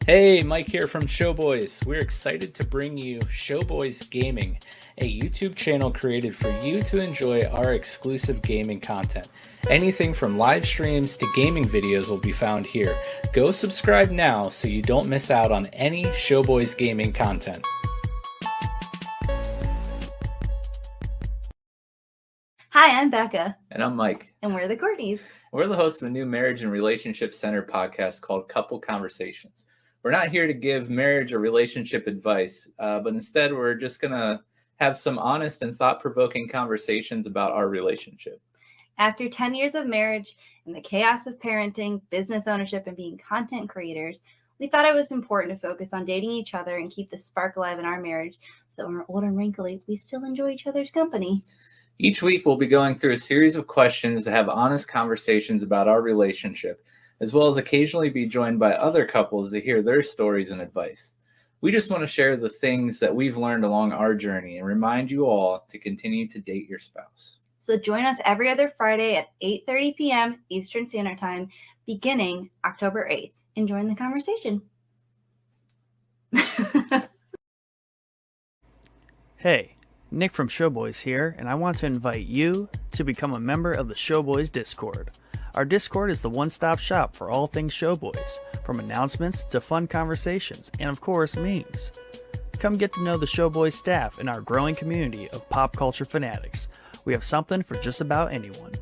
Hey, Mike here from Showboys. We're excited to bring you Showboys Gaming, a YouTube channel created for you to enjoy our exclusive gaming content. Anything from live streams to gaming videos will be found here. Go subscribe now so you don't miss out on any Showboys gaming content. Hi, I'm Becca. And I'm Mike. And we're the Courtneys. We're the hosts of a new marriage and relationship centered podcast called Couple Conversations. We're not here to give marriage or relationship advice, but instead we're just going to have some honest and thought-provoking conversations about our relationship. After 10 years of marriage and the chaos of parenting, business ownership, and being content creators, we thought it was important to focus on dating each other and keep the spark alive in our marriage so when we're old and wrinkly, we still enjoy each other's company. Each week we'll be going through a series of questions to have honest conversations about our relationship, as well as occasionally be joined by other couples to hear their stories and advice. We just want to share the things that we've learned along our journey and remind you all to continue to date your spouse. So join us every other Friday at 8:30 p.m. Eastern Standard Time, beginning October 8th, and join the conversation. Hey, Nick from Showboys here, and I want to invite you to become a member of the Showboys Discord. Our Discord is the one-stop shop for all things Showboys, from announcements to fun conversations, and of course, memes. Come get to know the Showboys staff and our growing community of pop culture fanatics. We have something for just about anyone.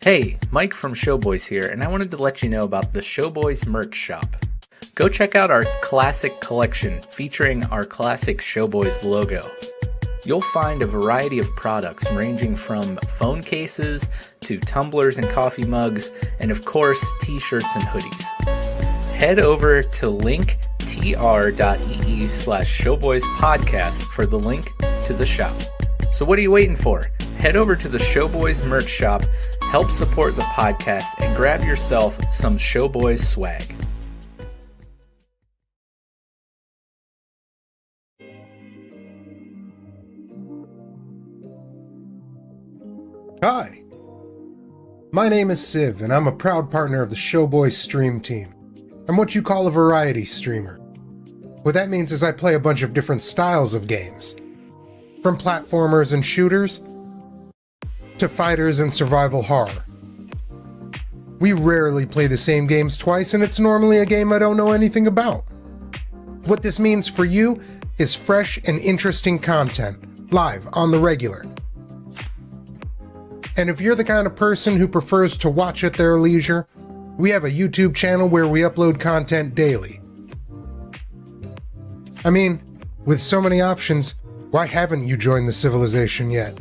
Hey, Mike from Showboys here, and I wanted to let you know about the Showboys merch shop. Go check out our classic collection featuring our classic Showboys logo. You'll find a variety of products ranging from phone cases to tumblers and coffee mugs, and of course, t-shirts and hoodies. Head over to linktr.ee/showboyspodcast for the link to the shop. So what are you waiting for? Head over to the Showboys merch shop, help support the podcast, and grab yourself some Showboys swag. Hi, my name is Siv, and I'm a proud partner of the Showboys stream team. I'm what you call a variety streamer. What that means is I play a bunch of different styles of games. From platformers and shooters, to fighters and survival horror. We rarely play the same games twice, and it's normally a game I don't know anything about. What this means for you is fresh and interesting content, live on the regular. And if you're the kind of person who prefers to watch at their leisure, we have a YouTube channel where we upload content daily. I mean, with so many options, why haven't you joined the civilization yet?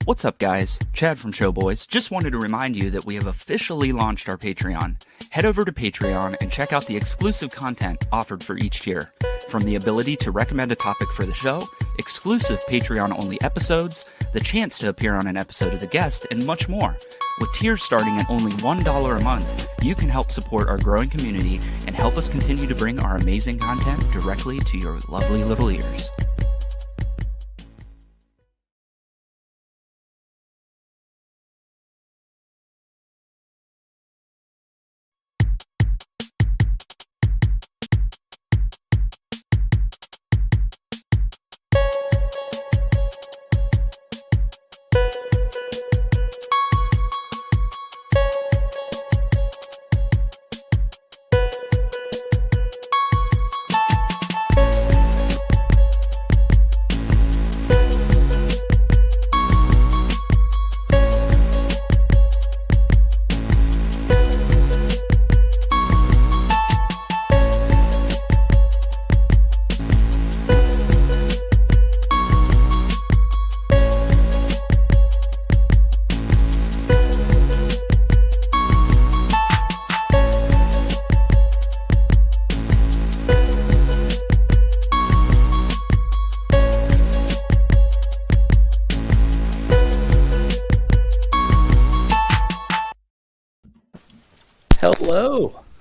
What's up, guys? Chad from Showboys. Just wanted to remind you that we have officially launched our Patreon. Head over to Patreon and check out the exclusive content offered for each tier. From the ability to recommend a topic for the show, exclusive Patreon-only episodes, the chance to appear on an episode as a guest, and much more. With tiers starting at only $1 a month, you can help support our growing community and help us continue to bring our amazing content directly to your lovely little ears.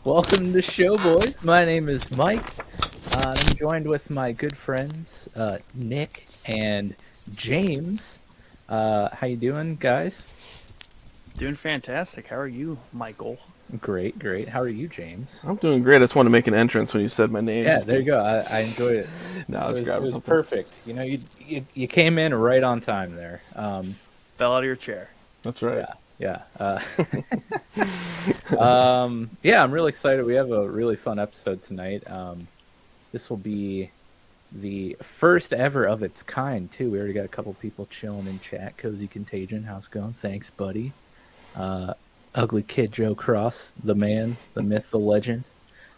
Welcome to Showboys. My name is Mike. I'm joined with my good friends Nick and James. How you doing, guys? Doing fantastic. How are you, Michael? Great, great. How are you, James? I'm doing great. I just wanted to make an entrance when you said my name. Yeah, there you go. I enjoyed it. No, It was perfect. You know, you came in right on time there. Fell out of your chair. That's right. Yeah. Yeah, I'm really excited. We have a really fun episode tonight. This will be the first ever of its kind, too. We already got a couple people chilling in chat. Cozy Contagion, how's it going? Thanks, buddy. Ugly Kid Joe Cross, the man, the myth, the legend.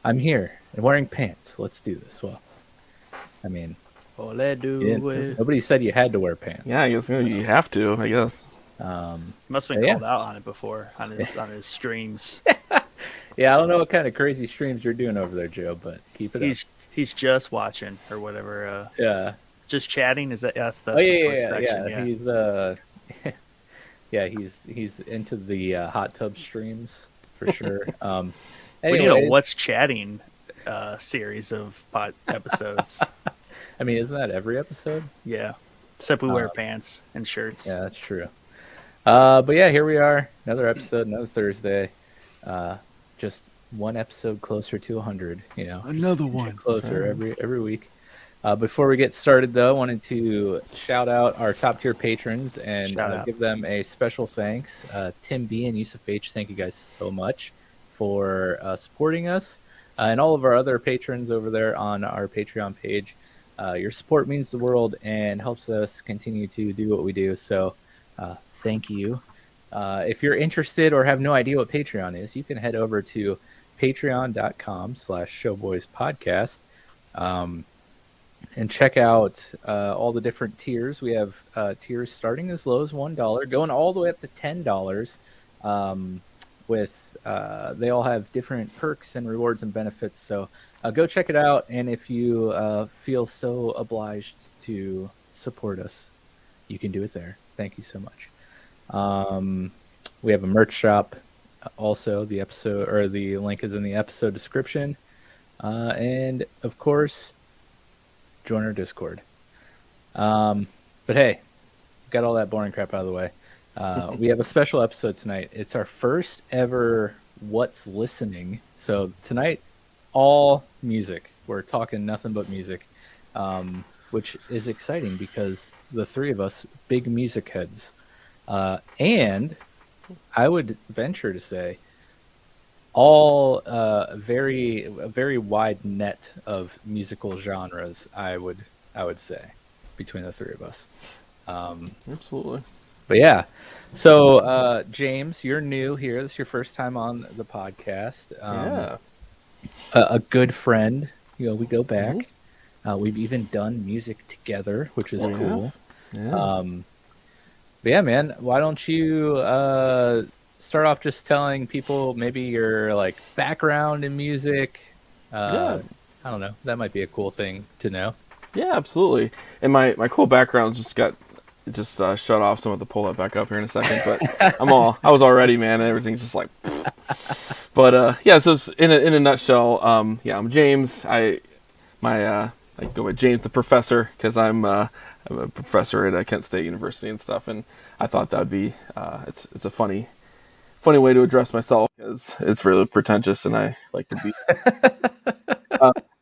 I'm here and wearing pants. Let's do this. Well, I mean, nobody said you had to wear pants. Yeah, I guess you have to. I guess. Must have been called out on it before on his streams. Yeah, I don't know what kind of crazy streams you're doing over there, Joe, but keep it up. He's just watching or whatever. Yeah. Just chatting. Is that that's the Yeah. He's He's into the hot tub streams for sure. We need a What's Chatting series of episodes. I mean, isn't that every episode? Yeah, except we wear pants and shirts. Yeah, that's true. But yeah, here we are, another episode, another Thursday. Just one episode closer to 100. You know, another one closer every week. Before we get started, though, I wanted to shout out our top tier patrons and give them a special thanks. Tim B and Yusuf H, thank you guys so much for supporting us, and all of our other patrons over there on our Patreon page. Your support means the world and helps us continue to do what we do. So thank you. If you're interested or have no idea what Patreon is, you can head over to patreon.com/showboyspodcast. And check out all the different tiers. We have tiers starting as low as $1, going all the way up to $10. They all have different perks and rewards and benefits. So go check it out. And if you feel so obliged to support us, you can do it there. Thank you so much. We have a merch shop. Also, the link is in the episode description. And of course, join our Discord. But hey, got all that boring crap out of the way. We have a special episode tonight. It's our first ever What's Listening. So tonight, all music. We're talking nothing but music, which is exciting because the three of us, big music heads. And I would venture to say all a very wide net of musical genres, I would say, between the three of us. Absolutely. But yeah, so James, you're new here. This is your first time on the podcast. Yeah. A good friend. You know, we go back. Mm-hmm. We've even done music together, which is cool. Yeah. But yeah, man, why don't you start off just telling people maybe your like background in music? I don't know. That might be a cool thing to know. Yeah, absolutely. And my cool background shut off. So I'm going to pull that back up here in a second. But I was all ready, man. And everything's just like. But yeah. So in a nutshell, I'm James. I go by James the Professor because I'm a professor at Kent State University and stuff. And I thought that would be it's a funny way to address myself because it's really pretentious and I like to be.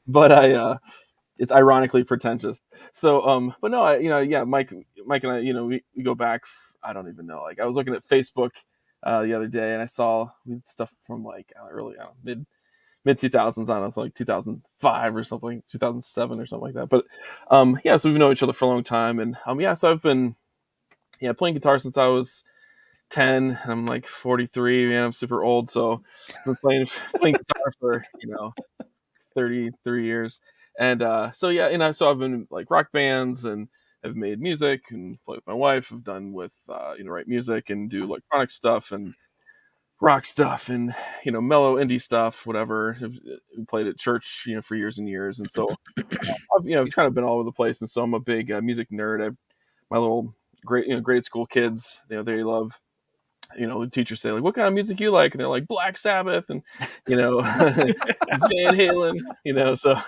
But it's ironically pretentious. So, but no, Mike and I, we go back. I don't even know. Like I was looking at Facebook the other day and I saw stuff from like early, mid 2000s. I don't know, so like 2005 or something, 2007 or something like that. But so we've known each other for a long time, and so I've been playing guitar since I was 10. I'm like 43, man. I'm super old, so I've been playing guitar for 33 years. And so I've been in like rock bands and I've made music and played with my wife. I've done with write music and do electronic stuff and rock stuff and mellow indie stuff, whatever. I've played at church for years and years, and so I've kind of been all over the place. And so I'm a big music nerd. My little grade school kids, they love the teachers say, like, what kind of music you like? And they're like, Black Sabbath and, Van Halen, so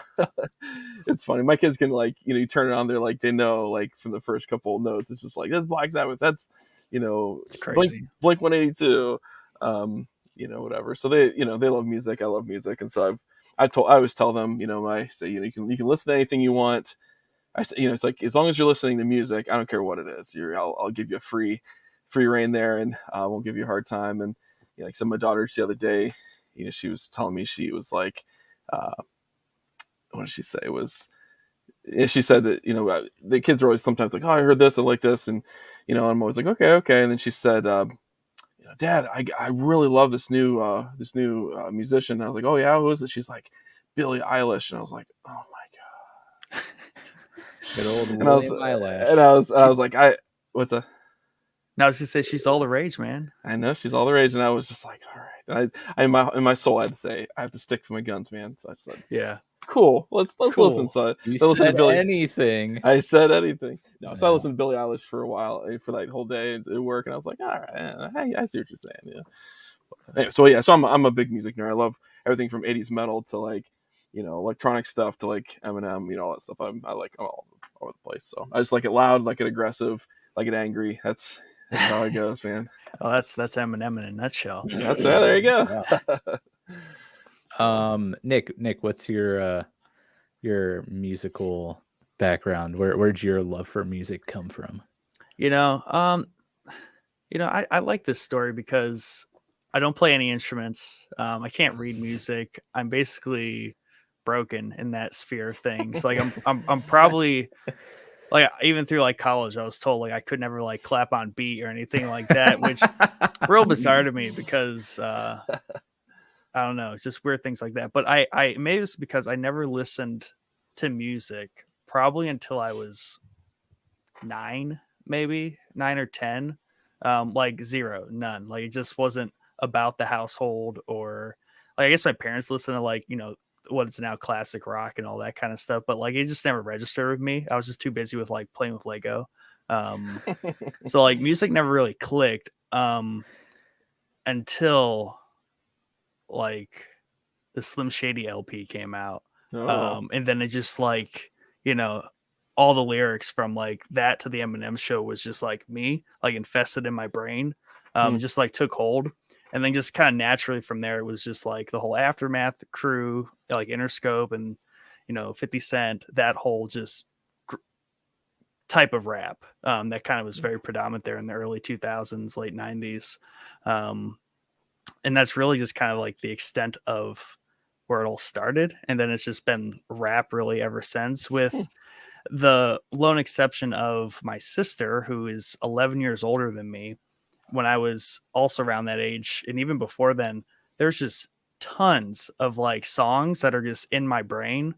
it's funny. My kids can, like, you turn it on, they're like, they know, like, from the first couple of notes, it's just like, that's Black Sabbath. That's, it's crazy. Blink 182, whatever. So they love music. I love music. And so I always tell them, you can listen to anything you want. I say, it's like, as long as you're listening to music, I don't care what it is. I'll give you a free reign there, and I won't give you a hard time. And like some of my daughters the other day, she was telling me, she was like, what did she say? She said that the kids are always sometimes like, oh, I heard this, I like this, and I'm always like, okay. And then she said, Dad, I really love this new musician. And I was like, oh yeah, who is it? She's like, Billie Eilish, and I was like, oh my god. Good old And William Eyelash. And I was like, what's that? No, I was just say she's all the rage, man. I know she's all the rage, and I was just like, all right. And in my soul, I had to say, I have to stick to my guns, man. So I just said, yeah, cool. Let's listen. So you said said anything. I said anything. No, so I listened to Billie Eilish for a while, for that whole day at work, and I was like, all right, I see what you're saying. Yeah. Anyway, so I'm a big music nerd. I love everything from 80s metal to, like, electronic stuff to, like, Eminem, all that stuff. I like all over the place. So I just like it loud, like it aggressive, like it angry. That's how it goes, man. Oh, that's Eminem in a nutshell. That's right. There you go. Nick, what's your musical background? Where'd your love for music come from? I like this story because I don't play any instruments. I can't read music. I'm basically broken in that sphere of things. Like I'm probably, like, even through, like, college, I was told, like, I could never, like, clap on beat or anything like that, which real bizarre to me because I don't know, it's just weird things like that. But I maybe it's because I never listened to music probably until I was 9 or 10. Like none. Like, it just wasn't about the household, or, like, I guess my parents listened to, like, what is now classic rock and all that kind of stuff, but, like, it just never registered with me. I was just too busy with, like, playing with Lego. So, like, music never really clicked until, like, the Slim Shady LP came out. And then it just, like, all the lyrics from, like, that to the Eminem Show was just, like, me, like, infested in my brain. Just, like, took hold. And then just kind of naturally from there, it was just, like, the whole Aftermath crew, like Interscope and, 50 Cent, that whole just type of rap that kind of was very predominant there in the early 2000s, late 90s. And that's really just kind of, like, the extent of where it all started. And then it's just been rap really ever since, with the lone exception of my sister, who is 11 years older than me. When I was also around that age, and even before then, there's just tons of, like, songs that are just in my brain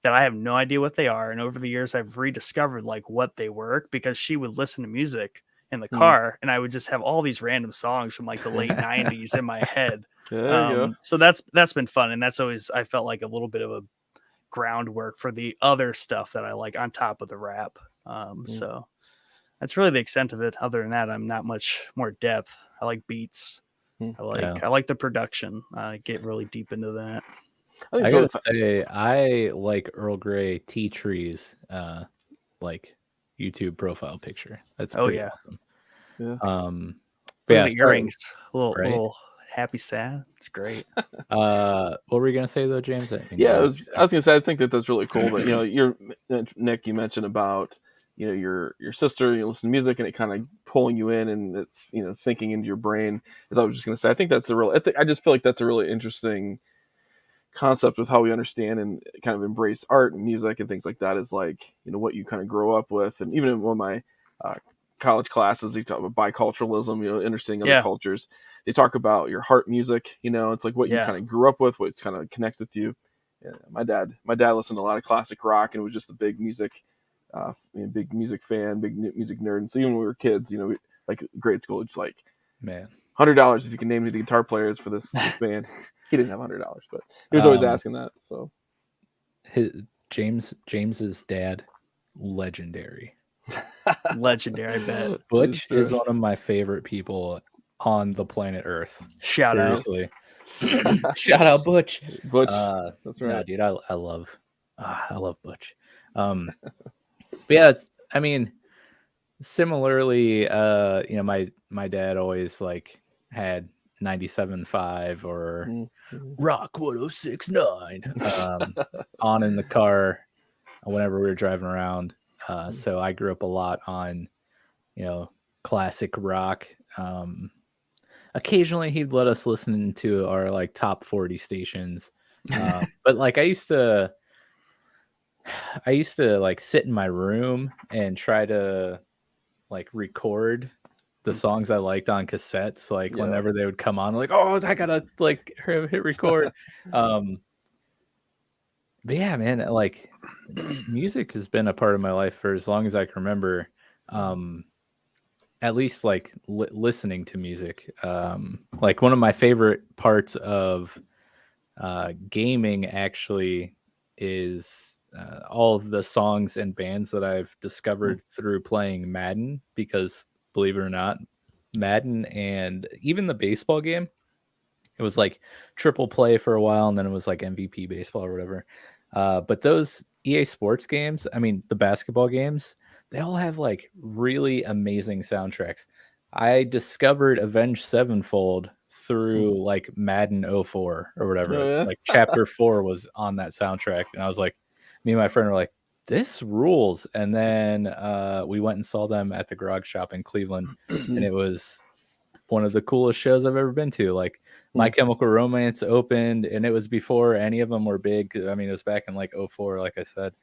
that I have no idea what they are. And over the years, I've rediscovered, like, what they were, because she would listen to music in the car, and I would just have all these random songs from, like, the late 90s in my head. So that's been fun. And that's always, I felt like, a little bit of a groundwork for the other stuff that I like on top of the rap. So that's really the extent of it. Other than that, I'm not much more depth. I like beats. I like the production. I get really deep into that. I gotta say, I like Earl Grey tea trees, like, YouTube profile picture. That's awesome. The earrings, little happy sad. It's great. What were you gonna say though, James? I was gonna say, I think that's really cool that Nick, you mentioned about your sister, listen to music and it kind of pulling you in, and it's sinking into your brain. As I was just gonna say, I think that's I just feel like that's a really interesting concept with how we understand and kind of embrace art and music and things like that, is like what you kind of grow up with. And even in one of my college classes, they talk about biculturalism, understanding other cultures. They talk about your heart music, it's like what you kind of grew up with, what's kind of connects with you. My dad listened to a lot of classic rock and was just a big music fan, big music nerd. And so even when we were kids, like grade school, it's like, man, $100 if you can name me the guitar players for this band. He didn't have $100, but he was always asking that. So James's dad, legendary. Legendary, I bet. Butch is one of my favorite people on the planet Earth. Shout out. Seriously. Shout out Butch. Butch. That's right. No, dude, I love Butch. But yeah, I mean, similarly, you know, my dad always like had 97.5 or Rock 106.9 on in the car whenever we were driving around. So I grew up a lot on, you know, classic rock. Occasionally he'd let us listen to our like top 40 stations. But like I used to like sit in my room and try to like record the songs I liked on cassettes, like whenever they would come on, like, oh, I gotta like hit record. But yeah, man, like music has been a part of my life for as long as I can remember. At least like listening to music. Like one of my favorite parts of gaming actually is all of the songs and bands that I've discovered through playing Madden, because believe it or not, Madden and even the baseball game, it was like triple play for a while, and then it was like MVP baseball or whatever. But those EA Sports games, I mean, the basketball games, they all have like really amazing soundtracks. I discovered Avenged Sevenfold through like Madden 04 or whatever. Oh, yeah? Like Chapter 4 was on that soundtrack. And I was like, me and my friend were like, this rules. And then we went and saw them at the Grog Shop in Cleveland. And it was one of the coolest shows I've ever been to. Like My Chemical Romance opened, and it was before any of them were big. I mean, it was back in like 04, like I said.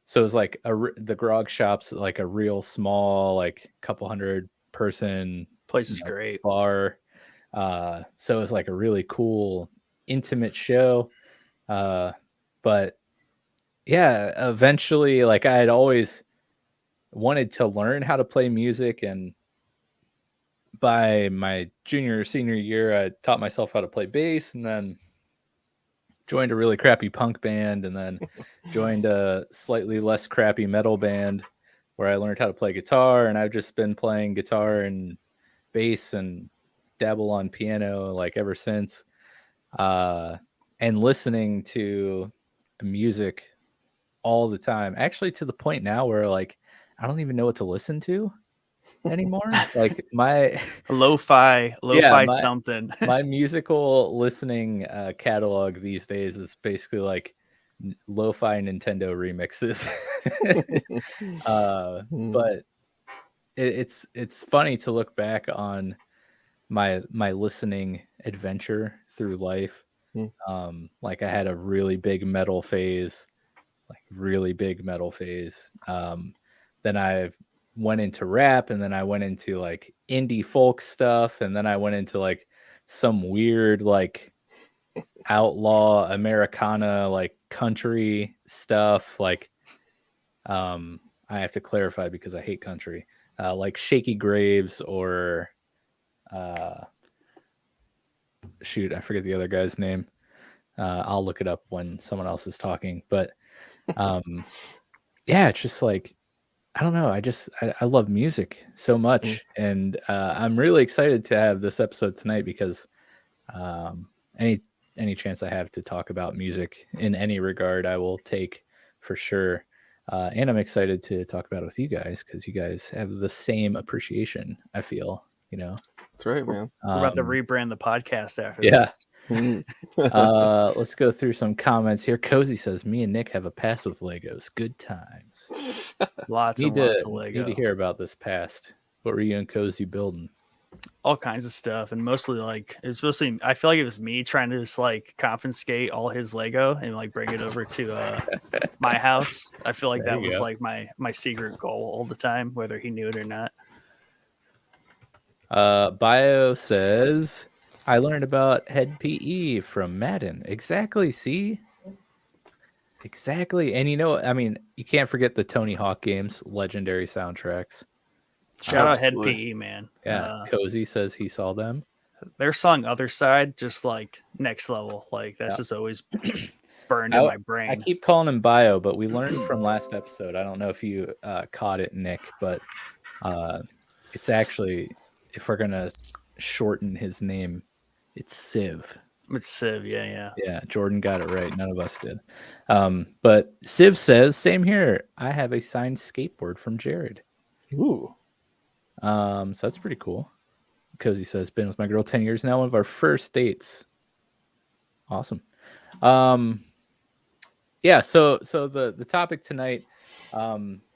So it was like the Grog Shop's like a real small, like couple hundred person Place is great. bar. So it was like a really cool, intimate show. But yeah, eventually, like I had always wanted to learn how to play music, and by my junior or senior year, I taught myself how to play bass, and then joined a really crappy punk band, and then joined a slightly less crappy metal band where I learned how to play guitar. And I've just been playing guitar and bass and dabble on piano like ever since. And listening to music all the time, actually to the point now where like I don't even know what to listen to anymore. Like my lo-fi something. My musical listening catalog these days is basically like lo-fi Nintendo remixes. But it's funny to look back on my listening adventure through life. Like I had a really big metal phase. Then I went into rap, and then I went into like indie folk stuff, and then I went into like some weird like outlaw Americana like country stuff. Like I have to clarify because I hate country. Like Shaky Graves or shoot, I forget the other guy's name. I'll look it up when someone else is talking. But yeah, it's just like, I don't know. I love music so much. And I'm really excited to have this episode tonight because any chance I have to talk about music in any regard, I will take for sure. And I'm excited to talk about it with you guys because you guys have the same appreciation, I feel, you know. That's right, man. We're about to rebrand the podcast after yeah. this. Let's go through some comments here. Cozy says, me and Nick have a past with Legos. Good times. Lots of Lego. Need to hear about this past. What were you and Cozy building? All kinds of stuff, and mostly like especially I feel like it was me trying to just like confiscate all his Lego and like bring it over to my house. I feel like that was like my secret goal all the time, whether he knew it or not. Bio says, I learned about head PE from Madden. Exactly. See? Exactly. And you know, I mean, you can't forget the Tony Hawk games, legendary soundtracks. Shout out Head PE, man. Yeah. Cozy says he saw them. Their song Other Side, just like next level. Like that's just always burned in my brain. I keep calling him Bio, but we learned from last episode. I don't know if you caught it, Nick, but it's if we're gonna shorten his name, it's Civ. It's Civ, yeah. Yeah, Jordan got it right. None of us did. But Civ says, same here. I have a signed skateboard from Jared. Ooh. So that's pretty cool. Cozy says, been with my girl 10 years now. One of our first dates. Awesome. Yeah, so the topic tonight,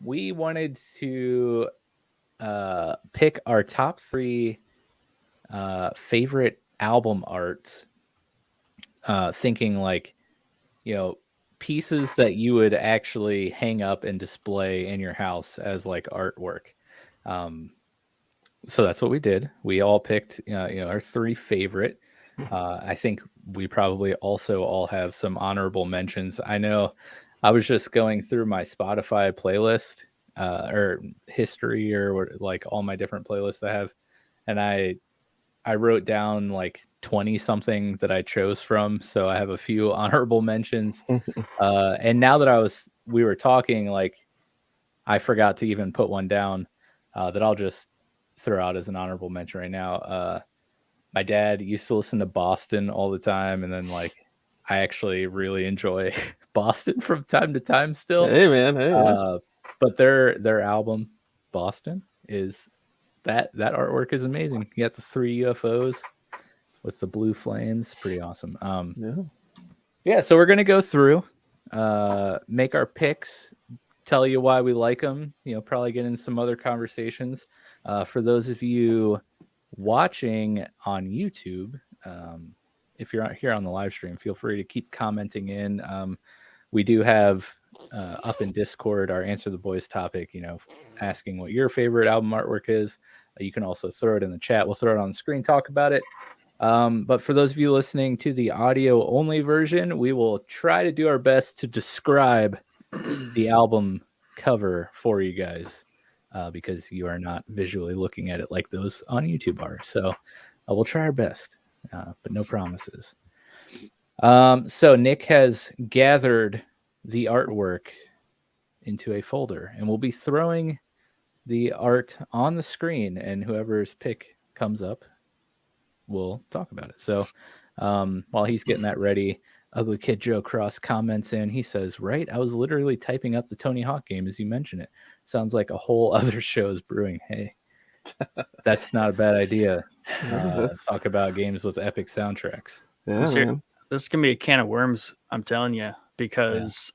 we wanted to pick our top 3 favorite album arts, thinking like, pieces that you would actually hang up and display in your house as like artwork. So that's what we did. We all picked, our 3 favorite. I think we probably also all have some honorable mentions. I know I was just going through my Spotify playlist, or history, or what, like all my different playlists I have, and I wrote down like 20 something that I chose from. So I have a few honorable mentions. And now that we were talking, like I forgot to even put one down that I'll just throw out as an honorable mention right now. My dad used to listen to Boston all the time, and then like I actually really enjoy Boston from time to time still. Hey man. But their album Boston is that artwork is amazing. You got the 3 UFOs with the blue flames, pretty awesome. Yeah, so we're gonna go through, make our picks, tell you why we like them, probably get in some other conversations. For those of you watching on YouTube, if you're out here on the live stream, feel free to keep commenting in. We do have up in Discord our Answer the Boys topic, asking what your favorite album artwork is. You can also throw it in the chat. We'll throw it on the screen, talk about it. But for those of you listening to the audio only version, we will try to do our best to describe the album cover for you guys, because you are not visually looking at it like those on YouTube are. So we'll try our best, but no promises. So Nick has gathered the artwork into a folder, and we'll be throwing the art on the screen, and whoever's pick comes up, we'll talk about it. So while he's getting that ready, Ugly Kid Joe Cross comments in. He says, right, I was literally typing up the Tony Hawk game as you mentioned it. Sounds like a whole other show is brewing. Hey, that's not a bad idea. Talk about games with epic soundtracks. Yeah, man. This is going to be a can of worms, I'm telling you, because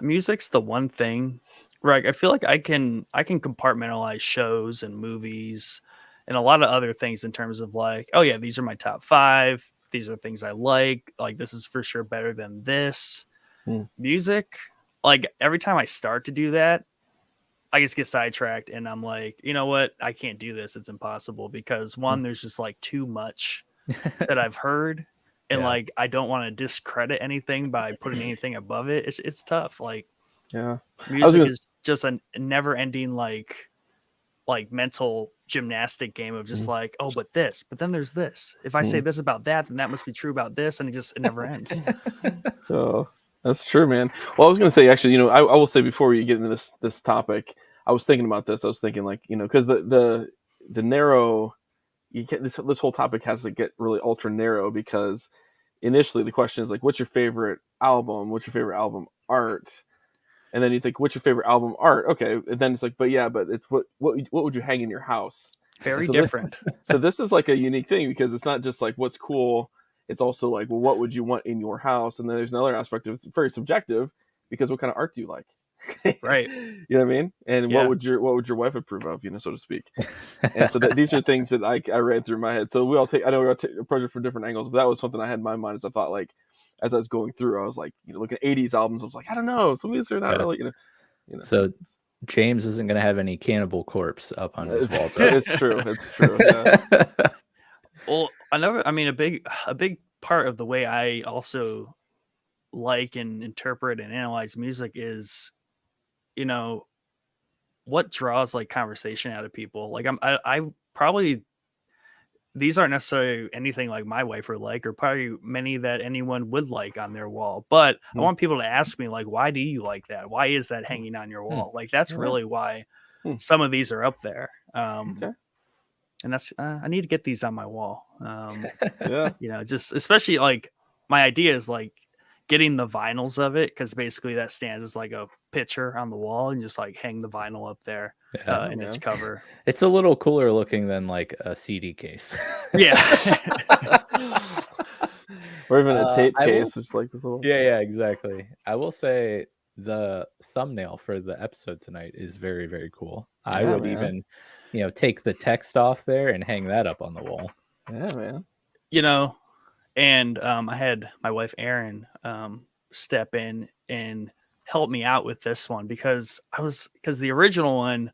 music's the one thing, right? I feel like I can compartmentalize shows and movies and a lot of other things in terms of like, oh yeah, these are my top 5. These are things I like this is for sure better than this. Music, like every time I start to do that, I just get sidetracked and I'm like, you know what? I can't do this. It's impossible because one, there's just like too much that I've heard. And like, I don't want to discredit anything by putting anything above it. It's tough. Like, music is just a never ending, like mental gymnastic game of just like, oh, but then there's this. If I say this about that, then that must be true about this. And it never ends. Oh, that's true, man. Well, I was going to say, actually, I will say before you get into this topic, I was thinking about this. I was thinking like, because the narrow, this whole topic has to get really ultra narrow, because initially the question is like, what's your favorite album? What's your favorite album art? And then you think, what's your favorite album art? Okay. And then it's like, but it's what would you hang in your house? Very different. So this is like a unique thing, because it's not just like what's cool. It's also like, well, what would you want in your house? And then there's another aspect of it's very subjective, because what kind of art do you like? Right. You know what I mean? And what would your wife approve of, so to speak? And so these are things that I ran through my head. So we all approach it from different angles, but that was something I had in my mind as I thought, like, as I was going through, I was like, looking at 80s albums, I was like, I don't know. Some of these are not really, So James isn't going to have any Cannibal Corpse up on his wall. It's true. It's true. Yeah. Well, a big part of the way I also like and interpret and analyze music is, what draws like conversation out of people. Like I probably, these aren't necessarily anything like my wife would like, or probably many that anyone would like on their wall. But I want people to ask me, like, why do you like that? Why is that hanging on your wall? Like, that's really why some of these are up there. Okay. and that's I need to get these on my wall. Yeah. You know, just especially like my idea is like getting the vinyls of it, because basically that stands as like a picture on the wall, and just like hang the vinyl up there Yeah. in its man. cover. It's a little cooler looking than like a CD case. Yeah. Or even a tape I will- case, which is like this little. Yeah, exactly. I will say the thumbnail for the episode tonight is very, very cool. I Yeah, would man. even, you know, take the text off there and hang that up on the wall. Yeah, man. You know, and I had my wife Erin step in and help me out with this one, because the original one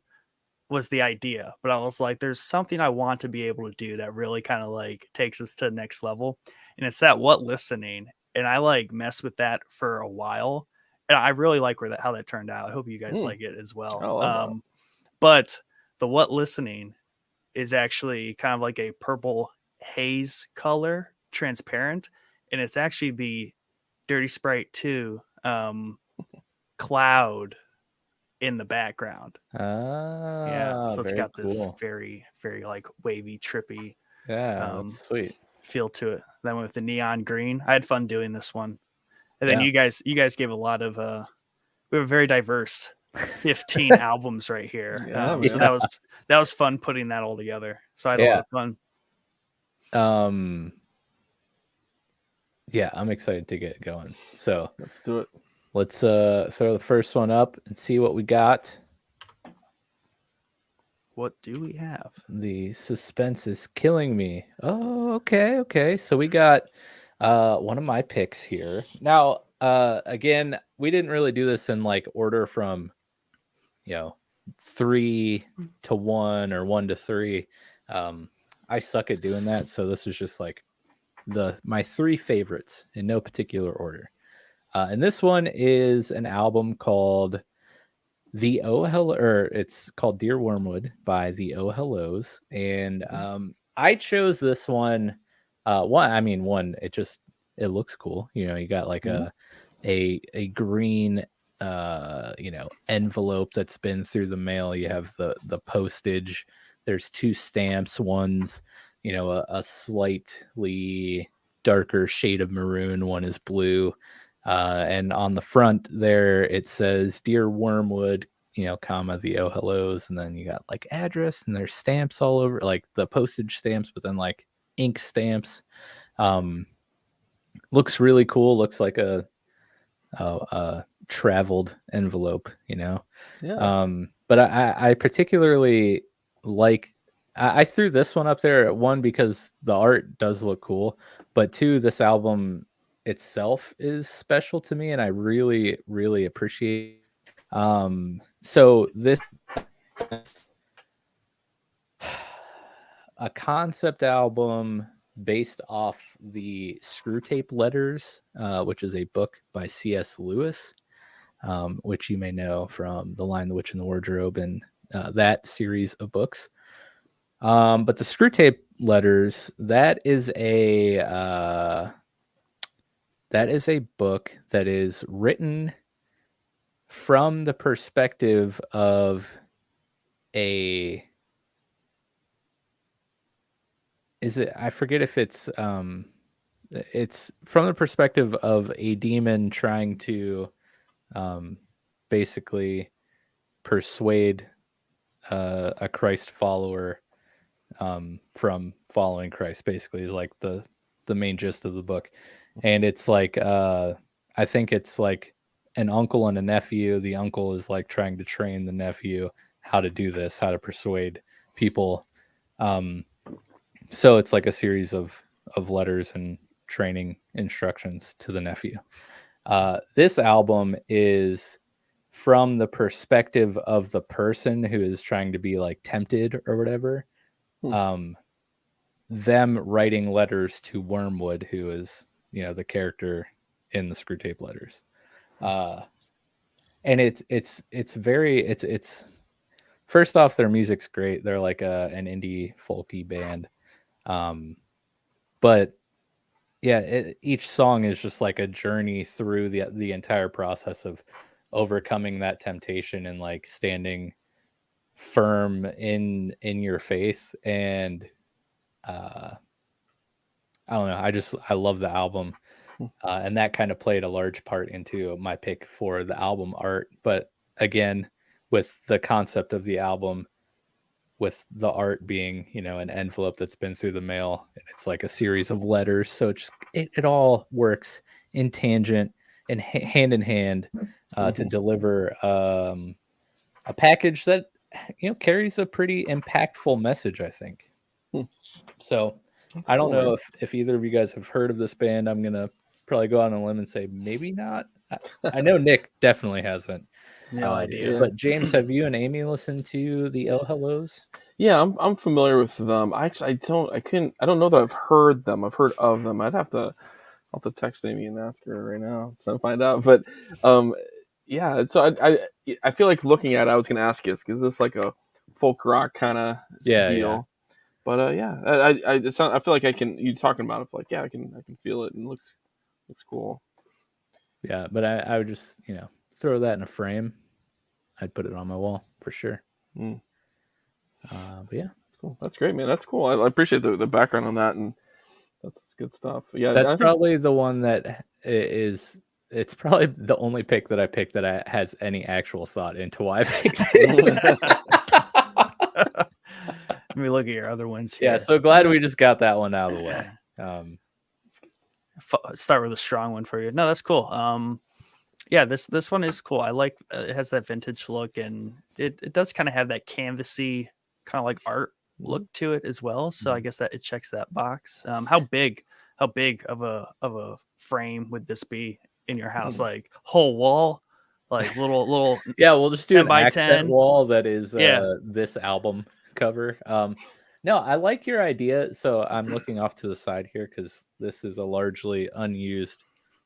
was the idea, but I was like, there's something I want to be able to do that really kind of like takes us to the next level, and it's that what listening. And I like messed with that for a while, and I really like how that turned out. I hope you guys like it as well. I love that. But the what listening is actually kind of like a purple haze color, transparent, and it's actually the Dirty Sprite 2 cloud in the background. Yeah, so it's got this very, very like wavy, trippy that's sweet feel to it. Then with the neon green, I had fun doing this one. And then Yeah. you guys gave a lot of we have a very diverse 15 albums right here. Yeah, So that was fun putting that all together. So I had a lot of fun. Yeah, I'm excited to get going. So Let's do it. let's throw the first one up and see what we got. What do we have? The suspense is killing me. Oh, okay. So we got one of my picks here. Now, again, we didn't really do this in like order from, you know, 3 to 1 or 1 to 3. I suck at doing that, so this is just like my 3 favorites in no particular order. And this one is an album called it's called Dear Wormwood by the Oh Hellos. And I chose this one. One, it looks cool. You know, you got like a green envelope that's been through the mail. You have the postage. There's 2 stamps. One's, you know, a slightly darker shade of maroon. One is blue. And on the front there, it says Dear Wormwood, you know, comma, the Oh Hellos. And then you got like address, and there's stamps all over, like the postage stamps, but then like ink stamps. Looks really cool. Looks like a traveled envelope, you know? Yeah. But I particularly like, I threw this one up there at 1 because the art does look cool, but 2, this album itself is special to me, and I really, really appreciate it. So this a concept album based off the Screwtape Letters, which is a book by C.S. Lewis, which you may know from The Lion, the Witch, and the Wardrobe, and that series of books. But the Screwtape Letters, that is a book that is written from the perspective of I forget if it's from the perspective of a demon trying to basically persuade a Christ follower from following Christ, basically, is like the main gist of the book. And it's like I think it's like an uncle and a nephew. The uncle is like trying to train the nephew how to do this, how to persuade people. So it's like a series of letters and training instructions to the nephew. This album is from the perspective of the person who is trying to be like tempted or whatever. Them writing letters to Wormwood, who is, you know, the character in the Screwtape Letters. And it's first off, their music's great. They're like an indie folky band. But yeah, each song is just like a journey through the entire process of overcoming that temptation and like standing firm in your faith, and I don't know, I love the album, and that kind of played a large part into my pick for the album art. But again, with the concept of the album, with the art being, an envelope that's been through the mail, and it's like a series of letters, so it all works in tangent and hand in hand to deliver a package that carries a pretty impactful message, I think. So I don't know if either of you guys have heard of this band. I'm gonna probably go out on a limb and say maybe not. I know Nick definitely hasn't. No idea. But James, have you and Amy listened to the Oh Hellos? Yeah, I'm familiar with them. I don't know that I've heard them. I've heard of them. I'll have to text Amy and ask her right now so find out. But yeah, so I feel like looking at it, I was gonna ask is this like a folk rock kind of deal? Yeah. But I feel like I can. You talking about it? Like I can feel it and it looks cool. Yeah, but I would just throw that in a frame. I'd put it on my wall for sure. But yeah, that's cool. That's great, man. That's cool. I appreciate the background on that, and that's good stuff. Yeah, that's probably the one that is. It's probably the only pick that I picked that has any actual thought into why I picked it. Let me look at your other ones here. Yeah, so glad we just got that one out of the way. Start with a strong one for you. No, that's cool. Yeah, this one is cool. I like it has that vintage look, and it does kind of have that canvasy kind of like art look to it as well. So I guess that it checks that box. How big of a frame would this be in your house? Like whole wall, like little. Yeah, we'll just do an by accent 10 wall that is this album cover. No, I like your idea. So I'm looking off to the side here because this is a largely unused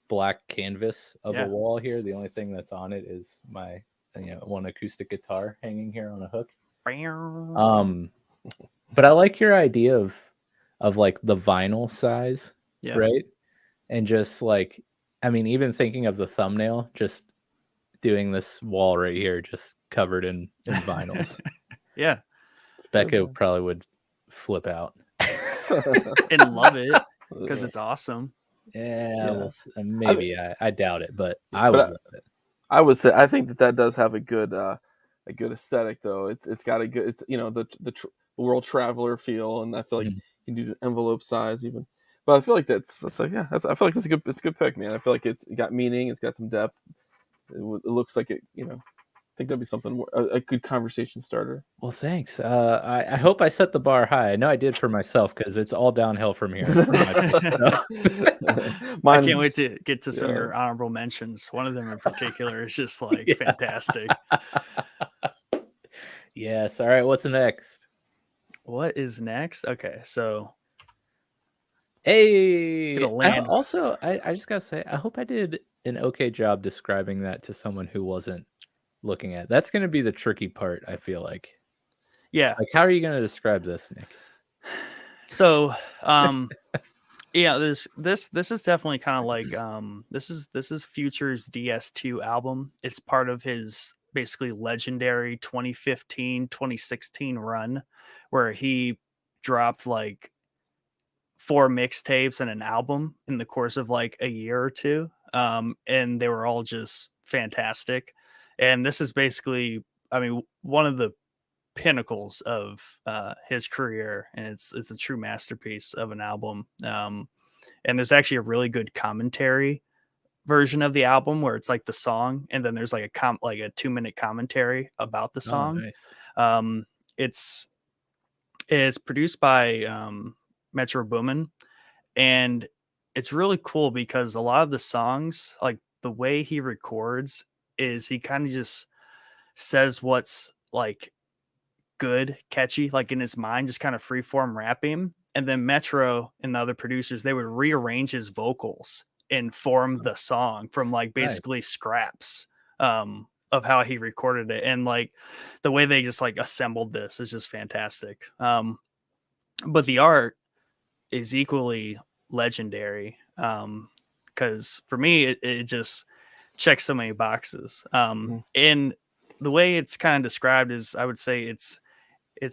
black canvas of a wall here. The only thing that's on it is my one acoustic guitar hanging here on a hook. But I like your idea of like the vinyl size, right? And just like, I mean, even thinking of the thumbnail, just doing this wall right here, just covered in vinyls. Yeah, Becca probably would flip out and love it because it's awesome. Yeah. Maybe I doubt it, but I would love it. I would say I think that does have a good aesthetic though. It's got a good, it's the world traveler feel, and I feel like you can do the envelope size even. But I feel like I feel like it's a good pick, man. I feel like it's got meaning, it's got some depth. It looks like it, I think that'd be something more, a good conversation starter. Well, thanks. I hope I set the bar high. I know I did for myself because it's all downhill from here. I can't wait to get to some of your honorable mentions. One of them in particular is just like fantastic. Yes. All right. What's next? What is next? Okay, so hey, I just gotta say, I hope I did an okay job describing that to someone who wasn't looking at. That's going to be the tricky part, I feel like. Yeah. Like, how are you going to describe this, Nick? So, yeah, this is definitely kind of like this is Future's DS2 album. It's part of his basically legendary 2015-2016 run where he dropped like 4 mixtapes and an album in the course of like a year or two. And they were all just fantastic. And this is basically, I mean, one of the pinnacles of his career, and it's a true masterpiece of an album. And there's actually a really good commentary version of the album where it's like the song, and then there's like a 2-minute commentary about the song. Oh, nice. It's produced by Metro Boomin, and it's really cool because a lot of the songs, like the way he records, is he kind of just says what's like good, catchy, like in his mind, just kind of freeform rapping. And then Metro and the other producers, they would rearrange his vocals and form the song from like basically scraps of how he recorded it. And like the way they just like assembled this is just fantastic. But the art is equally legendary because for me, it just checks so many boxes. And the way it's kind of described is, I would say it's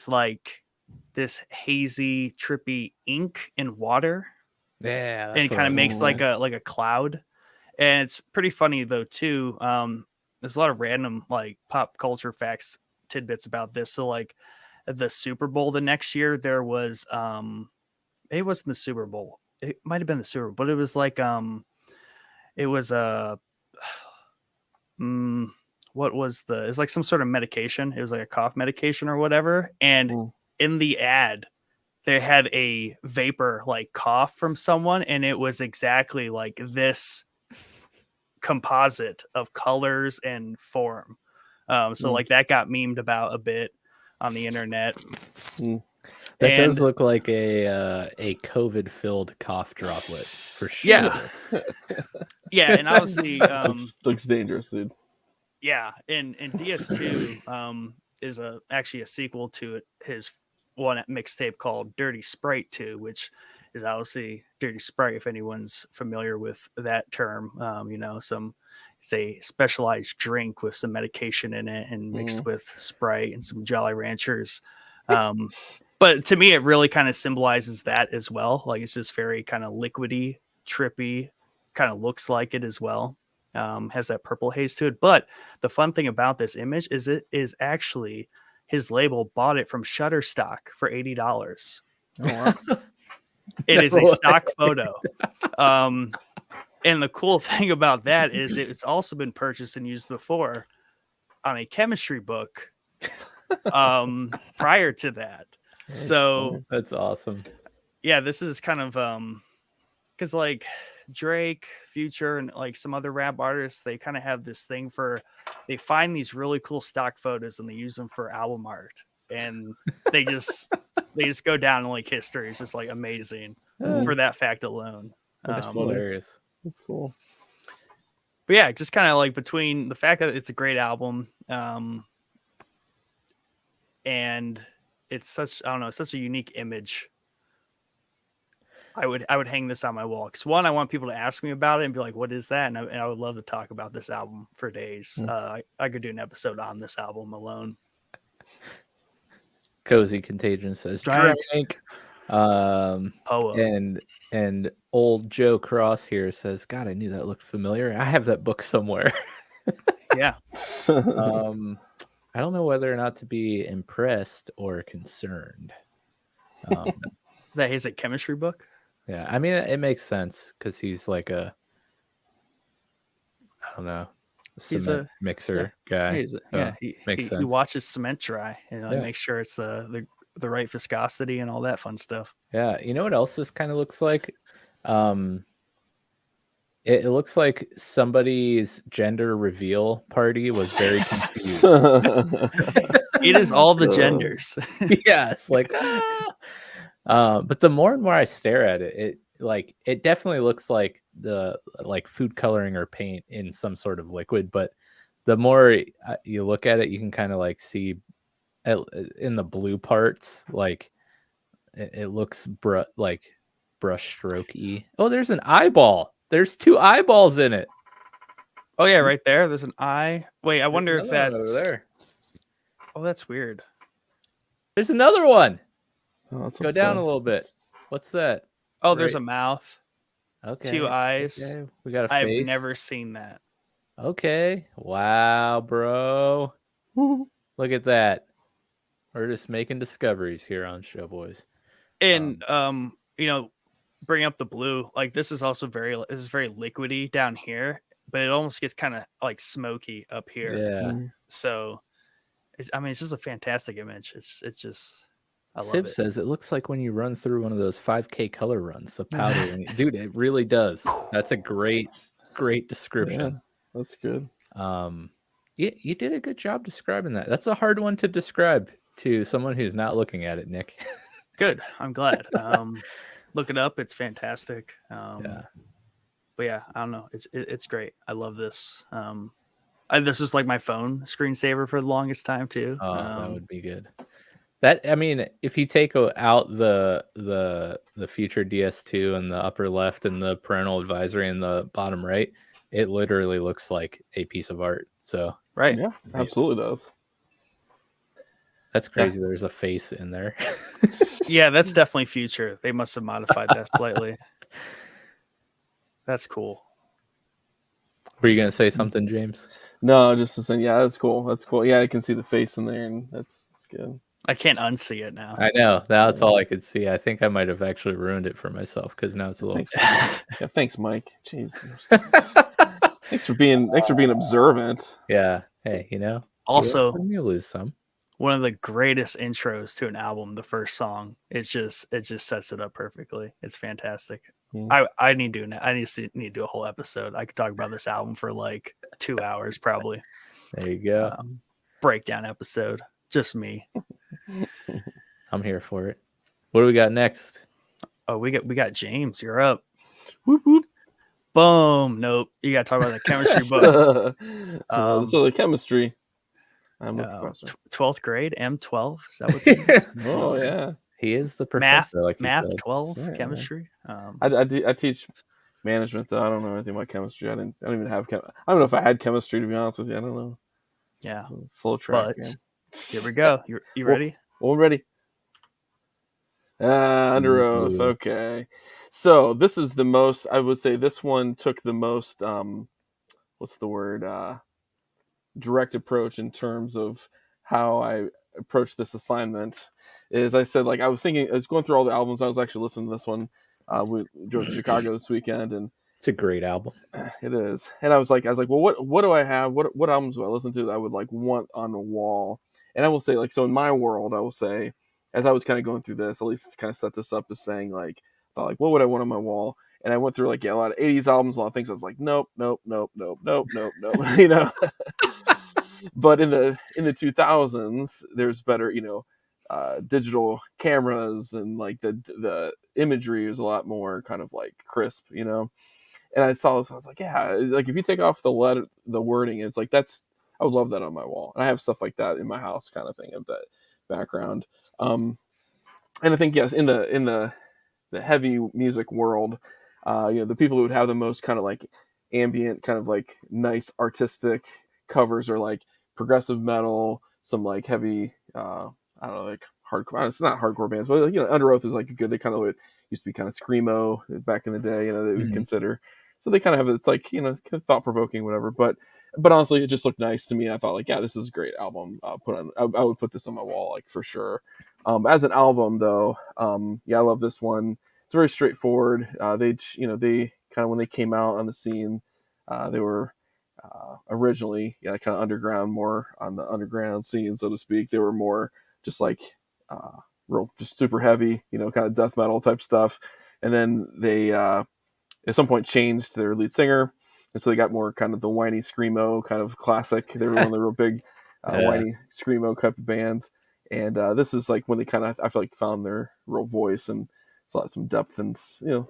like this hazy, trippy ink and water, Yeah, and it kind of makes like a cloud. And it's pretty funny though too. There's a lot of random like pop culture facts, tidbits about this. So like the Super Bowl the next year, there was it wasn't the Super Bowl. It might have been the Super Bowl, but it was like it was a what was the? It's like some sort of medication. It was like a cough medication or whatever. And in the ad, they had a vapor like cough from someone, and it was exactly like this composite of colors and form. So like that got memed about a bit on the internet. That does look like a COVID-filled cough droplet for sure. Yeah, yeah, and obviously looks dangerous, dude. Yeah, and DS2 is actually a sequel to his one mixtape called Dirty Sprite 2, which is obviously Dirty Sprite, if anyone's familiar with that term. It's a specialized drink with some medication in it and mixed with Sprite and some Jolly Ranchers. But to me, it really kind of symbolizes that as well. Like it's just very kind of liquidy, trippy, kind of looks like it as well. Has that purple haze to it. But the fun thing about this image is it is actually his label bought it from Shutterstock for $80. Oh, wow. It is a stock photo. And the cool thing about that is it's also been purchased and used before on a chemistry book prior to that. So that's awesome. Yeah, this is kind of because like Drake, Future, and like some other rap artists, they kind of have this thing for they find these really cool stock photos and they use them for album art, and they just go down in like history. It's just like amazing for that fact alone. That's hilarious. That's cool. But yeah, just kind of like between the fact that it's a great album, and it's such such a unique image. I would hang this on my wall because one, I want people to ask me about it and be like, "What is that?" And I would love to talk about this album for days. I could do an episode on this album alone. Cozy Contagion says drink. And old Joe Cross here says, "God, I knew that looked familiar. I have that book somewhere." Yeah. I don't know whether or not to be impressed or concerned. That is a chemistry book. Yeah, I mean, it makes sense because he's like I don't know, cement mixer guy. Makes sense. He watches cement dry and makes sure it's the right viscosity and all that fun stuff. Yeah, you know what else this kind of looks like? It looks like somebody's gender reveal party was very confused. It is all the genders. Yeah, it's like but the more and more I stare at it, it definitely looks like the food coloring or paint in some sort of liquid. But the more you look at it, you can kind of like see in the blue parts, like it looks like brush strokey. Oh, there's an eyeball. There's 2 eyeballs in it. Oh yeah, right there. There's an eye. Wait, I wonder if that's over there. Oh, that's weird. There's another one. Oh, go down a little bit. What's that? Oh, there's a mouth. Okay. 2 eyes. Okay. We got a face. I've never seen that. Okay. Wow, bro. Look at that. We're just making discoveries here on Showboys. And bring up the blue. Like this is also very liquidy down here, but it almost gets kind of like smoky up here. Yeah. So, it's just a fantastic image. It's just. Civ says it looks like when you run through one of those 5K color runs, the powder. Dude, it really does. That's a great description. Yeah, that's good. You did a good job describing that. That's a hard one to describe to someone who's not looking at it, Nick. Good. I'm glad. Look it up. It's fantastic. Yeah. But yeah, I don't know. It's great. I love this. This is like my phone screensaver for the longest time too. Oh, that would be good. If you take out the future DS2 in the upper left and the parental advisory in the bottom right, it literally looks like a piece of art. So Right. Yeah, absolutely does. that's crazy. There's a face in there. Yeah, that's definitely future. They must have modified that slightly. That's cool. Were you gonna say something, James? No, just saying, yeah, that's cool. That's cool. Yeah, I can see the face in there, and that's good. I can't unsee it now. I know. That's all I could see. I think I might have actually ruined it for myself because now it's a little. Thanks, Mike. Jeez. thanks for being observant. Yeah. Hey, Also, you lose some. one of the greatest intros to an album, the first song, it just sets it up perfectly. It's fantastic. I need to do a whole episode. I could talk about this album for like 2 hours probably. There you go. Breakdown episode. Just me. I'm here for it. What do we got next? Oh, we got James. You're up. Whoop, whoop. Boom. Nope. You got to talk about the chemistry book. So the chemistry. I'm a professor. 12th grade, M12. Is that what it is? Oh, yeah. He is the professor. Math said. 12, Yeah. chemistry. I teach management, though. I don't know anything about chemistry. I don't even have I don't know if I had chemistry, to be honest with you. I don't know. Yeah. Slow track. But here we go. You ready? Well, ready. Under oath. Okay. So this is the most, I would say this one took the most, what's the word? Direct approach in terms of how I approached this assignment. Is I said, like, I was going through all the albums. I was actually listening to this one. We drove to Chicago this weekend, and it's a great album. It is. And I was like, well, what do I have? What albums do I listen to that I would like want on the wall? And I will say, like, so in my world, I will say, as I was kind of going through this, at least it's kind of set this up as saying, like, what would I want on my wall? And I went through like a lot of 80s albums, a lot of things. I was like, nope. But in the 2000s, there's better, digital cameras, and like the imagery is a lot more kind of like crisp, And I saw this, I was like, yeah, like if you take off the wording, it's like I would love that on my wall. And I have stuff like that in my house, kind of thing, of that background. And I think, yes, in the heavy music world, the people who would have the most kind of like ambient, kind of like nice artistic covers are like progressive metal, some like heavy, I don't know, like hardcore. It's not hardcore bands, but Under Oath is like good. They kind of used to be kind of screamo back in the day. They would consider. So they kind of have it's like kind of thought provoking, whatever. But honestly, it just looked nice to me. I thought like, yeah, this is a great album. I would put this on my wall, like, for sure. As an album, though, I love this one. It's very straightforward. They kind of, when they came out on the scene, they were originally kind of underground, more on the underground scene, so to speak. They were more just like real, just super heavy, kind of death metal type stuff. And then they at some point changed their lead singer, and so they got more kind of the whiny screamo kind of classic. They were one of the real big whiny screamo type of bands. And this is like when they kind of, I feel like, found their real voice, and it's got some depth, and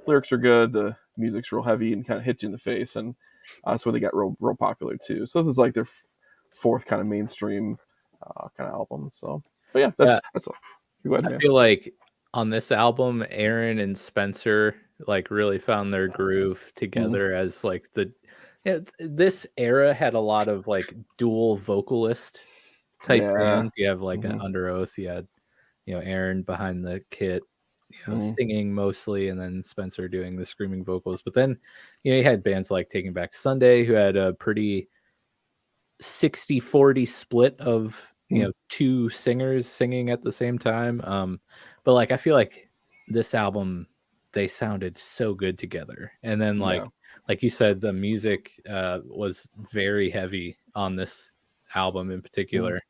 lyrics are good. The music's real heavy and kind of hits you in the face, and that's where they got real popular too. So this is like their fourth kind of mainstream kind of album. So, but yeah, that's all. Go ahead, man. I feel like on this album, Aaron and Spencer like really found their groove together as like this era had a lot of like dual vocalist type bands. You have like an Under Oath, you had Aaron behind the kit, singing mostly, and then Spencer doing the screaming vocals. But then you had bands like Taking Back Sunday, who had a pretty 60-40 split of two singers singing at the same time. But like I feel like this album, they sounded so good together. And then like you said, the music was very heavy on this album in particular.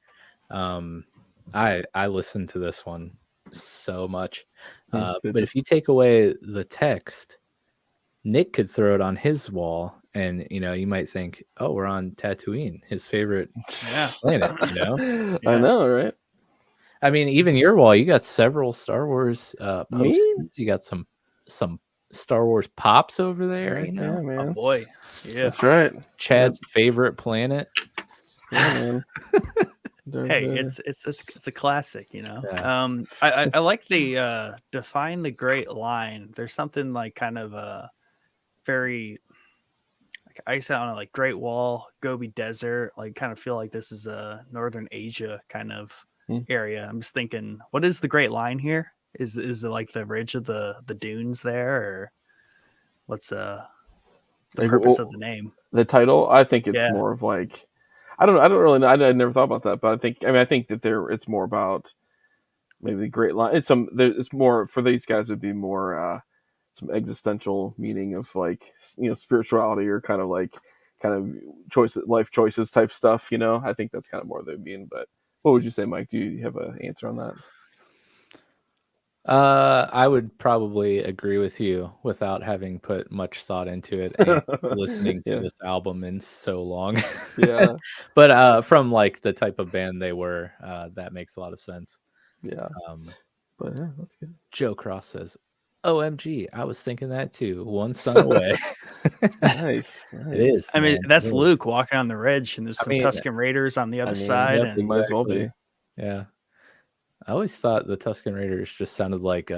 I listened to this one so much. But if you take away the text, Nick could throw it on his wall, and you might think, oh, we're on Tatooine, his favorite planet. I know, right? I mean, even your wall, you got several Star Wars posters. You got some Star Wars pops over there. Right, yeah, man. Oh boy, yeah, that's right. Chad's favorite planet. Yeah, man. Hey, it's a classic, I like the define the great line. There's something like kind of very, ice out on like Great Wall, Gobi Desert. Like, kind of feel like this is a Northern Asia kind of area. I'm just thinking, what is the Great Line here? Is it like the ridge of the dunes there, or what's the purpose of the name? The title, I think it's more of like, I don't really know. I never thought about that, but I think that it's more about maybe the Great Line. It's more for these guys. It'd be more some existential meaning of like, spirituality or kind of life choices type stuff. I think that's kind of more they mean. But what would you say, Mike? Do you have an answer on that? I would probably agree with you without having put much thought into it and listening to this album in so long. Yeah. But from like the type of band they were, that makes a lot of sense. Yeah. But yeah, that's good. Joe Cross says, OMG, I was thinking that too. One son away. Nice. It is. I mean, man. that's Luke walking on the ridge, and there's some Tuscan Raiders on the other side. Yep, and might as well be. Yeah. I always thought the Tuscan Raiders just sounded like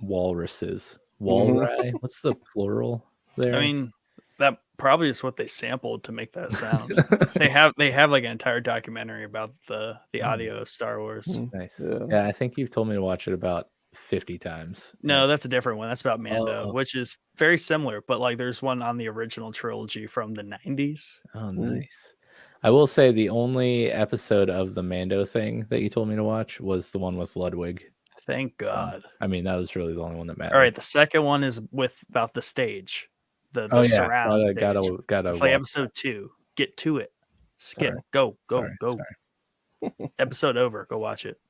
walruses. Walrus? What's the plural there? I mean, that probably is what they sampled to make that sound. they have like an entire documentary about the audio of Star Wars. Nice. Yeah, I think you've told me to watch it about 50 times. No, that's a different one. That's about Mando, which is very similar, but like there's one on the original trilogy from the 90s. Oh, nice. I will say the only episode of the Mando thing that you told me to watch was the one with Ludwig. Thank God. I mean, that was really the only one that mattered. All right, the second one is about the stage, the surround stage. Gotta it's like episode 2. Get to it. Skip. Sorry. Go. Sorry. Episode over. Go watch it.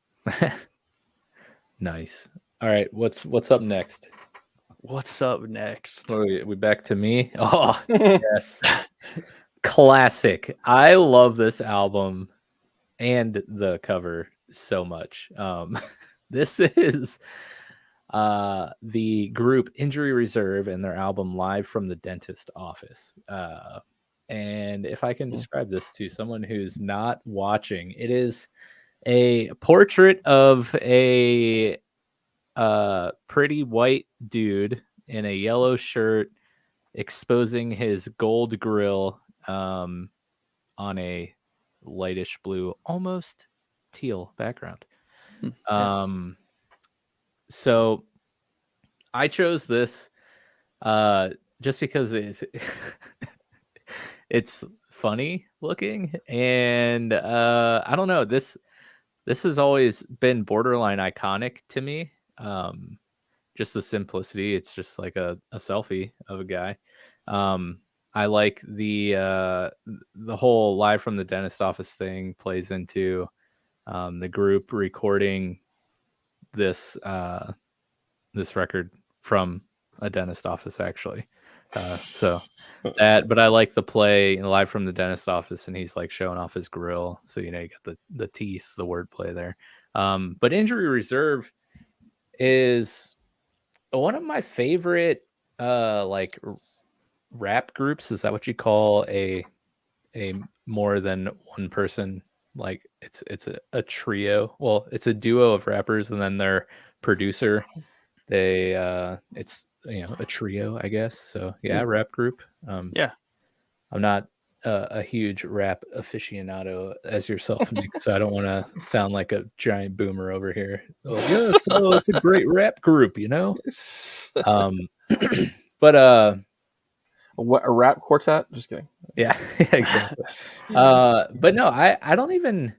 Nice. All right, what's up next? What's up next? Are we back to me? Oh, yes. Classic. I love this album and the cover so much. This is the group Injury Reserve and their album Live from the Dentist Office. And if I can describe this to someone who's not watching, it is a portrait of a pretty white dude in a yellow shirt exposing his gold grill on a lightish blue, almost teal background. So I chose this just because it's funny looking, and I don't know, this has always been borderline iconic to me. Just the simplicity. It's just like a selfie of a guy. I like the whole Live from the Dentist Office thing plays into the group recording this record from a dentist office, actually. But I like the play Live from the Dentist Office, and he's like showing off his grill, so you got the teeth, the wordplay there. But Injury Reserve is one of my favorite like rap groups. Is that what you call a more than one person? Like it's a trio. Well, it's a duo of rappers, and then their producer. It's a trio, I guess. So yeah, rap group. Yeah, I'm not a huge rap aficionado as yourself, Nick, so I don't want to sound like a giant boomer over here. It's a great rap group, But a rap quartet? Just kidding. Yeah, exactly. But no, I don't even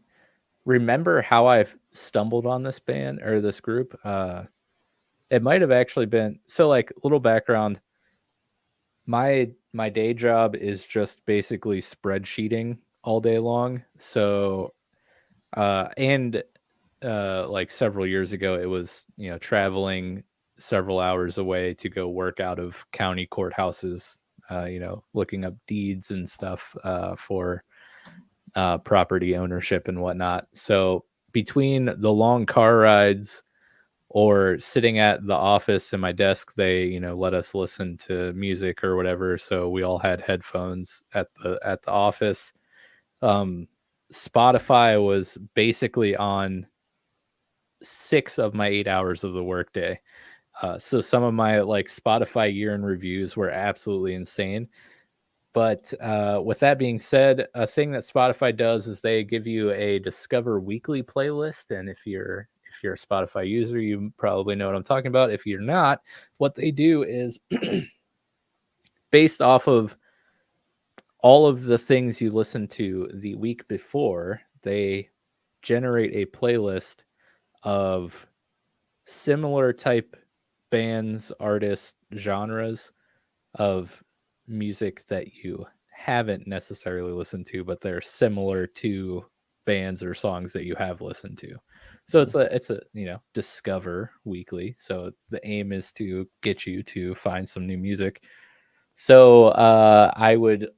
remember how I've stumbled on this band or this group. It might have actually been like little background. My day job is just basically spreadsheeting all day long. So like several years ago, it was traveling several hours away to go work out of county courthouses. Looking up deeds and stuff for property ownership and whatnot. So between the long car rides or sitting at the office in my desk, they let us listen to music or whatever. So we all had headphones at the office. Spotify was basically on 6 of my 8 hours of the workday. So some of my like Spotify year in reviews were absolutely insane. But with that being said, a thing that Spotify does is they give you a Discover Weekly playlist, and if you're a Spotify user, you probably know what I'm talking about. If you're not, what they do is based off of all of the things you listen to the week before, they generate a playlist of similar type bands, artists, genres of music that you haven't necessarily listened to, but they're similar to bands or songs that you have listened to. So it's a Discover Weekly. So the aim is to get you to find some new music. So I would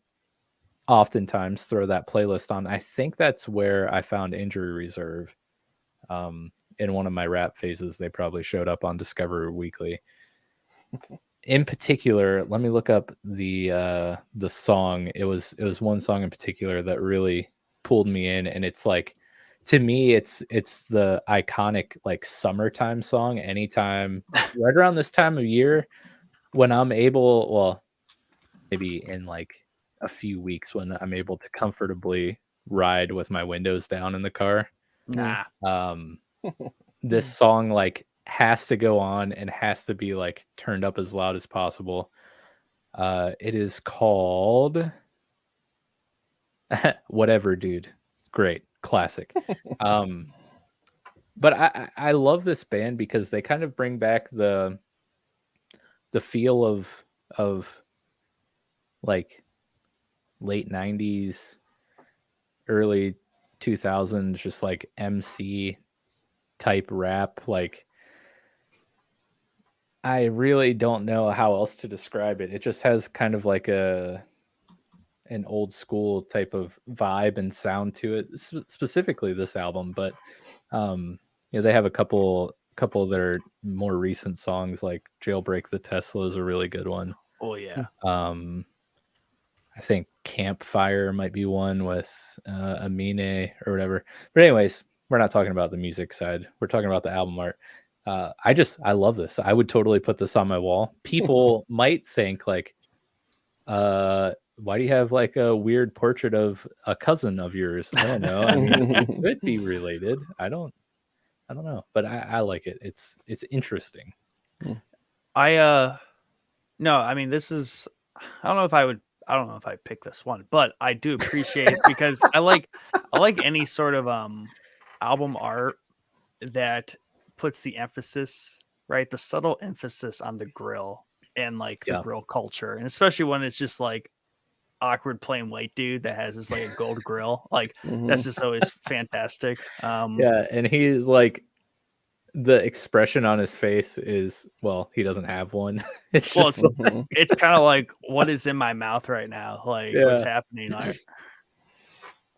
oftentimes throw that playlist on. I think that's where I found Injury Reserve. In one of my rap phases, they probably showed up on Discover Weekly. In particular, let me look up the song. It was one song in particular that really pulled me in, and it's like, to me, it's the iconic like summertime song. Anytime right around this time of year, when I'm able, well, maybe in like a few weeks when I'm able to comfortably ride with my windows down in the car. Nah. This song like has to go on and has to be like turned up as loud as possible. It is called Whatever Dude. Great. Classic. But I love this band because they kind of bring back the feel of like late 90s, early 2000s, just like MC type rap. Like, I really don't know how else to describe it. It just has kind of like an old school type of vibe and sound to it, specifically this album. But they have a couple of their more recent songs, like Jailbreak the Tesla is a really good one. Oh yeah. I think Campfire might be one with Amine or whatever. But anyways, we're not talking about the music side. We're talking about the album art. I love this. I would totally put this on my wall. People might think like, why do you have like a weird portrait of a cousin of yours? I don't know. I mean, it could be related. I don't know, but I like it. It's interesting. No, I mean, this is, I don't know if I pick this one, but I do appreciate it because I like any sort of album art that puts the emphasis, right? The subtle emphasis on the grill and like the grill culture. And especially when it's just like awkward plain white dude that has this like a gold grill. Like that's just always fantastic. Yeah, and he's like, the expression on his face is, well, he doesn't have one. It's just it's kind of like, what is in my mouth right now? Like what's happening? Like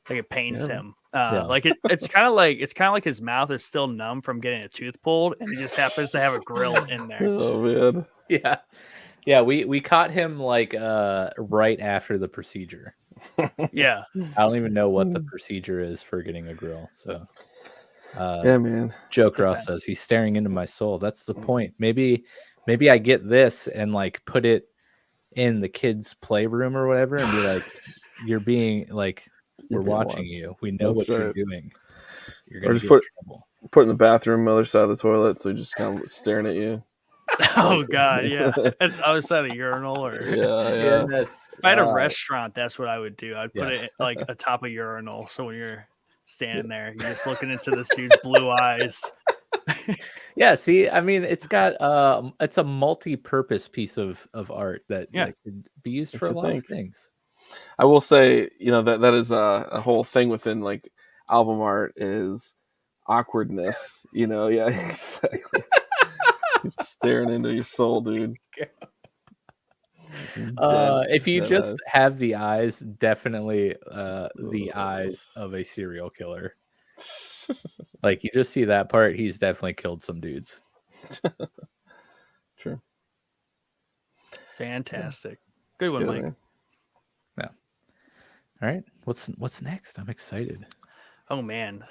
it pains him. Like it's kind of like his mouth is still numb from getting a tooth pulled, and he just happens to have a grill in there. Oh man. Yeah. We caught him like right after the procedure. Yeah. I don't even know what the procedure is for getting a grill. So yeah, man. Joe Cross says he's staring into my soul. That's the point. Maybe I get this and like put it in the kids' playroom or whatever, and be like, "You're being like, we're watching you. We know what you're doing. You're gonna get in trouble." Put it in the bathroom, other side of the toilet, so just kind of staring at you. Oh god, yeah. Other side of the urinal, or yeah. If I had a restaurant, that's what I would do. I'd put it like atop a urinal, so when you're standing there, you're just looking into this dude's blue eyes. Yeah, see, I mean, it's got it's a multi-purpose piece of art that could be used for a lot of things. I will say, that is a whole thing within like album art is awkwardness. Yeah, exactly. He's staring into your soul, dude. If you just have the eyes, definitely the eyes of a serial killer. Like, you just see that part, he's definitely killed some dudes. True. Fantastic. Good one, Mike. Man. Yeah. All right. What's next? I'm excited. Oh man.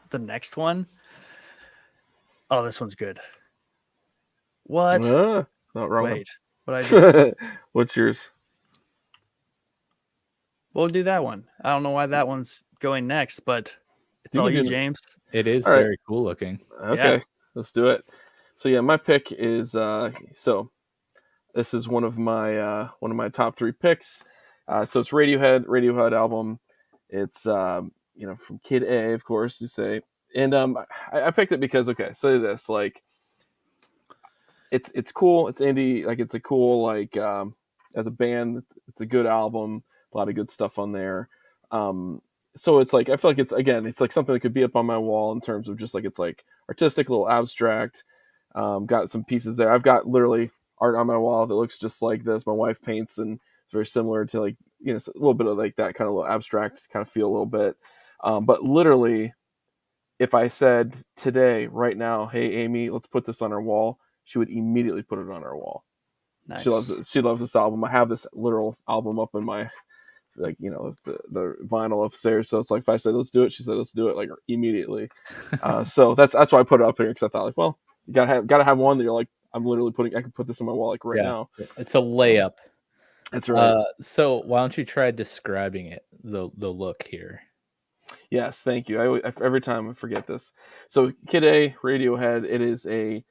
The next one. Oh, this one's good. What? Not wrong. Wait, what I do? What's yours? We'll do that one. I don't know why that one's going next, but it's You all can you, do- James. It is All right. very cool looking. Okay, Yeah. let's do it. So yeah, my pick is so this is one of my top 3 picks. So it's Radiohead album. It's from Kid A, of course, you say. And I picked it because say this, like it's cool, it's indie, like it's a cool, like as a band, it's a good album, a lot of good stuff on there. So it's like I feel like it's like something that could be up on my wall in terms of just like it's like artistic, a little abstract. Got some pieces there. I've got literally art on my wall that looks just like this. My wife paints, and it's very similar to like a little bit of like that kind of little abstract kind of feel a little bit. But literally, if I said today, right now, hey Amy, let's put this on our wall, she would immediately put it on our wall. Nice. She loves it. She loves this album. I have this literal album up in my the vinyl upstairs. So it's like if I said let's do it, she said let's do it like immediately. So that's why I put it up here, because I thought like, well, you gotta have one that you're like, I'm literally I can put this on my wall like right now. It's a layup. That's right. So why don't you try describing it, the look here? Yes, thank you. Every time I forget this. So Kid A, Radiohead, it is a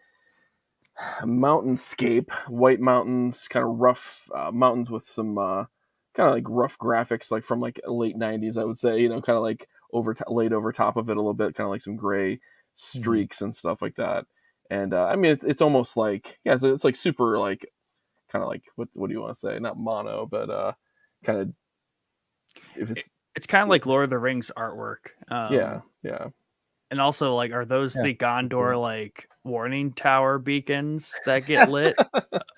mountainscape, white mountains, kind of rough mountains with some kind of like rough graphics, like from like late 90s, I would say, kind of like laid over top of it a little bit, kind of like some gray streaks and stuff like that. And I mean, it's almost like, it's like super like, kind of like, what do you want to say? Not mono, but kind of, if it's kind of like Lord of the Rings artwork. Yeah. And also, like, are those the Gondor like warning tower beacons that get lit?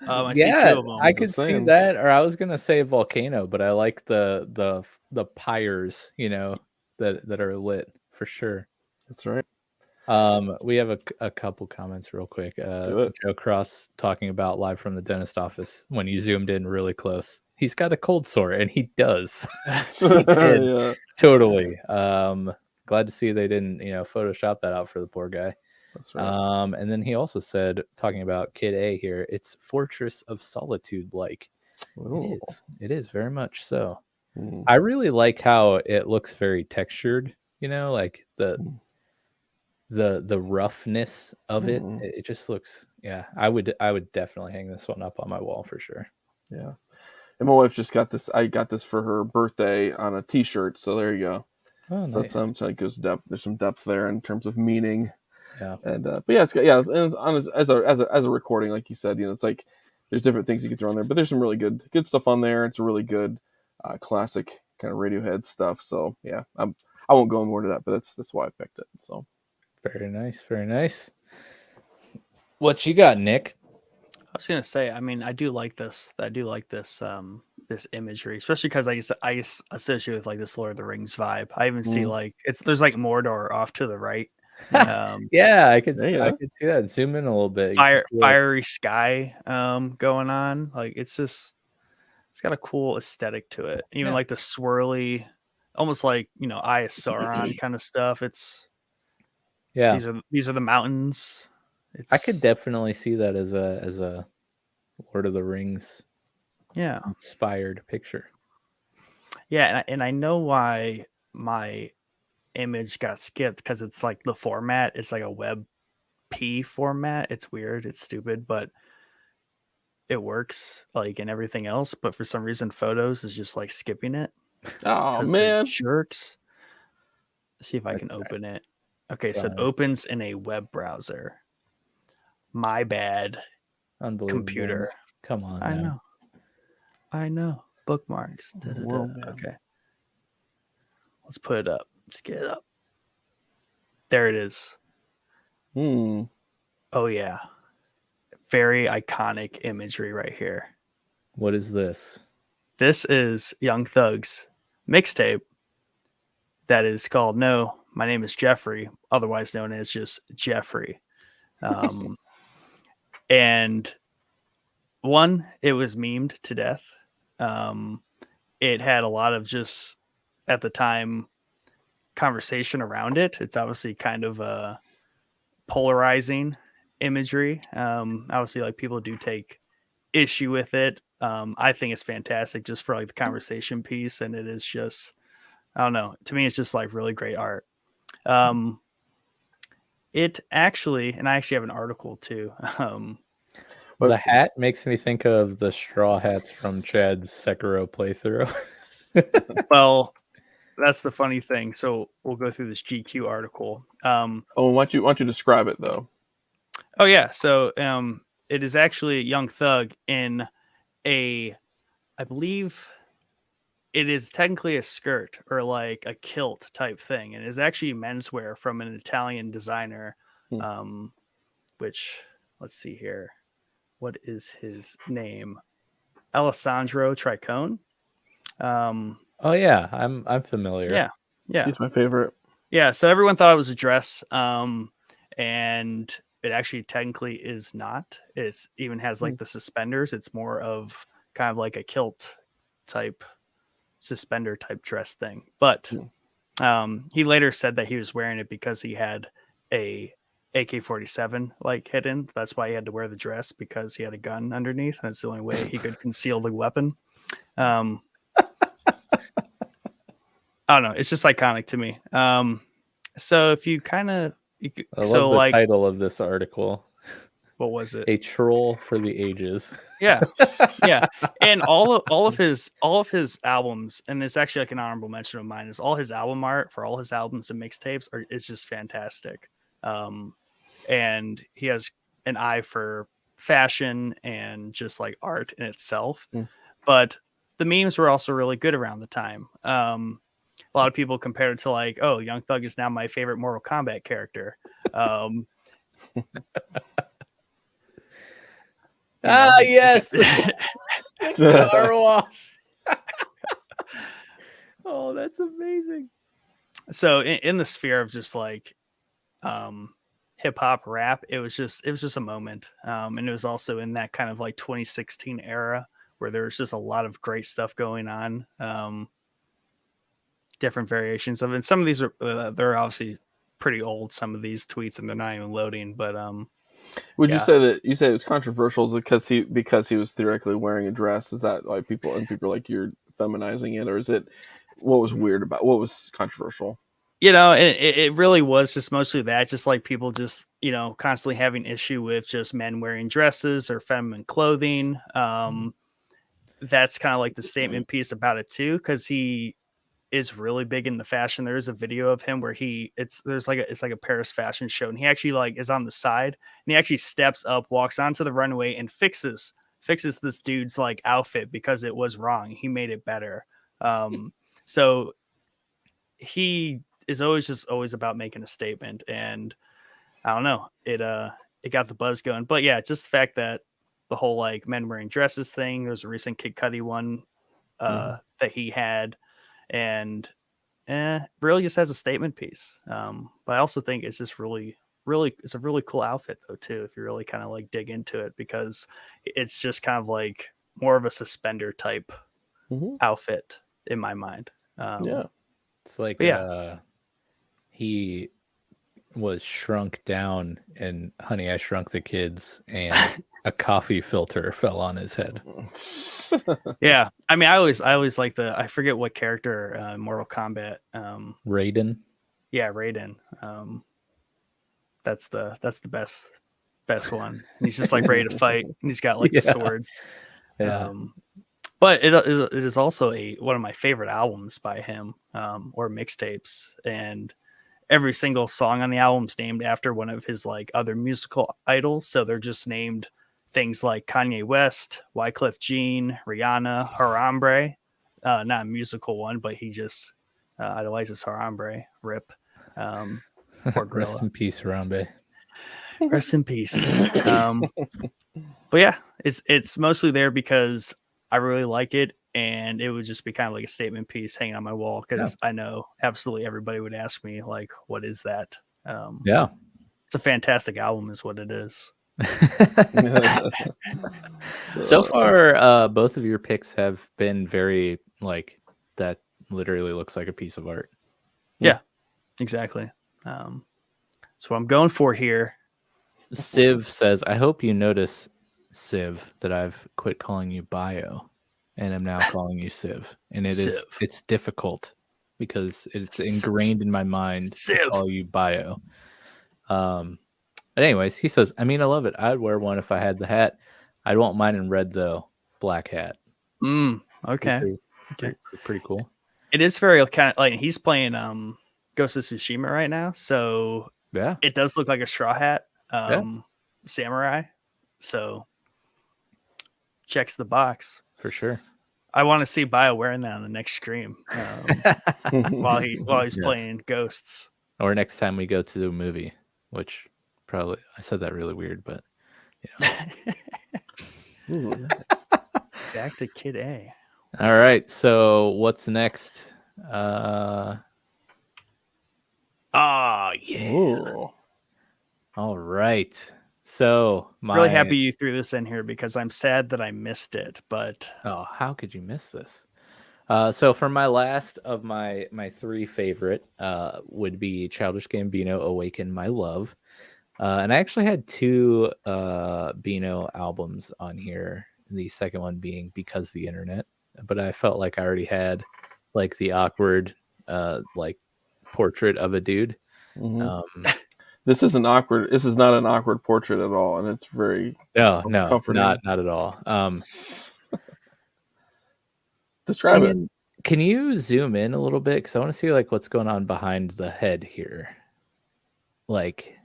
I see 2 of them. I could see that, or I was gonna say volcano, but I like the pyres, that are lit for sure. That's right. We have a couple comments real quick. Joe Cross talking about live from the dentist office when you zoomed in really close. He's got a cold sore, and he does. Yeah. Totally. Glad to see they didn't, Photoshop that out for the poor guy. That's right. And then he also said, talking about Kid A here, it's Fortress of Solitude like. It is very much so. I really like how it looks very textured, like the roughness of it. It just looks, I would definitely hang this one up on my wall for sure. Yeah. And my wife just got this. I got this for her birthday on a T-shirt. So there you go. Oh, so nice. That's like goes depth. There's some depth there in terms of meaning. Yeah. And but it's got and as a recording, like you said, it's like there's different things you can throw in there, but there's some really good stuff on there. It's a really good classic kind of Radiohead stuff. So yeah, I won't go more to that, but that's why I picked it. So very nice, very nice. What you got, Nick? I was gonna say, I mean, I do like this this imagery, especially because I associate with like this Lord of the Rings vibe. I even see like there's like Mordor off to the right. I could see that. Zoom in a little bit. Fiery sky going on. Like it's got a cool aesthetic to it. Even like the swirly, almost like Eye of Sauron kind of stuff. It's these are the mountains. I could definitely see that as a Lord of the Rings inspired picture. Yeah, and I know why my image got skipped, because it's like the format. It's like a WebP format. It's weird. It's stupid, but it works like in everything else. But for some reason, Photos is just like skipping it. Oh man, jerks. Let's see if I can open it. Okay, so it opens in a web browser. My bad. Unbelievable. Computer. Come on. I know. Bookmarks. Okay. Let's put it up. Let's get it up. There it is. Oh yeah. Very iconic imagery right here. What is this? This is Young Thug's mixtape that is called No, My Name is Jeffrey, otherwise known as just Jeffrey. And it was memed to death. It had a lot of just, at the time, conversation around it. It's obviously kind of polarizing imagery. Obviously, like people do take issue with it. I think it's fantastic just for like the conversation piece, and it is just, I don't know. To me, it's just like really great art. It actually, and I actually have an article too. The hat makes me think of the straw hats from Chad's Sekiro playthrough. Well, that's the funny thing. So we'll go through this GQ article. why don't you describe it though? Oh yeah, so it is actually a Young Thug in I believe it is technically a skirt or like a kilt type thing, and it is actually menswear from an Italian designer. Which, let's see here, what is his name? Alessandro Tricone. Oh yeah, I'm familiar. Yeah, He's my favorite. yeah. So everyone thought it was a dress, and it actually technically is not. It's even has like the suspenders. It's more of kind of like a kilt type suspender type dress thing. But he later said that he was wearing it because he had a AK-47 like hidden. That's why he had to wear the dress, because he had a gun underneath. That's the only way he could conceal the weapon. I don't know. It's just iconic to me. So if you kind of, I love the title of this article. What was it? A troll for the ages. Yeah, yeah. And all of his albums, and it's actually like an honorable mention of mine, is all his album art for all his albums and mixtapes is just fantastic. And he has an eye for fashion and just like art in itself. But the memes were also really good around the time. A lot of people compared it to like, oh, Young Thug is now my favorite Mortal Kombat character. Yes. Car wash. Oh, that's amazing. So in the sphere of just like hip hop rap, it was just a moment. And it was also in that kind of like 2016 era where there was just a lot of great stuff going on. Different variations of it. And some of these are they're obviously pretty old, some of these tweets, and they're not even loading, but would you say that it was controversial because he was theoretically wearing a dress? Is that like people are like, you're feminizing it, or is it what was controversial? It really was just mostly that, just like people just constantly having issue with just men wearing dresses or feminine clothing. That's kind of like the statement piece about it too, because he is really big in the fashion. There is a video of him where it's like a Paris fashion show, and he actually like is on the side, and he actually steps up, walks onto the runway, and fixes this dude's like outfit because it was wrong. He made it better. So he is always about making a statement, and I don't know, it got the buzz going. But yeah, just the fact that the whole like men wearing dresses thing. There's a recent Kid Cudi one that he had. And really just has a statement piece. But I also think it's just really, it's a really cool outfit though too, if you really kind of like dig into it, because it's just kind of like more of a suspender type outfit in my mind. It's like he was shrunk down in Honey, I Shrunk the Kids, and a coffee filter fell on his head. Yeah, I mean, I always like I forget what character Mortal Kombat. Raiden. Yeah, Raiden. That's the best one. And he's just like ready to fight, and he's got like the swords. Yeah. But it is also one of my favorite albums by him, or mixtapes, and every single song on the album is named after one of his like other musical idols. So they're just named things like Kanye West, Wyclef Jean, Rihanna, Harambe. Not a musical one, but he just idolizes Harambe. Rip. Poor gorilla. Rest in peace, Harambe. Rest in peace. But yeah, it's mostly there because I really like it, and it would just be kind of like a statement piece hanging on my wall, because I know absolutely everybody would ask me like, what is that? It's a fantastic album is what it is. So far, both of your picks have been very like, that literally looks like a piece of art. Yeah, exactly. So what I'm going for here Civ says, I hope you notice, Civ, that I've quit calling you Bio and I'm now calling you Civ. And Civ. it's difficult because it's ingrained in my mind to Civ. call you Bio. But anyways, he says, I mean, I love it. I'd wear one if I had the hat. I'd want mine in red, though. Black hat. Okay. Pretty cool. It is very kind of like he's playing Ghost of Tsushima right now. So Yeah. it does look like a straw hat. Samurai. So checks the box. For sure. I want to see Bio wearing that on the next stream while he's playing Ghosts. Or next time we go to the movie, which probably I said that really weird, but Ooh, nice. Back to Kid A. All right. So what's next? Yeah. Ooh. All right. So Really happy you threw this in here because I'm sad that I missed it. But how could you miss this? So for my last of my three favorite would be Childish Gambino, Awaken My Love. And I actually had two Bino albums on here. The second one being Because the Internet. But I felt like I already had like the awkward like portrait of a dude. Mm-hmm. This is not an awkward portrait at all, and it's very comforting. not at all. Describe it. Can you zoom in a little bit? Because I want to see like what's going on behind the head here. Like,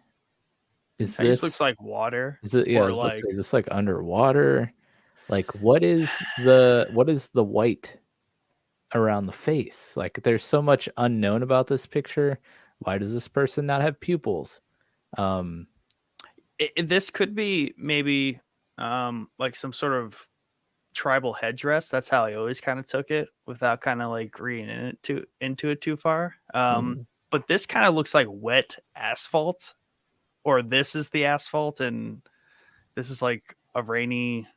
this looks like water? Is it? Yeah, is this like underwater? Like, what is the white around the face? Like, there's so much unknown about this picture. Why does this person not have pupils? This could be maybe like some sort of tribal headdress. That's how I always kind of took it without kind of like reading into it too far. But this kind of looks like wet asphalt, or this is the asphalt and this is like a rainy.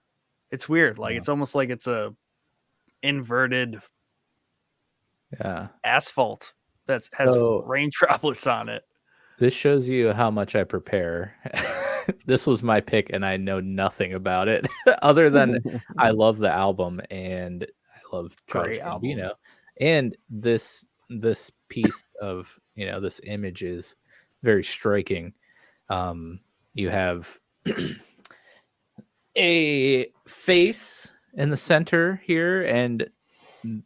It's weird. Like it's almost like it's a inverted asphalt that has rain droplets on it. This shows you how much I prepare. This was my pick, and I know nothing about it other than I love the album and I love Childish Gambino. And this piece of this image is very striking. You have a face in the center here, and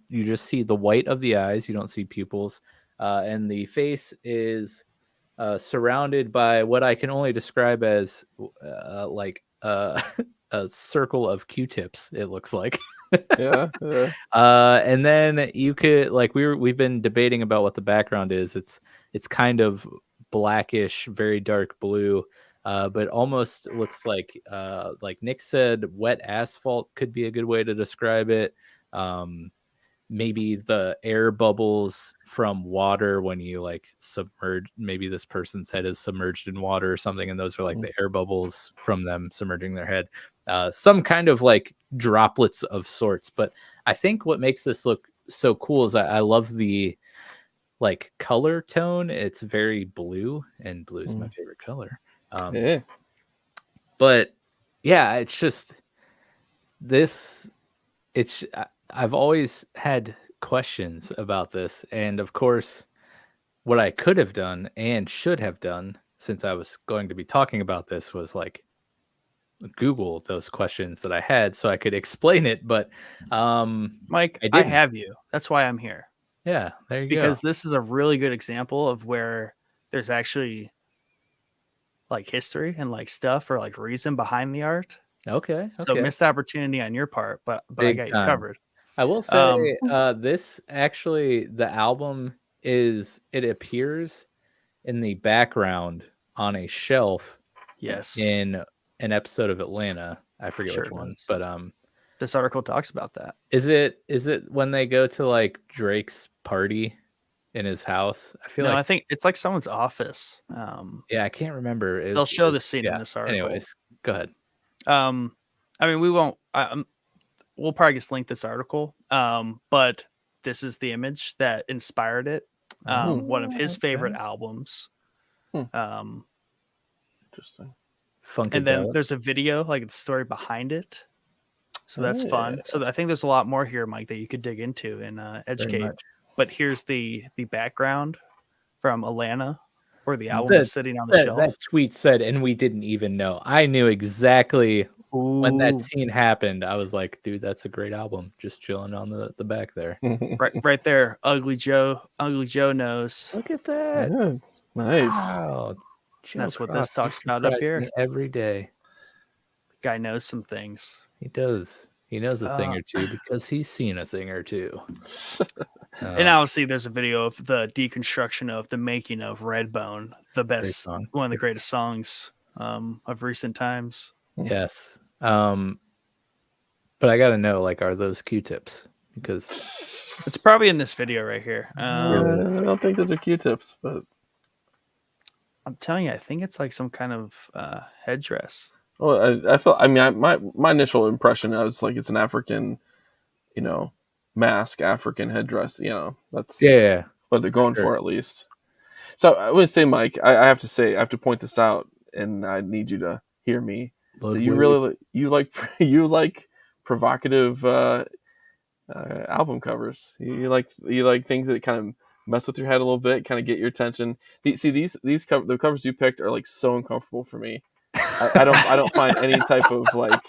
you just see the white of the eyes. You don't see pupils, and the face is surrounded by what I can only describe as like a circle of Q-tips. It looks like. Yeah. And then you could we've been debating about what the background is. It's kind of blackish, very dark blue, but almost looks like Nick said, wet asphalt could be a good way to describe it. Maybe the air bubbles from water when you like submerge. Maybe this person's head is submerged in water or something, and those are like the air bubbles from them submerging their head. Some kind of like droplets of sorts. But I think what makes this look so cool is I love the like color tone. It's very blue, and blue is my favorite color. But yeah, it's just this. I've always had questions about this, and of course, what I could have done and should have done, since I was going to be talking about this, was like Google those questions that I had so I could explain it. But Mike, I have you. That's why I'm here. Yeah, there you go. Because this is a really good example of where there's actually like history and like stuff or like reason behind the art. Okay. So missed opportunity on your part, but I got you covered. I will say this actually, the album it appears in the background on a shelf. Yes. In an episode of Atlanta. I forget which one, but this article talks about that. Is it when they go to like Drake's party in his house? I think it's like someone's office. Yeah, I can't remember. They'll show the scene in this article. Anyways, go ahead. I mean, we won't. We'll probably just link this article. But this is the image that inspired it. One of his favorite albums. Interesting. And then Funkadelic. there's a video, like the story behind it. So that's fun. So I think there's a lot more here, Mike, that you could dig into in Very Educate. much. But here's the background from Atlanta, where the album That- was sitting on the shelf. That tweet said, and we didn't even know. I knew exactly when that Ooh. scene happened. I was like, dude, that's a great album. Just chilling on the back there. right there, Ugly Joe knows. Look at that. Yeah, nice. Wow. That's what this talks about up here. Every day. Guy knows some things. He does. He knows a thing or two because he's seen a thing or two. And obviously, there's a video of the deconstruction of the making of Redbone, the best, one of the greatest songs of recent times. Yes. But I got to know, like, are those Q-tips? Because it's probably in this video right here. I don't think those are Q-tips, but I'm telling you, I think it's like some kind of headdress. Well, I felt. I mean, my initial impression, I was like, it's an African, mask, African headdress. That's what they're going for, at least. So I would say, Mike, I have to point this out, and I need you to hear me. So you like provocative album covers. You like things that kind of mess with your head a little bit, kind of get your attention. The covers you picked are like so uncomfortable for me. I don't find any type of like.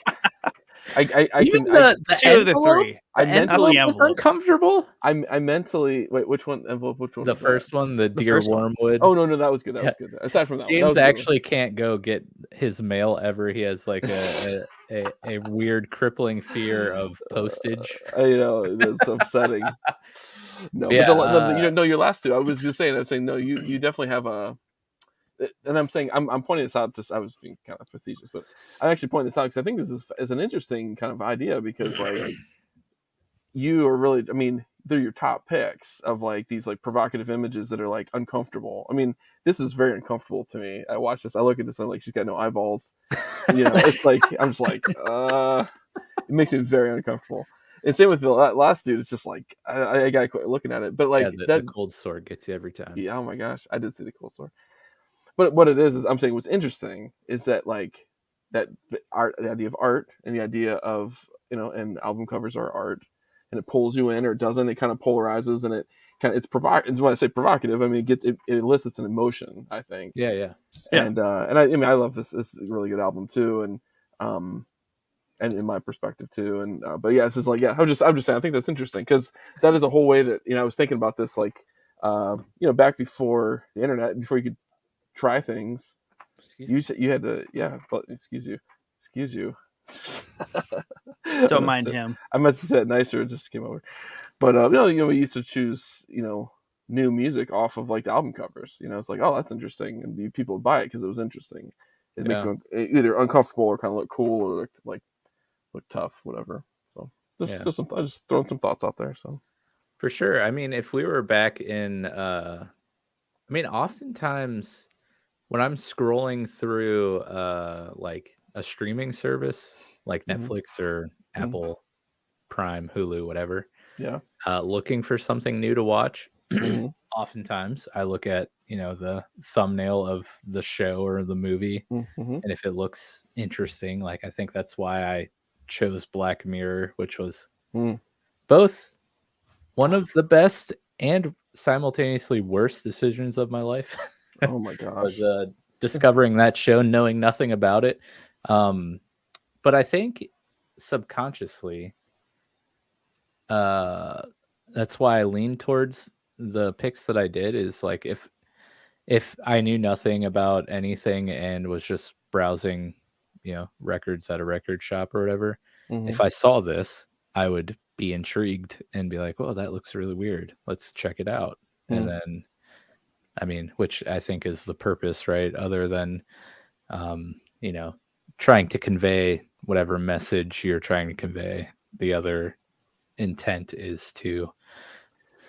Even the two of the three. I mentally was uncomfortable. I mentally wait. Which one envelope? Which one? The first one, the Dear Wormwood. Oh no, that was good. That was good. Aside from that, James actually can't go get his mail ever. He has like a weird crippling fear of postage. That's upsetting. No, but your last two. I was just saying. I was saying no. You definitely have a. And I'm saying I'm pointing this out. I was being kind of facetious, but I'm actually pointing this out because I think this is an interesting kind of idea because like you are really, I mean, they're your top picks of like these like provocative images that are like uncomfortable. I mean, this is very uncomfortable to me. I watch this, I look at this, and I'm like, she's got no eyeballs. It's like I'm just like, it makes me very uncomfortable. And same with the last dude. It's just like I gotta quit looking at it. But like the cold sore gets you every time. Yeah. Oh my gosh, I did see the cold sore. But what it is I'm saying what's interesting is that like that the idea of art and the idea of and album covers are art, and it pulls you in or it doesn't. It kind of polarizes, and it's provocative. When I say provocative, I mean it elicits an emotion. I think. Yeah. And I love this. This is a really good album too, and in my perspective too. And but yeah, this is like I'm just saying I think that's interesting because that is a whole way that I was thinking about this like back before the internet, before you could try things. You had to but excuse you don't mind him. I meant to say it nicer, it just came over. But we used to choose new music off of like the album covers. It's like, oh, that's interesting, and people would buy it because it was interesting. It make them either uncomfortable or kind of look cool or look tough, whatever. So just throwing some thoughts out there. So for sure. I mean, if we were back in oftentimes when I'm scrolling through like a streaming service like Netflix or Apple Prime, Hulu, whatever, looking for something new to watch, oftentimes I look at the thumbnail of the show or the movie, and if it looks interesting, like I think that's why I chose Black Mirror, which was both one of the best and simultaneously worst decisions of my life. Oh my gosh. Was discovering that show, knowing nothing about it. But I think subconsciously, that's why I lean towards the picks that I did, is like if I knew nothing about anything and was just browsing, records at a record shop or whatever, if I saw this, I would be intrigued and be like, well, that looks really weird. Let's check it out. And then, which I think is the purpose, right? Other than, trying to convey whatever message you're trying to convey. The other intent is to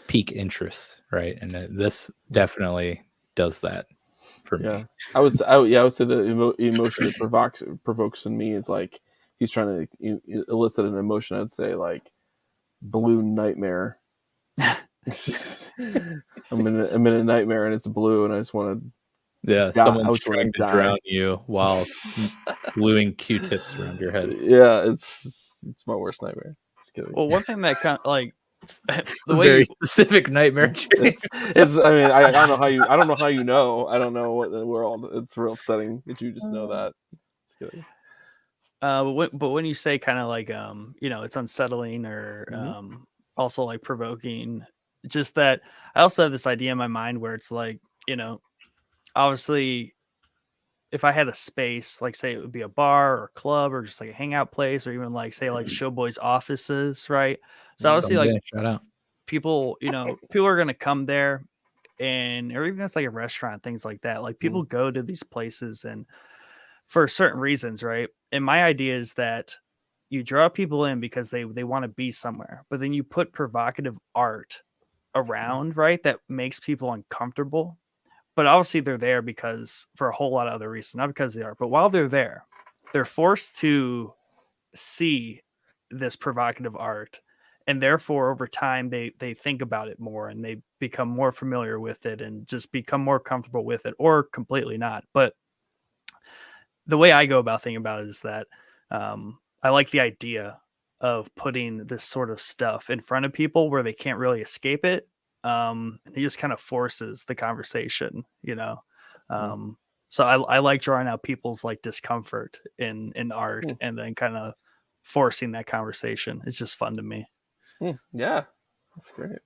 pique interest, right? And this definitely does that for me. I would say the emotion that provokes in me is like he's trying to elicit an emotion. I'd say like blue nightmare. I'm in a nightmare and it's blue, and I just want to Yeah, God, I someone's was trying going to to drown you while gluing Q-tips around your head. Yeah, it's my worst nightmare. Just kidding. Well, one thing that kind of like the A way very you, specific nightmare, James. It's. I mean, I don't know how you. I don't know how you know. I don't know what in the world. It's real upsetting that you just know that. Just kidding. but when you say kind of like it's unsettling or also like provoking, just that I also have this idea in my mind where it's like, obviously if I had a space, like say it would be a bar or a club or just like a hangout place or even like say like Showboys offices, right? So obviously like Someday, shout out. people, people are gonna come there and or even it's like a restaurant, things like that. Like people go to these places and for certain reasons, right? And my idea is that you draw people in because they want to be somewhere, but then you put provocative art around, right? That makes people uncomfortable. But obviously they're there because for a whole lot of other reasons, not because they are. But while they're there, they're forced to see this provocative art. And therefore, over time, they think about it more and they become more familiar with it and just become more comfortable with it, or completely not. But the way I go about thinking about it is that I like the idea of putting this sort of stuff in front of people where they can't really escape it. It just kind of forces the conversation, So I like drawing out people's like discomfort in art and then kind of forcing that conversation. It's just fun to me. Yeah, that's great.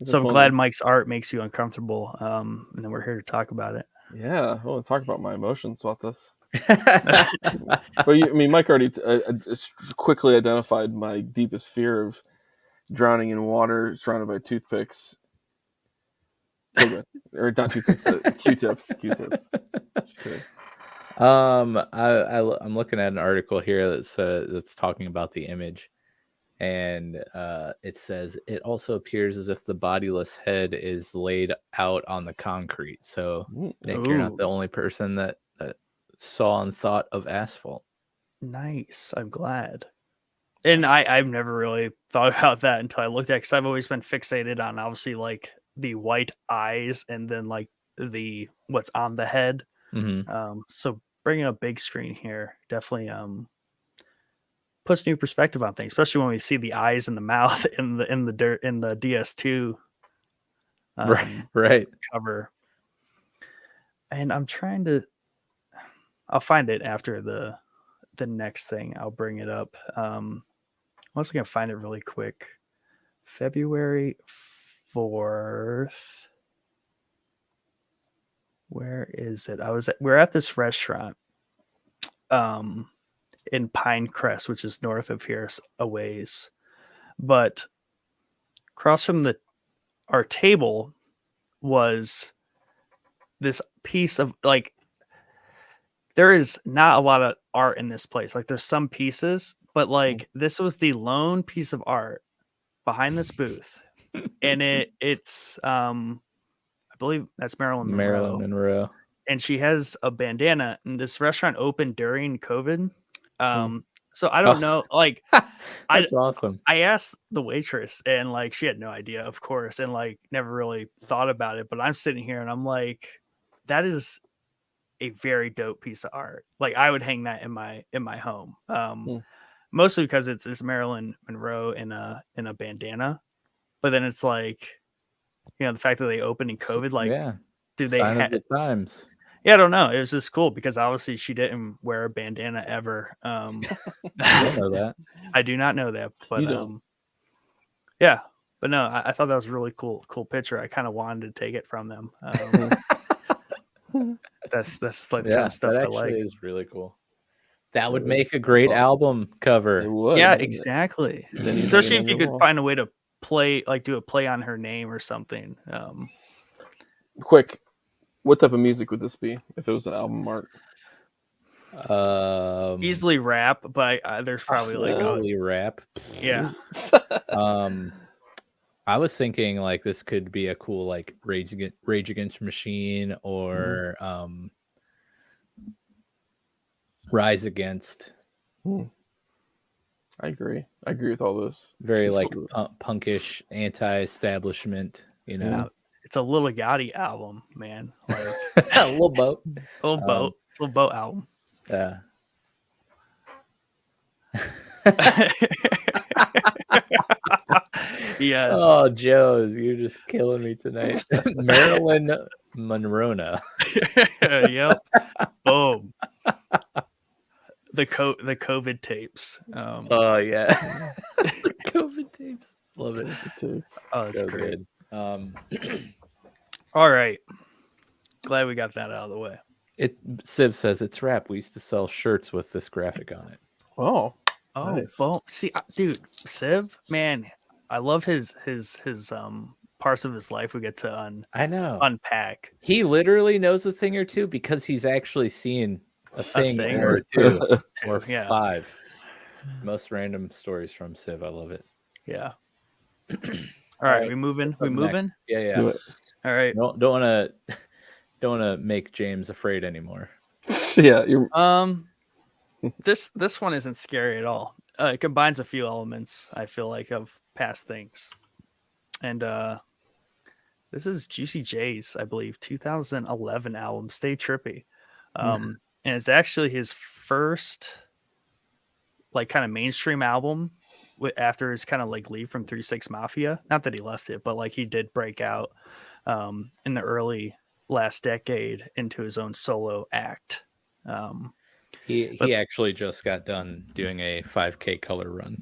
So I'm glad Mike's art makes you uncomfortable. And then we're here to talk about it. Yeah, I want to talk about my emotions about this. But Mike already quickly identified my deepest fear of drowning in water surrounded by toothpicks. Or not toothpicks, Q-tips. Just kidding. I'm looking at an article here that's talking about the image, and it says it also appears as if the bodiless head is laid out on the concrete. So, Nick, you're not the only person that saw and thought of asphalt. Nice. I'm glad. And I've never really thought about that until I looked at it, because I've always been fixated on obviously like the white eyes and then like the what's on the head. So bringing a big screen here definitely puts new perspective on things, especially when we see the eyes and the mouth in the dirt in the DS2 right cover. And I'm trying to, I'll find it after the next thing. I'll bring it up. I'm also gonna find it really quick. February 4th. Where is it? We're at this restaurant in Pinecrest, which is north of here a ways. But across from our table was this piece of like, there is not a lot of art in this place. Like there's some pieces, but like this was the lone piece of art behind this booth. And it's I believe that's Marilyn Monroe. And she has a bandana, and this restaurant opened during COVID. So I don't know, like that's awesome. I asked the waitress and like she had no idea, of course, and like never really thought about it. But I'm sitting here and I'm like, that is a very dope piece of art. Like I would hang that in my home. Mostly because it's Marilyn Monroe in a bandana. But then it's like, the fact that they opened in COVID, like, do they have the times? Yeah, I don't know. It was just cool because obviously she didn't wear a bandana ever. I don't know that. I do not know that, but yeah. But no, I thought that was a really cool picture. I kind of wanted to take it from them. That's like the kind of stuff that I like. Is really cool. That would make a great album cover. It would. Yeah, exactly. Especially if you could find a way to do a play on her name or something. Quick, what type of music would this be if it was an album art? Easily rap, but there's probably easily rap. Yeah. I was thinking like this could be a cool like Rage Against Machine or Rise Against. I agree with all those. Very like punkish, anti-establishment. It's it's a Lil Yachty album, man. Like A little boat. little boat, it's a little boat album. Yeah. Yes. Oh, Joe's, you're just killing me tonight. Marilyn Monroe. Yep. Boom. The COVID tapes. Oh yeah. The COVID tapes. Love it. Oh, that's So great. good. All right. Glad we got that out of the way. Civ says it's rap. We used to sell shirts with this graphic on it. Oh, Oh, nice. well, see, dude, Civ, man, I love his parts of his life we get to I know. unpack. He literally knows a thing or two because he's actually seen a thing or two or yeah. 5. Most random stories from Civ. I love it. Yeah. All right, we moving. We moving. Yeah. Do it. All right. Don't want to make James afraid anymore. Yeah, you're This one isn't scary at all. It combines a few elements, I feel like, of past things. And this is Juicy J's, I believe, 2011 album, Stay Trippy. And it's actually his first like kind of mainstream album after his kind of like leave from 3-6 Mafia. Not that he left it, but like he did break out in the early last decade into his own solo act. He actually just got done doing a 5K color run.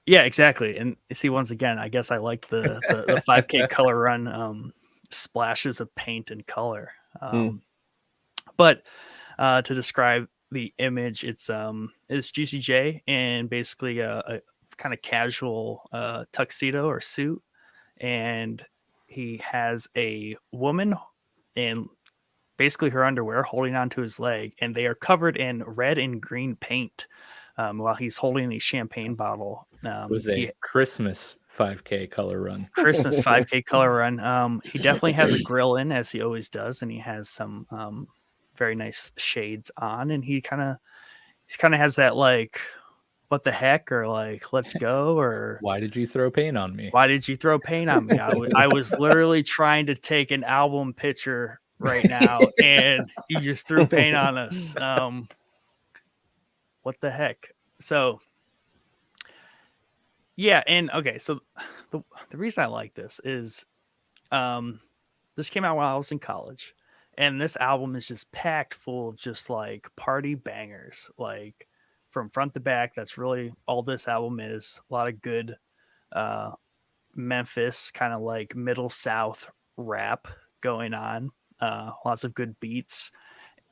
Yeah, exactly. And see, once again, I guess I like the 5K color run splashes of paint and color. But to describe the image, it's Juicy J in basically a kind of casual tuxedo or suit, and he has a woman in basically her underwear holding onto his leg, and they are covered in red and green paint while he's holding a champagne bottle. It was a Christmas 5K color run. Christmas 5K color run. He definitely has a grill in, as he always does, and he has some very nice shades on, and he kind of has that like, what the heck, or like, let's go, or why did you throw paint on me? Why did you throw paint on me? I was literally trying to take an album picture right now, and you just threw paint on us. What the heck? So yeah, and okay, so the reason I like this is this came out while I was in college, and this album is just packed full of just like party bangers, like from front to back. That's really all this album is. A lot of good Memphis kind of like middle South rap going on. Lots of good beats,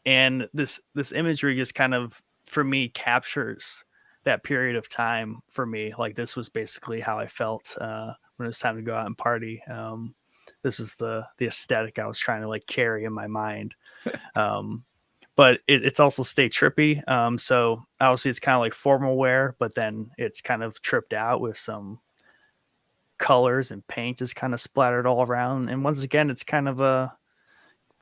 and this imagery just kind of, for me, captures that period of time for me. Like, this was basically how I felt when it was time to go out and party. This is the aesthetic I was trying to like carry in my mind. But it's also Stay Trippy. So obviously it's kind of like formal wear, but then it's kind of tripped out with some colors and paint is kind of splattered all around. And once again, it's kind of a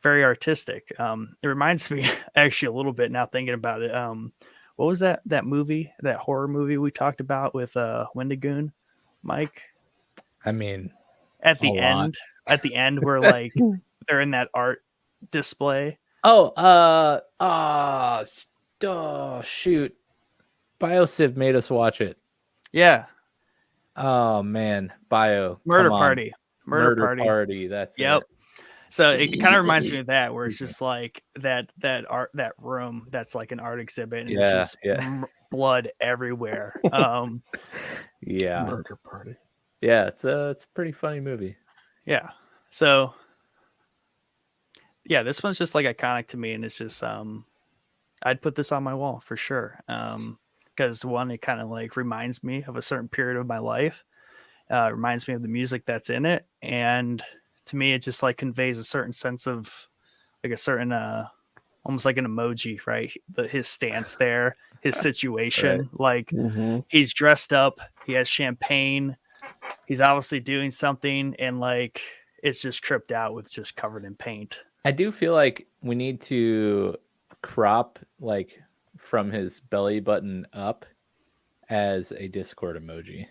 very artistic. It reminds me actually a little bit, now thinking about it. What was that movie, that horror movie we talked about with Wendigoon, Mike? I mean, at the end where like they're in that art display. Oh, shoot. BioCiv made us watch it. Yeah. Oh man, Murder Party. Murder Party. That's yep. It. So it kind of reminds me of that, where it's just like that room that's like an art exhibit, and it's just blood everywhere. Yeah. Murder Party. Yeah, it's a pretty funny movie. Yeah. So yeah, this one's just like iconic to me, and it's just I'd put this on my wall for sure. Because one, it kind of like reminds me of a certain period of my life. Reminds me of the music that's in it, and to me, it just like conveys a certain sense of like a certain almost like an emoji, right? His stance there, his situation. Right. Like he's dressed up, he has champagne, he's obviously doing something, and like it's just tripped out with just covered in paint. I do feel like we need to crop like from his belly button up as a Discord emoji.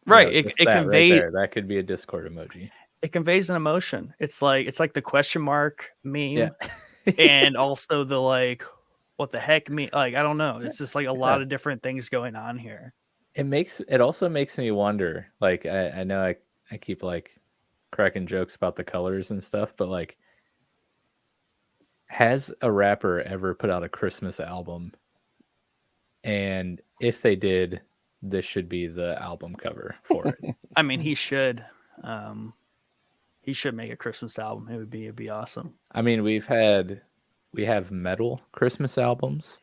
Right. You know, it conveys right there. That could be a Discord emoji. It conveys an emotion. It's like the question mark meme, Yeah. and also the like, what the heck me? Like, I don't know. It's just like a lot of different things going on here. It also makes me wonder, like, I know I keep like cracking jokes about the colors and stuff, but like, has a rapper ever put out a Christmas album? And if they did, this should be the album cover for it. I mean, he should make a Christmas album. It'd be awesome. I mean, we have metal Christmas albums.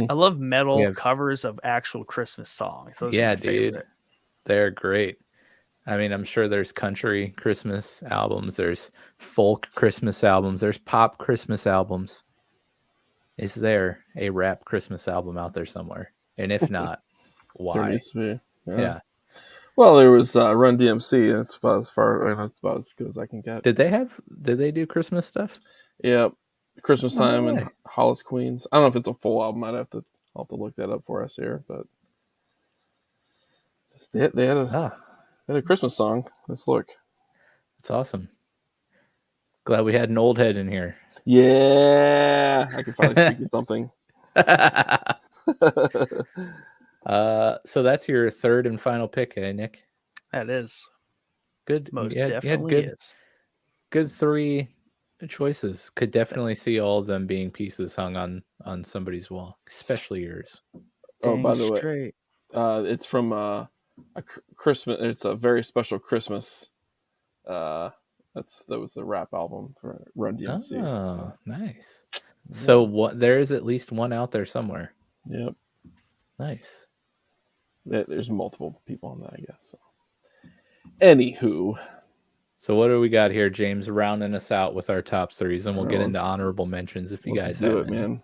I love metal covers of actual Christmas songs. Those are my favorite. They're great. I mean, I'm sure there's country Christmas albums, there's folk Christmas albums, there's pop Christmas albums. Is there a rap Christmas album out there somewhere? And if not, why? There needs to be. Yeah. Well, there was Run DMC, and it's about that's about as good as I can get. Did they do Christmas stuff? Yeah, Christmas time and Hollis Queens. I don't know if it's a full album. I'll have to look that up for us here, but they had a Christmas song. Let's look. It's awesome. Glad we had an old head in here. Yeah, I could finally speak to something. So that's your third and final pick, eh, Nick? That is good. Most you definitely had is. Good three choices. Could definitely see all of them being pieces hung on somebody's wall, especially yours. Oh, by the way, it's from a Christmas. It's a very special Christmas. That was the rap album for Run DMC. Oh, nice. So there is at least one out there somewhere. Yep. Nice. There's multiple people on that, I guess. So. Anywho. So what do we got here, James? Rounding us out with our top threes, and we'll get into honorable mentions if you guys have it, man.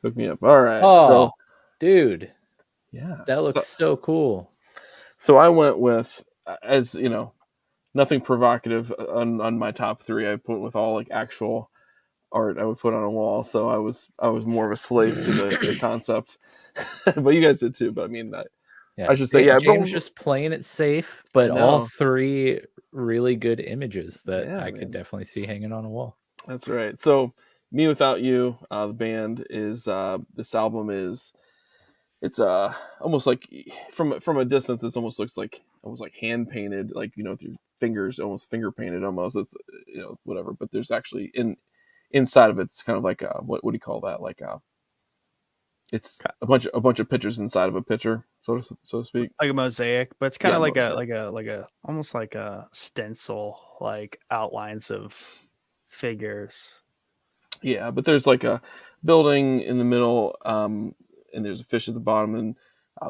Hook me up. All right. Oh, dude. Yeah. That looks so cool. So I went with, as you know, nothing provocative on my top three. I put with all like actual art I would put on a wall. So I was more of a slave to the concept. But you guys did too. But I mean that. Yeah, I should say, James just playing it safe, but all three really good images that I could definitely see hanging on a wall. That's right. So Me Without You, the band is this album is it's almost like from a distance it almost looks like hand painted, like with your fingers, almost finger painted almost. It's whatever, but there's actually inside of it, it's kind of like what do you call that? Like it's a bunch of pictures inside of a picture, so to speak, like a mosaic, but it's kind of like a almost like a stencil, like outlines of figures. Yeah, but there's like a building in the middle, and there's a fish at the bottom, and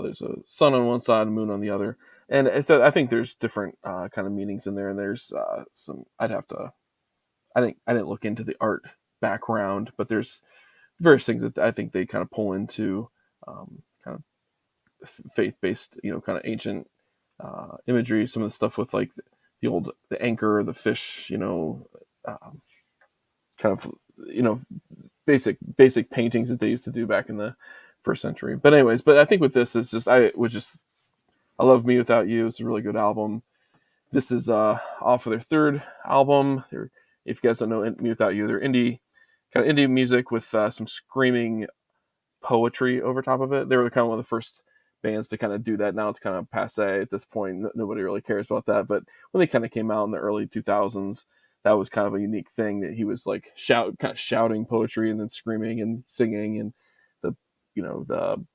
there's a sun on one side, and moon on the other, and so I think there's different kind of meanings in there, and there's some I didn't look into the art background, but there's various things that I think they kind of pull into kind of faith-based, kind of ancient imagery. Some of the stuff with like the anchor, the fish, kind of, basic paintings that they used to do back in the first century. But anyways, I think with this is just, I love Me Without You. It's a really good album. This is off of their third album. If you guys don't know Me Without You, they're indie music with some screaming poetry over top of it. They were kind of one of the first bands to kind of do that. Now it's kind of passé at this point. Nobody really cares about that. But when they kind of came out in the early 2000s, that was kind of a unique thing, that he was like shouting poetry and then screaming and singing, and the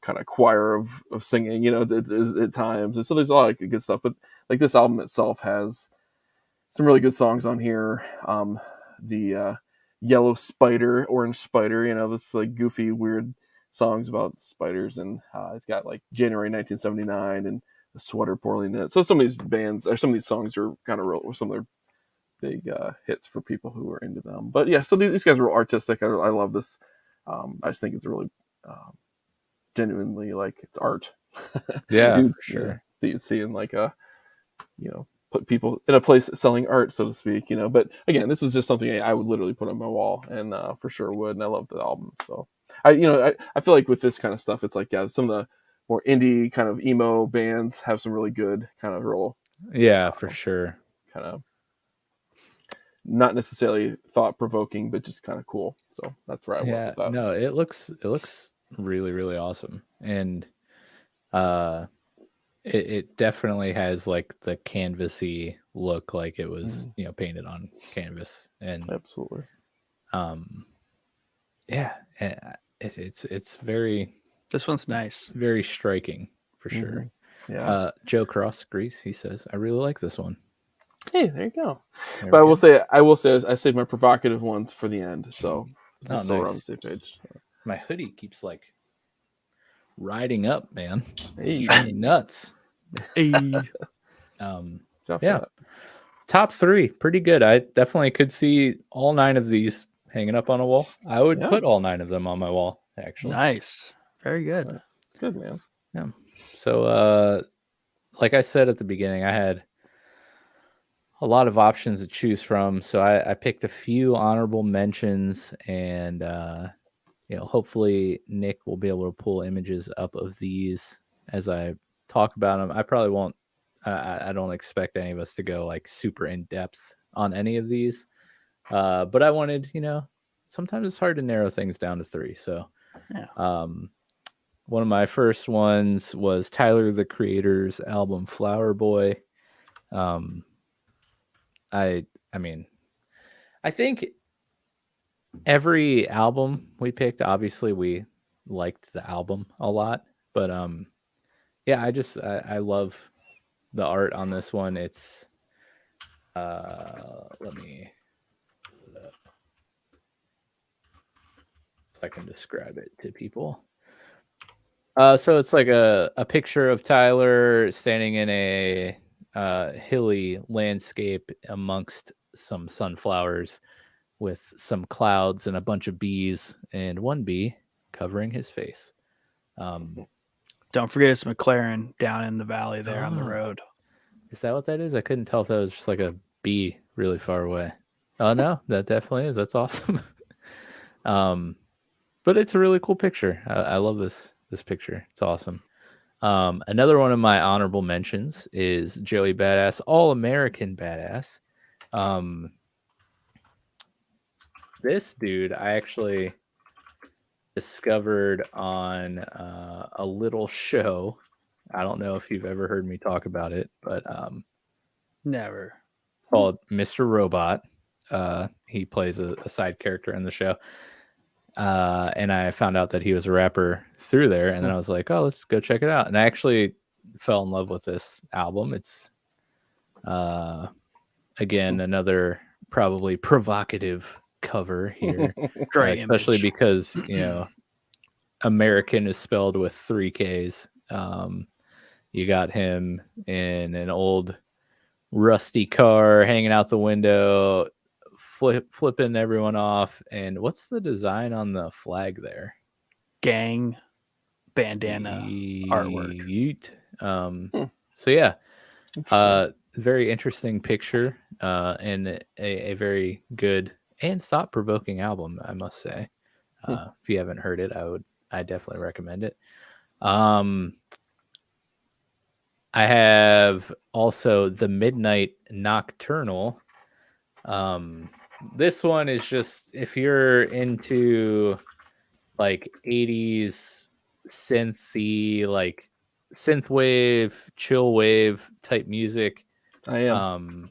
kind of choir of singing, at times. And so there's a lot of good stuff. But like this album itself has some really good songs on here. The Yellow Spider, Orange Spider, this like goofy, weird songs about spiders, and it's got like January 1979 and The Sweater Poorly Knit. So some of these bands, or some of these songs, are kind of real, some of their big hits for people who are into them. But yeah, so these guys are real artistic. I love this. I just think it's really genuinely like it's art. Yeah, for sure. That you'd see in like put people in a place selling art, so to speak, But again, this is just something I would literally put on my wall, and for sure would. And I love the album. So I feel like with this kind of stuff, it's like, some of the more indie kind of emo bands have some really good kind of real. Yeah, for sure. Kind of not necessarily thought provoking, but just kind of cool. So that's where I went with that. No, it looks really, really awesome. And it definitely has like the canvasy look, like it was, painted on canvas. And absolutely. It's very, This one's nice. very striking for sure. Yeah. Joe Cross agrees. He says, I really like this one. Hey, there you go. There But I we will say I saved my provocative ones for the end. So Oh, so we're nice. on the same page. My hoodie keeps like riding up, man. Hey. Driving me nuts. Hey. Stuff Yeah. that. Top 3, pretty good. I definitely could see all 9 of these hanging up on a wall. I would Yeah. put all 9 of them on my wall, actually. Nice. Very good. Nice. It's good, man. Yeah. So, like I said at the beginning, I had a lot of options to choose from. So I picked a few honorable mentions, and hopefully Nick will be able to pull images up of these as I talk about them. I probably won't. I don't expect any of us to go like super in depth on any of these, but I wanted, sometimes it's hard to narrow things down to 3. So, Yeah. one of my first ones was Tyler the Creator's album Flower Boy. I mean, I think every album we picked, obviously we liked the album a lot, but I love the art on this one. It's let me pull it up so I can describe it to people. So it's like a picture of Tyler standing in a hilly landscape amongst some sunflowers with some clouds and a bunch of bees, and one bee covering his face. Don't forget it's McLaren down in the valley there on the Oh. road. Is that what that is? I couldn't tell if that was just like a bee really far away. Oh no, that definitely is. That's awesome. But it's a really cool picture. I love this picture. It's awesome. Another one of my honorable mentions is Joey Badass, All American Badass. This dude I actually discovered on a little show. I don't know if you've ever heard me talk about it, but Never. called Mr. Robot. He plays a side character in the show. And I found out that he was a rapper through there, and then I was like, oh, let's go check it out. And I actually fell in love with this album. It's again another probably provocative cover here. Great Especially image. because American is spelled with 3 Ks. You got him in an old rusty car hanging out the window, flipping everyone off. And what's the design on the flag there? Gang bandana artwork. So yeah, very interesting picture, and a very good and thought-provoking album, I must say. If you haven't heard it, I definitely recommend it. I have also the Midnight Nocturnal. This one is just, if you're into like 80s synthy, like synthwave, chill wave type music. I am.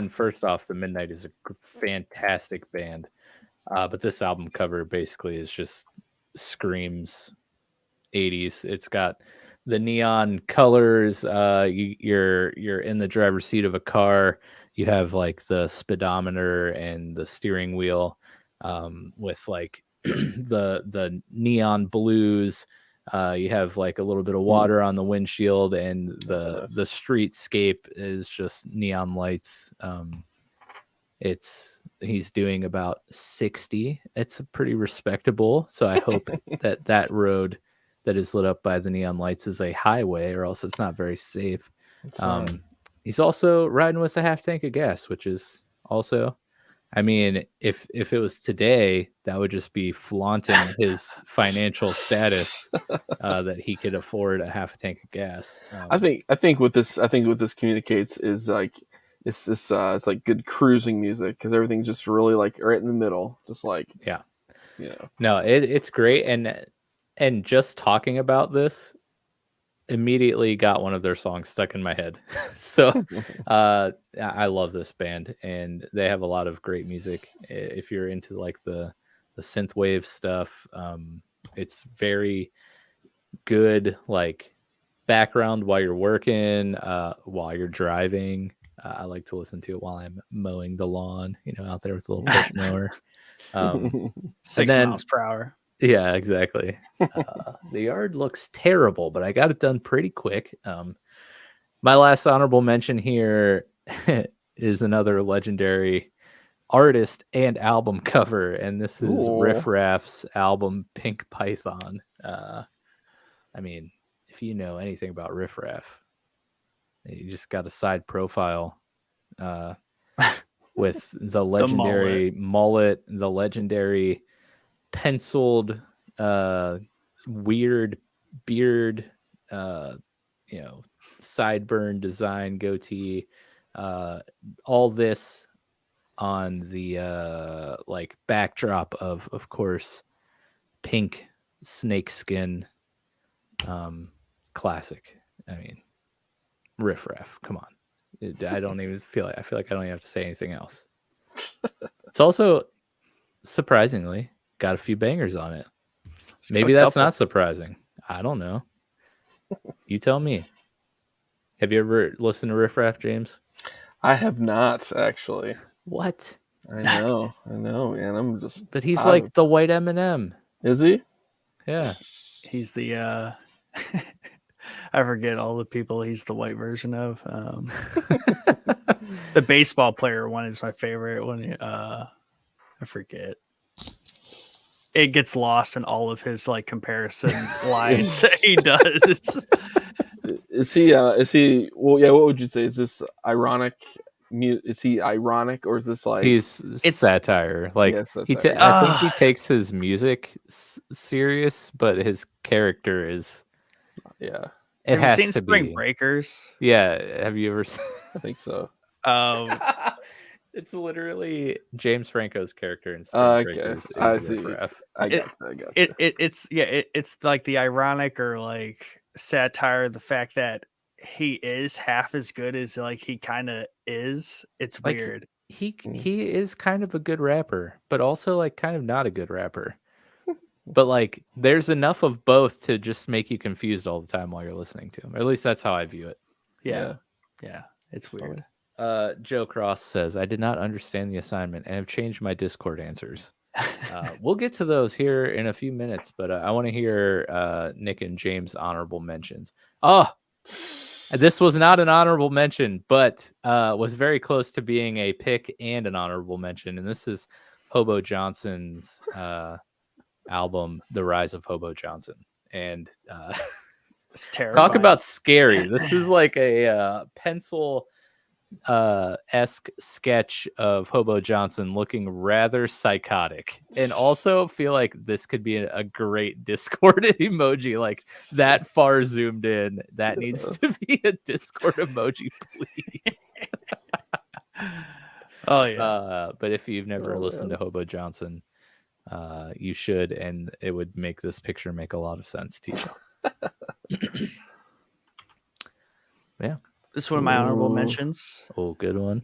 First off, the Midnight is a fantastic band. But this album cover basically is just screams 80s. It's got the neon colors. You're in the driver's seat of a car. You have like the speedometer and the steering wheel, with like the neon blues. You have like a little bit of water on the windshield, and the streetscape is just neon lights. He's doing about 60. It's pretty respectable. So I hope that road that is lit up by the neon lights is a highway, or else it's not very safe. He's also riding with a half tank of gas, which is also, I mean, if it was today, that would just be flaunting his financial status, that he could afford a half a tank of gas. I think what this communicates is like it's like good cruising music because everything's just really like right in the middle, just like Yeah. you know. No, it's great, and just talking about this immediately got one of their songs stuck in my head. So I love this band, and they have a lot of great music. If you're into like the synthwave stuff, it's very good, like background while you're working, while you're driving. I like to listen to it while I'm mowing the lawn, out there with a little push mower. 6 miles per hour. Yeah, exactly. The yard looks terrible, but I got it done pretty quick. My last honorable mention here is another legendary artist and album cover, and this is Riff Raff's album Pink Python. I mean, if you know anything about Riff Raff, you just got a side profile with the legendary mullet, the legendary penciled weird beard, sideburn design goatee, all this on the like backdrop of course pink snakeskin, classic. I mean, Riff Raff, come on. I don't even feel like I don't even have to say anything else. It's also surprisingly got a few bangers on it. Maybe that's not surprising. I don't know. You tell me. Have you ever listened to Riff Raff, James? I have not, actually. What? I know, man. But he's like the white Eminem. Is he? Yeah. He's the I forget all the people he's the white version of. The baseball player one is my favorite one. I forget. It gets lost in all of his like comparison lines that he does. Is he? Well, yeah. What would you say? Is this ironic? Is he ironic, or is this like it's satire? Like satire. I think he takes his music serious, but his character is It has seen to Spring be. Breakers? Yeah. Have you ever? I think so. It's literally James Franco's character in Spring Breakers. I see. I got you. It's like the ironic or like satire, the fact that he is half as good as like he kind of is. It's like, weird. He is kind of a good rapper, but also like kind of not a good rapper. But like there's enough of both to just make you confused all the time while you're listening to him. Or at least that's how I view it. Yeah. It's weird. Joe Cross says, I did not understand the assignment and have changed my Discord answers. We'll get to those here in a few minutes, but I want to hear Nick and James' honorable mentions. This was not an honorable mention, but was very close to being a pick and an honorable mention. And this is Hobo Johnson's album, The Rise of Hobo Johnson. And it's terrifying. Talk about scary. This is like a pencil esque sketch of Hobo Johnson looking rather psychotic, and also feel like this could be a great Discord emoji, like that far zoomed in. That needs to be a Discord emoji, please. But if you've never listened to Hobo Johnson, you should, and it would make this picture make a lot of sense to you. Yeah. This is one of my honorable mentions. Oh, good one.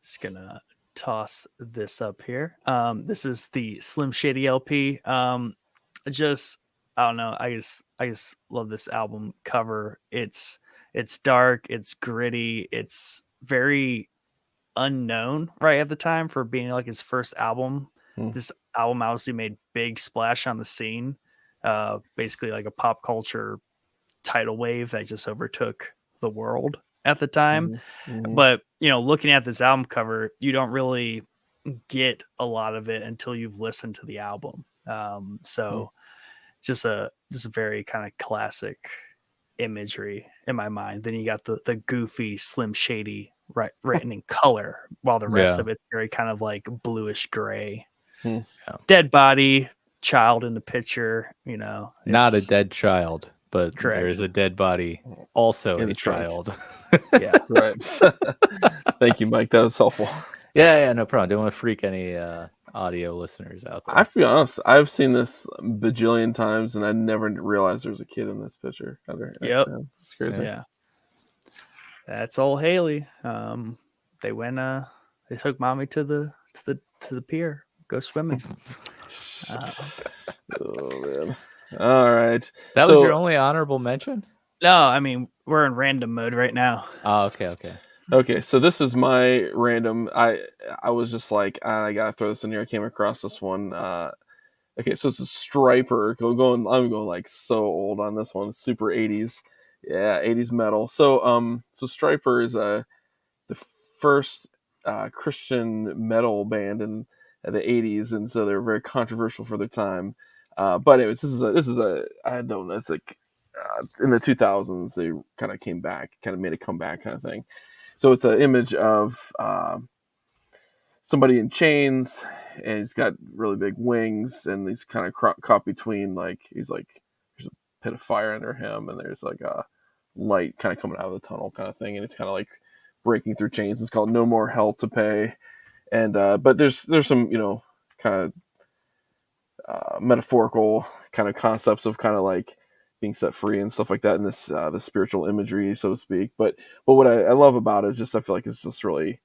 Just gonna toss this up here. This is the Slim Shady LP. I don't know. I just love this album cover. It's dark. It's gritty. It's very unknown right at the time for being like his first album. This album obviously made big splash on the scene. Basically like a pop culture tidal wave that just overtook the world at the time. But looking at this album cover, you don't really get a lot of it until you've listened to the album. So just a very kind of classic imagery in my mind. Then you got the goofy Slim Shady written in color, while the rest of it's very kind of like bluish gray. Dead body, child in the picture, not a dead child. but Correct. there is a dead body, also In a the trunk. child. Yeah. Right. Thank you, Mike. That was helpful. Yeah, no problem. Don't want to freak any audio listeners out there. I have to be honest. I've seen this bajillion times, and I never realized there was a kid in this picture. Yep. It's crazy. Yeah. That's old Haley. They went. They took mommy to the pier. Go swimming. Oh man. All right. That was your only honorable mention? No, I mean we're in random mode right now. Oh, okay. Okay, so this is my random. I was just like, I gotta throw this in here. I came across this one. Okay, so it's a Striper. I'm going like so old on this one. Super 80s. Yeah, 80s metal. So Striper is the first Christian metal band in the 80s, and so they're very controversial for their time. But anyways, this is a I don't know. It's like in the 2000s they kind of came back, kind of made a comeback kind of thing. So it's an image of somebody in chains, and he's got really big wings, and he's kind of caught between there's a pit of fire under him, and there's like a light kind of coming out of the tunnel kind of thing, and it's kind of like breaking through chains. It's called No More Hell to Pay, and but there's some kind of metaphorical kind of concepts of kind of like being set free and stuff like that in this the spiritual imagery, so to speak. But what I love about it is just I feel like it's just really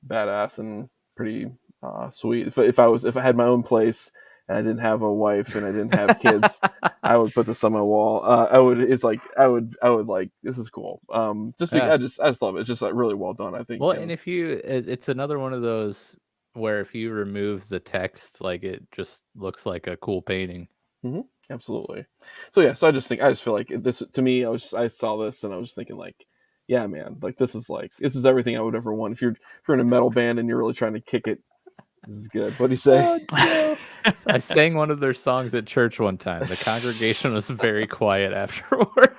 badass and pretty sweet. If I had my own place and I didn't have a wife and I didn't have kids, I would put this on my wall. I would like, this is cool. I just love it. It's just like really well done, I think. Well, and it's another one of those where if you remove the text, like it just looks like a cool painting. Mm-hmm. Absolutely. So I just feel like this, to me, I saw this and I was just thinking like, yeah, man, like this is everything I would ever want. If you're in a metal band and you're really trying to kick it, this is good. What do you say? Oh, no. I sang one of their songs at church one time. The congregation was very quiet afterwards.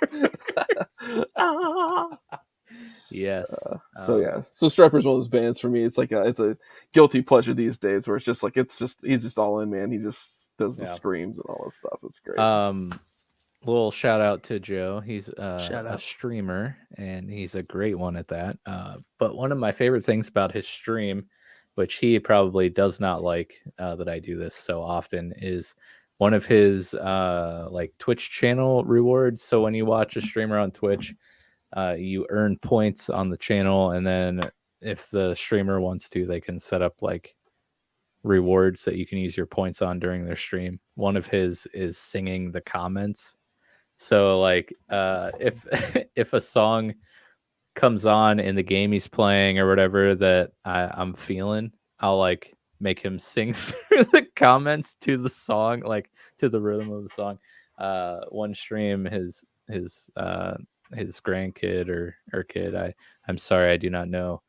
Yes. So Striper's one of those bands for me. It's like it's a guilty pleasure these days where it's just like he's just all in, man. He just does the screams and all that stuff. It's great. Little shout out to Joe. He's a streamer and he's a great one at that. But one of my favorite things about his stream, which he probably does not like that I do this so often, is one of his like Twitch channel rewards. So when you watch a streamer on Twitch, you earn points on the channel, and then if the streamer wants to, they can set up like rewards that you can use your points on during their stream. One of his is singing the comments. So like if a song comes on in the game he's playing or whatever that I'm feeling, I'll like make him sing through the comments to the song, like to the rhythm of the song. One stream his grandkid or kid, I'm sorry, I do not know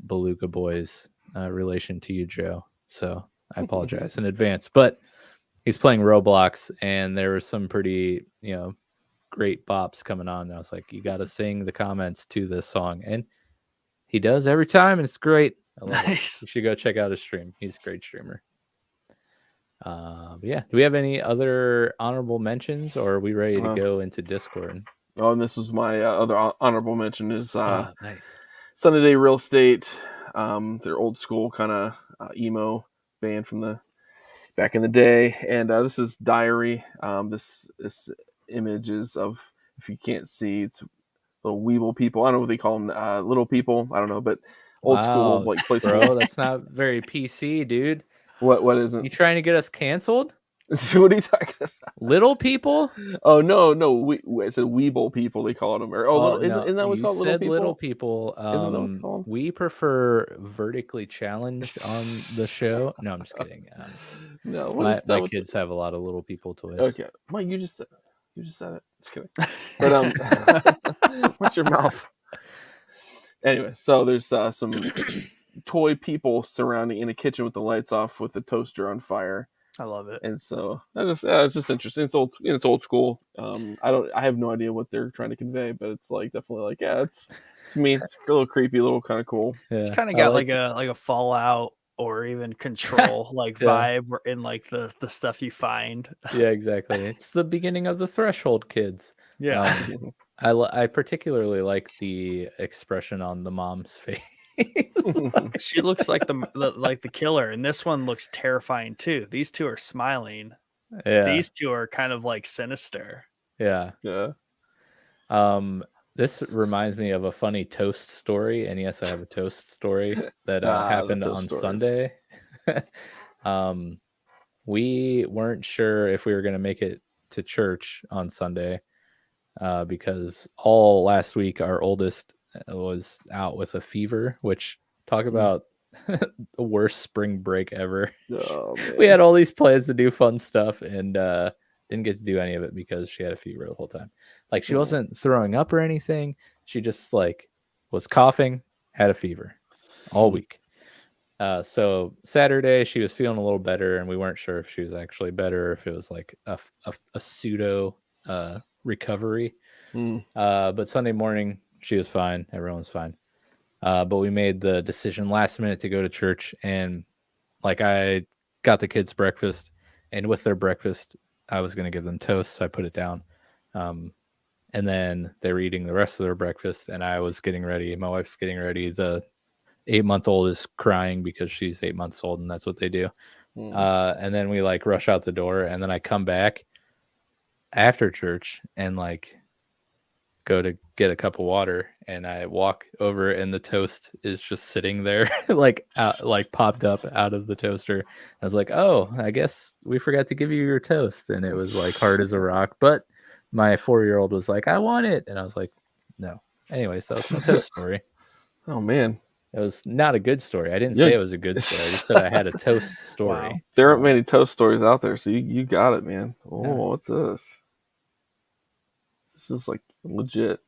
Beluga Boy's relation to you, Joe, so I apologize in advance, but he's playing Roblox and there were some pretty great bops coming on, and I was like, you got to sing the comments to this song, and he does every time, and it's great. I love it. You should go check out his stream. He's a great streamer. But yeah, do we have any other honorable mentions, or are we ready to go into Discord? Oh, and this was my other honorable mention is nice. Sunny Day Real Estate. They're old school kind of emo band from the back in the day, and this is Diary. This image is of, if you can't see, it's little weeble people. I don't know what they call them, little people. I don't know, but old school like place. Bro, that's not very PC, dude. What isn't? You trying to get us canceled? What are you talking about? Little people? Oh no, I said weeble people. They call them. Isn't that what's called? Little people. Isn't that what's called? We prefer vertically challenged on the show. No, I'm just kidding. No, my kids have a lot of little people toys. Okay, Mike, you just said it. Just kidding. But what's your mouth? Anyway, so there's some toy people surrounding in a kitchen with the lights off, with the toaster on fire. I love it. And so it's just interesting. It's old school. I have no idea what they're trying to convey, but it's like definitely like, it's to me, it's a little creepy, a little kind of cool. Yeah. It's kind of got like a Fallout or even Control like vibe in like the stuff you find. Yeah, exactly. It's the beginning of the Threshold kids. Yeah. I particularly like the expression on the mom's face. She looks like the killer, and this one looks terrifying too. These two are smiling. Yeah. These two are kind of like sinister. Yeah. Yeah. This reminds me of a funny toast story, and yes, I have a toast story that happened on Sunday. We weren't sure if we were going to make it to church on Sunday because all last week our oldest was out with a fever, which talk about the worst spring break ever. Oh, man. We had all these plans to do fun stuff and didn't get to do any of it because she had a fever the whole time. Like she wasn't throwing up or anything. She just like was coughing, had a fever all week. So Saturday she was feeling a little better, and we weren't sure if she was actually better or if it was like a pseudo recovery. But Sunday morning she was fine. Everyone's fine. But we made the decision last minute to go to church, and like I got the kids breakfast, and with their breakfast I was going to give them toast, so I put it down. And then they were eating the rest of their breakfast, and I was getting ready. My wife's getting ready. The 8-month-old is crying because she's 8 months old, and that's what they do. And then we like rush out the door, and then I come back after church and like go to get a cup of water, and I walk over, and the toast is just sitting there like popped up out of the toaster. I was like, oh, I guess we forgot to give you your toast. And it was like hard as a rock, but my 4-year-old was like, I want it. And I was like, no. Anyways, that was my toast story. Oh, man. It was not a good story. I didn't say it was a good story. I just said I had a toast story. Wow. There aren't many toast stories out there, so you got it, man. Oh, Yeah. What's this? This is like legit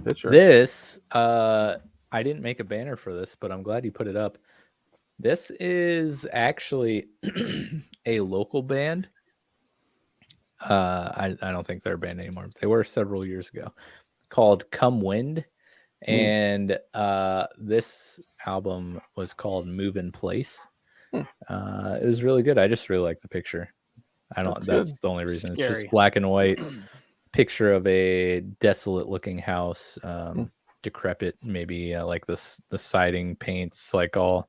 picture. This, I didn't make a banner for this, but I'm glad you put it up. This is actually a local band. I don't think they're a band anymore. They were several years ago, called Come Wind. And this album was called Move in Place. It was really good. I just really like the picture. That's the only reason. Scary. It's just black and white picture of a desolate looking house, decrepit, maybe like the siding paints like all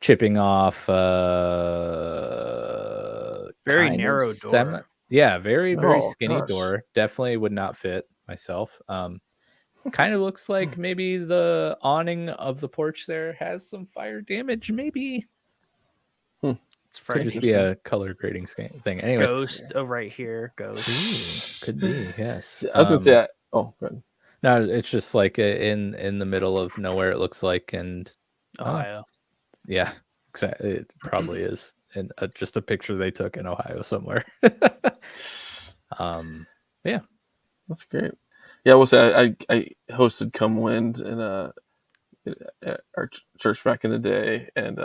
chipping off. Very narrow door. Very skinny door. Definitely would not fit myself. Kind of looks like maybe the awning of the porch there has some fire damage. Maybe It's could just be a color grading thing. Anyways, ghost right here. Ghost. could be. Yes. I was gonna say. Oh, good. No, it's just like in the middle of nowhere. It looks like, and Ohio. Yeah, exactly. It probably is, and just a picture they took in Ohio somewhere. Yeah, That's great. Yeah, we'll say I hosted Come Wind in at our church back in the day, and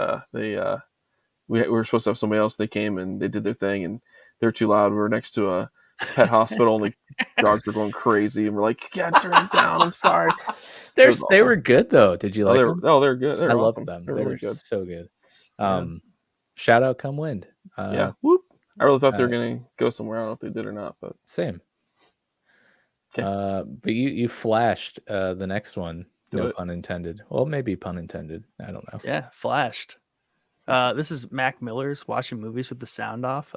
we were supposed to have somebody else. They came and they did their thing, and they were too loud. We were next to a pet hospital, and the dogs were going crazy, and we're like, "Yeah, turn it down. I'm sorry." they were good though. Did you like them? They're good. I awesome. loved them. They're They really were good. so good. Shout out Come Wind. Yeah. Whoop. I really thought they were gonna go somewhere. I don't know if they did or not, but Same. Okay. But you flashed the next one. Do No it. pun intended. Well, maybe pun intended. I don't know. Yeah, flashed. This is Mac Miller's Watching Movies with the Sound Off.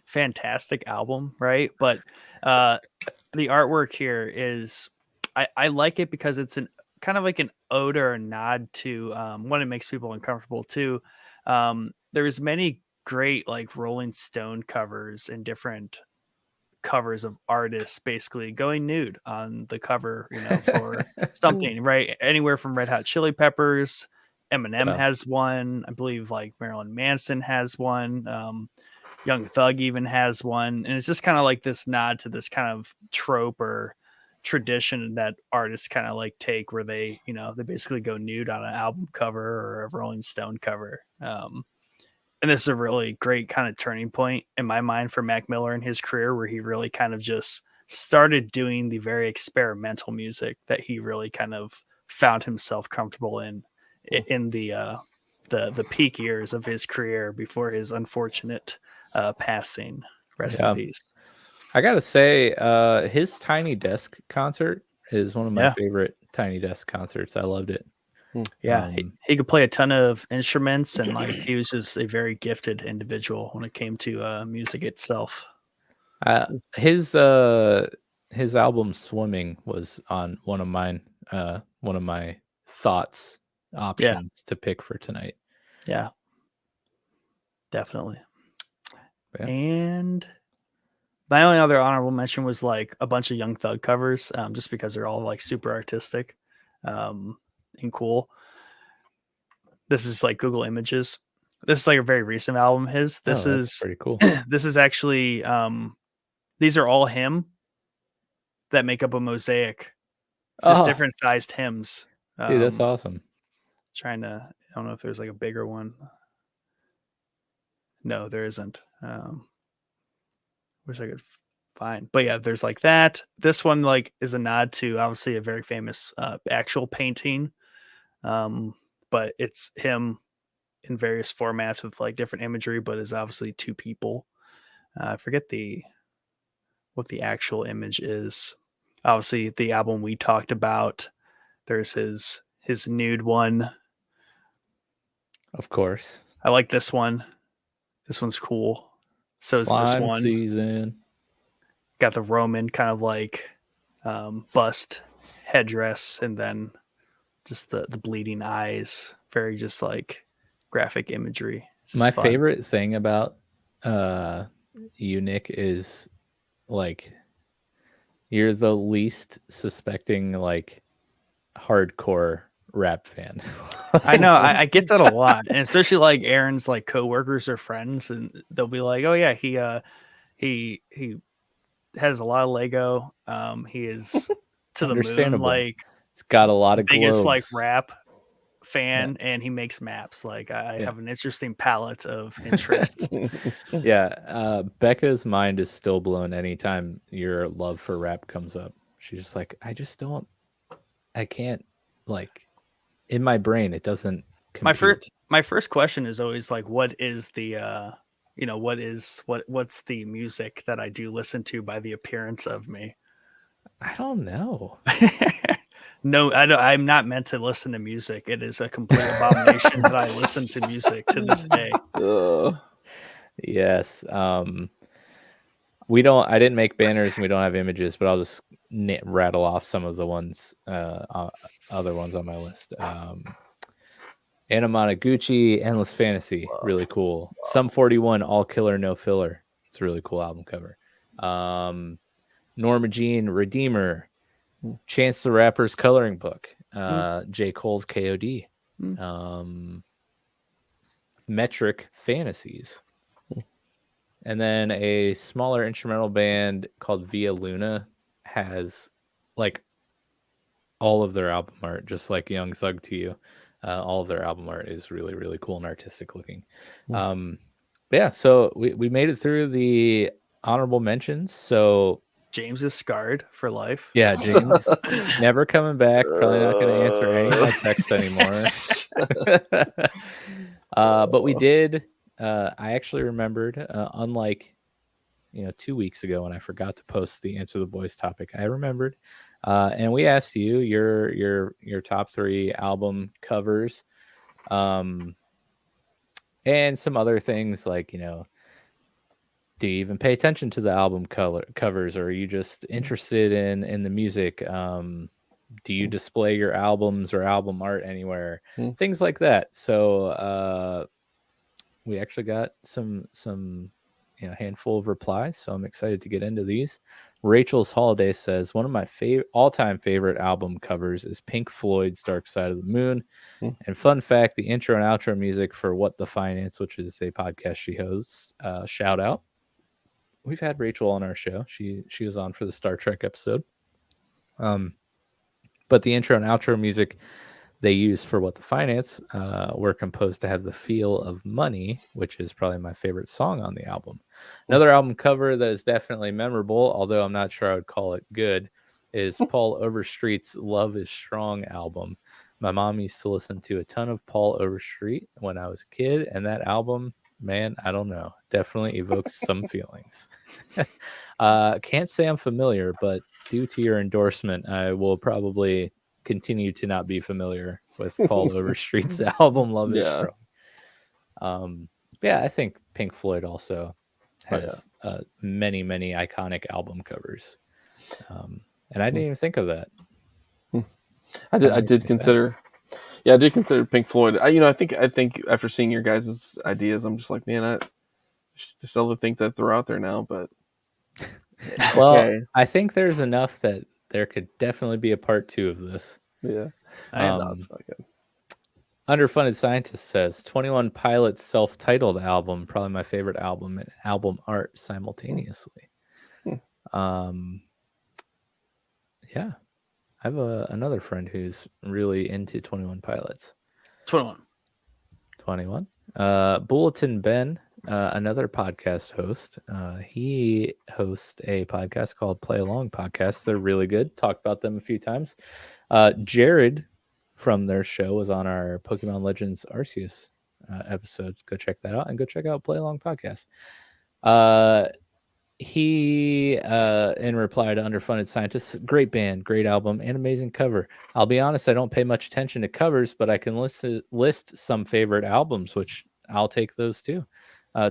Fantastic album, right? But the artwork here is, I like it because it's an kind of like an ode or a nod to one. It makes people uncomfortable too. There's many great like Rolling Stone covers and different covers of artists basically going nude on the cover, for something, right? Anywhere from Red Hot Chili Peppers, Eminem has one, I believe like Marilyn Manson has one, Young Thug even has one, and it's just kind of like this nod to this kind of trope or tradition that artists kind of like take where they basically go nude on an album cover or a Rolling Stone cover. And this is a really great kind of turning point in my mind for Mac Miller in his career, where he really kind of just started doing the very experimental music that he really kind of found himself comfortable in the the peak years of his career before his unfortunate passing. Rest in peace. I gotta say, his Tiny Desk concert is one of my favorite Tiny Desk concerts. I loved it. Yeah, he could play a ton of instruments, and like he was just a very gifted individual when it came to music itself. His album Swimming was on one of my thoughts options to pick for tonight. Yeah, definitely. Yeah. And my only other honorable mention was like a bunch of Young Thug covers, just because they're all like super artistic and cool. This is like Google Images. This is like a very recent album. This is pretty cool. This is actually these are all him that make up a mosaic. Just different sized hymns. Dude, that's awesome. I don't know if there's like a bigger one. No, there isn't. Wish I could find. But yeah, there's like that. This one like is a nod to obviously a very famous actual painting. But it's him in various formats with like different imagery, but is obviously two people. I forget what the actual image is. Obviously, the album we talked about, there's his nude one. Of course. I like this one. This one's cool. So is this one. Season. Got the Roman kind of like bust headdress, and then just the bleeding eyes. Very just like graphic imagery. My favorite thing about you, Nick, is like you're the least suspecting like hardcore rap fan. I know. I get that a lot, and especially like Aaron's like coworkers or friends, and they'll be like, "Oh yeah, he has a lot of Lego. He is to the moon. Like it's got a lot of biggest globes. Like rap fan, and he makes maps. Like I have an interesting palette of interests." Yeah, Becca's mind is still blown anytime your love for rap comes up. She's just like, I can't, like, in my brain it doesn't compute. My first question is always like, what is the what's the music that I do listen to by the appearance of me? I don't know. No, I'm not meant to listen to music. It is a complete abomination that I listen to music to this day. Yes. I didn't make banners and we don't have images, but I'll just rattle off some of the ones, other ones on my list. Anamanaguchi, Endless Fantasy, really cool. Sum 41, All Killer, No Filler. It's a really cool album cover. Norma Jean, Redeemer. Chance the Rapper's Coloring Book. J. Cole's KOD. Metric Fantasies. And then a smaller instrumental band called Via Luna has like all of their album art, just like Young Thug to You. All of their album art is really, really cool and artistic looking. Yeah, so we made it through the honorable mentions. So James is scarred for life. Yeah, James never coming back. Probably not going to answer any of my texts anymore. But we did. I actually remembered, unlike 2 weeks ago when I forgot to post the Answer the Boys topic, I remembered, and we asked you your top 3 album covers, and some other things like do you even pay attention to the album covers, or are you just interested in the music? Do you display your albums or album art anywhere? Things like that. So we actually got some handful of replies, so I'm excited to get into these. Rachel's Holiday says, one of my all-time favorite album covers is Pink Floyd's Dark Side of the Moon. And fun fact, the intro and outro music for What the Finance, which is a podcast she hosts, shout out. We've had Rachel on our show. She was on for the Star Trek episode. But the intro and outro music they use for What the Finance were composed to have the feel of money, which is probably my favorite song on the album. Another album cover that is definitely memorable, although I'm not sure I would call it good, is Paul Overstreet's Love is Strong album. My mom used to listen to a ton of Paul Overstreet when I was a kid, and that album, man, I don't know, definitely evokes some feelings. Can't say I'm familiar, but due to your endorsement, I will probably continue to not be familiar with Paul Overstreet's album Love Is Strong. Yeah, I think Pink Floyd also has many, many iconic album covers. And I didn't even think of that. I did consider Pink Floyd. I think after seeing your guys' ideas, I'm just like, man, there's other things I throw out there now, but well, okay. I think there's enough that there could definitely be a part 2 of this. Yeah, I know it's not good. Underfunded Scientist says 21 Pilots self-titled album, probably my favorite album and album art simultaneously. Yeah. I have another friend who's really into 21 Pilots. 21. Bulletin Ben, another podcast host. He hosts a podcast called Play Along Podcast. They're really good. Talked about them a few times. Jared from their show was on our Pokemon Legends Arceus episode. Go check that out, and go check out Play Along Podcast. He, in reply to Underfunded Scientists, great band, great album, and amazing cover. I'll be honest, I don't pay much attention to covers, but I can list some favorite albums, which I'll take those too.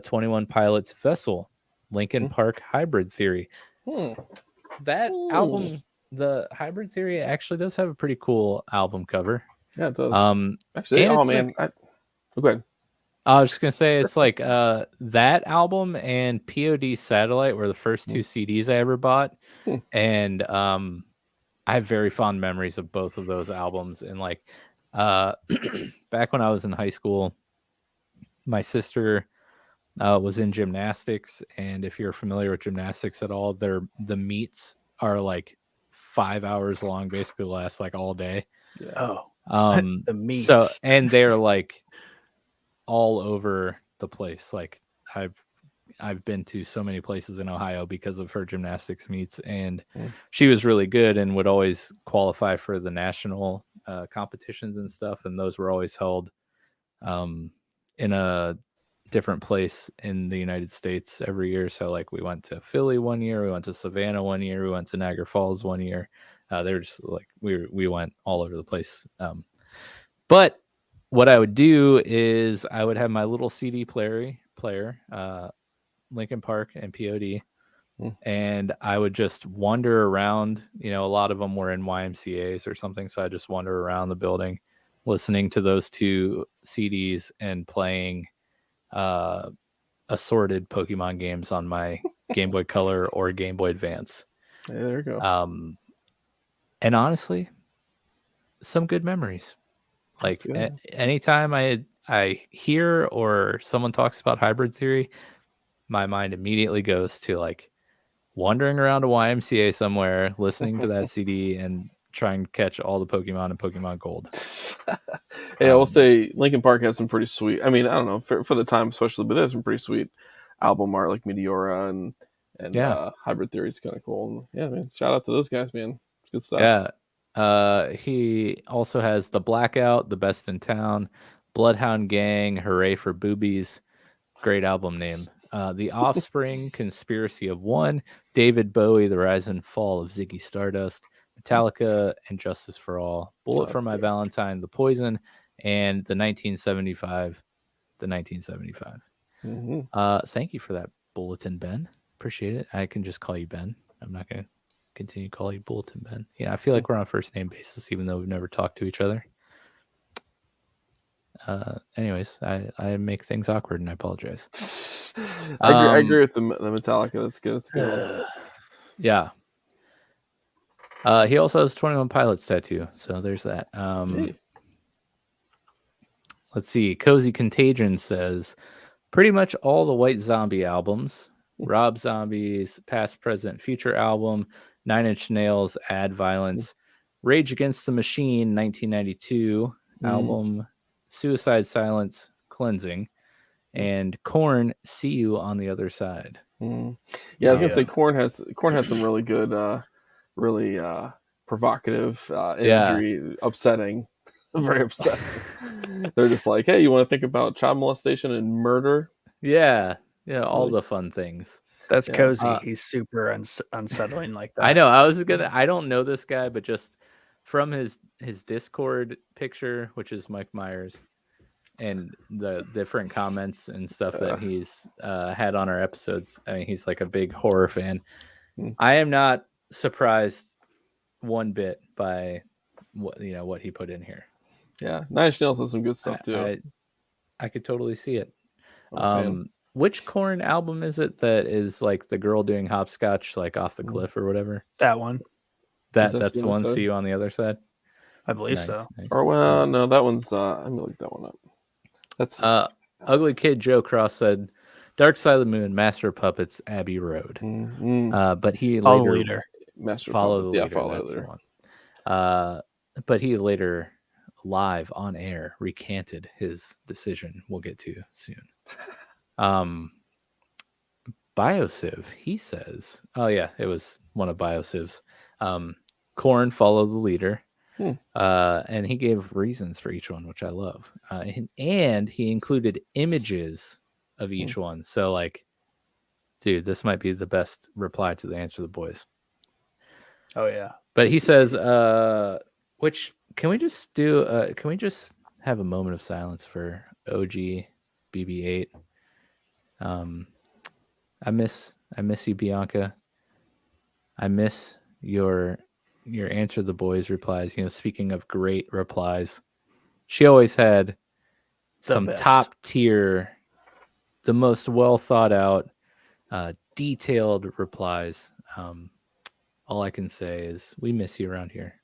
21 Pilots Vessel, Linkin Park Hybrid Theory. That album, the Hybrid Theory, actually does have a pretty cool album cover. Yeah, it does. Actually, oh man, go ahead. I was just gonna say it's like that album and POD Satellite were the first 2 CDs I ever bought, and I have very fond memories of both of those albums. And like back when I was in high school, my sister was in gymnastics, and if you're familiar with gymnastics at all, the meets are like 5 hours long, basically last like all day. The meets. So, and they're like all over the place. Like I've been to so many places in Ohio because of her gymnastics meets, and she was really good and would always qualify for the national competitions and stuff, and those were always held in a different place in the United States every year. So like we went to Philly one year, we went to Savannah one year, we went to Niagara Falls one year. They were just like we went all over the place. But what I would do is I would have my little CD player, Linkin Park and POD, and I would just wander around. A lot of them were in YMCAs or something, so I just wander around the building, listening to those 2 CDs and playing assorted Pokemon games on my Game Boy Color or Game Boy Advance. Yeah, there you go. And honestly, some good memories. Like anytime I hear or someone talks about Hybrid Theory, my mind immediately goes to like wandering around a YMCA somewhere, listening to that CD and trying to catch all the Pokemon in Pokemon Gold. Hey, I will say Linkin Park has some pretty sweet, I mean, I don't know, for the time especially, but there's some pretty sweet album art like Meteora and Hybrid Theory is kind of cool. And, yeah, man, shout out to those guys, man. It's good stuff. Yeah. He also has The Blackout, The Best in Town, Bloodhound Gang, Hooray for Boobies. Great album name. The Offspring, Conspiracy of One, David Bowie, The Rise and Fall of Ziggy Stardust, Metallica, and Justice for All, Bullet for My Valentine, The Poison, and the 1975. Thank you for that, Bulletin Ben. Appreciate it. I can just call you Ben. I'm not going to continue to call you Bulletin Ben. Yeah, I feel like we're on a first name basis, even though we've never talked to each other. Anyways, I make things awkward, and I apologize. I agree with the Metallica. That's good. That's good. Yeah. He also has 21 Pilots tattoo, so there's that. Let's see. Cozy Contagion says pretty much all the White Zombie albums. Rob Zombie's Past, Present, Future album, 9 Inch Nails, Ad Violence, Rage Against the Machine, 1992 album, Suicide Silence, Cleansing, and Korn, See You on the Other Side. Yeah, I was gonna say Korn has some really good, really provocative imagery, upsetting. very upset. They're just like, hey, you want to think about child molestation and murder? Yeah, all Really? the fun things. That's Yeah. cozy. He's super unsettling like that. I know. I don't know this guy, but just from his Discord picture, which is Mike Myers, and the different comments and stuff that he's had on our episodes. I mean, he's like a big horror fan. I am not surprised one bit by what he put in here. Yeah, Nine Inch Nails has some good stuff too. I could totally see it. I'm Which Korn album is it that is like the girl doing hopscotch like off the cliff or whatever? That one. That's the one. See You on the Other Side. I believe Nice, so. nice. Or well, no, that one's. I'm gonna look that one up. That's Ugly Kid Joe Cross said, "Dark Side of the Moon, Master of Puppets, Abbey Road." But he Follow later Leader. Master of follow the Puppets. leader. Follow That's the Leader. one. But he later, live on air, recanted his decision. We'll get to soon. Biosiv, he says, oh yeah, it was one of Biosiv's. Korn, Follow the Leader. And he gave reasons for each one, which I love. And he included images of each one. So like, dude, this might be the best reply to the Answer the Boys. Oh yeah. But he says, which can we just do? Can we just have a moment of silence for OG BB-8? I miss you, Bianca. I miss your Answer the Boys replies. Speaking of great replies, she always had some top tier, the most well thought out, detailed replies. All I can say is we miss you around here,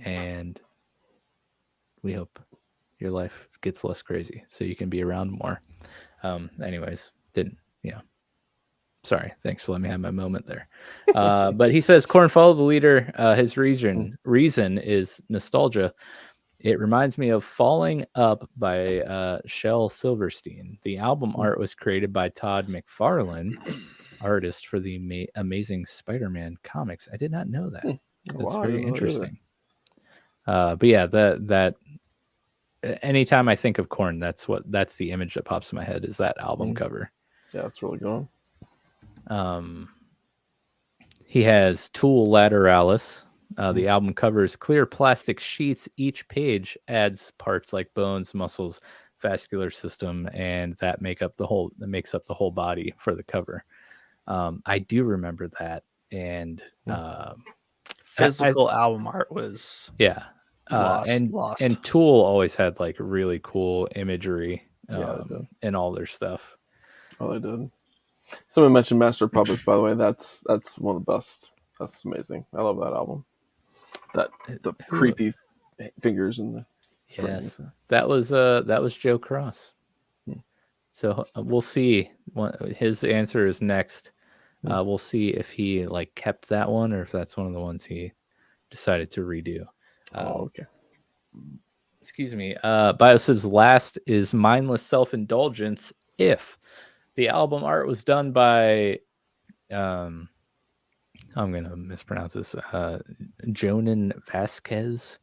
and we hope your life gets less crazy so you can be around more. Anyways, sorry, thanks for letting me have my moment there. But he says Korn Follow the Leader. His reason is nostalgia. It reminds me of Falling Up by Shel Silverstein. The album art was created by Todd McFarlane, artist for the Amazing Spider-Man comics. I did not know that. That's very interesting. But yeah, that anytime I think of Korn, that's the image that pops in my head, is that album cover. Yeah, it's really good. He has Tool Lateralis. The album covers clear plastic sheets. Each page adds parts like bones, muscles, vascular system, and that makes up the whole body for the cover. I do remember that, and physical album art was lost. And Tool always had like really cool imagery in all their stuff. Oh, they did. Someone mentioned Master of Puppets, by the way. That's one of the best. That's amazing. I love that album. The creepy fingers and the strings. Yes, that was Joe Cross. So we'll see. His answer is next. We'll see if he like kept that one or if that's one of the ones he decided to redo. Okay. Excuse me. Biosiv's last is Mindless Self-Indulgence. If the album art was done by, I'm going to mispronounce this, Jonan Vasquez.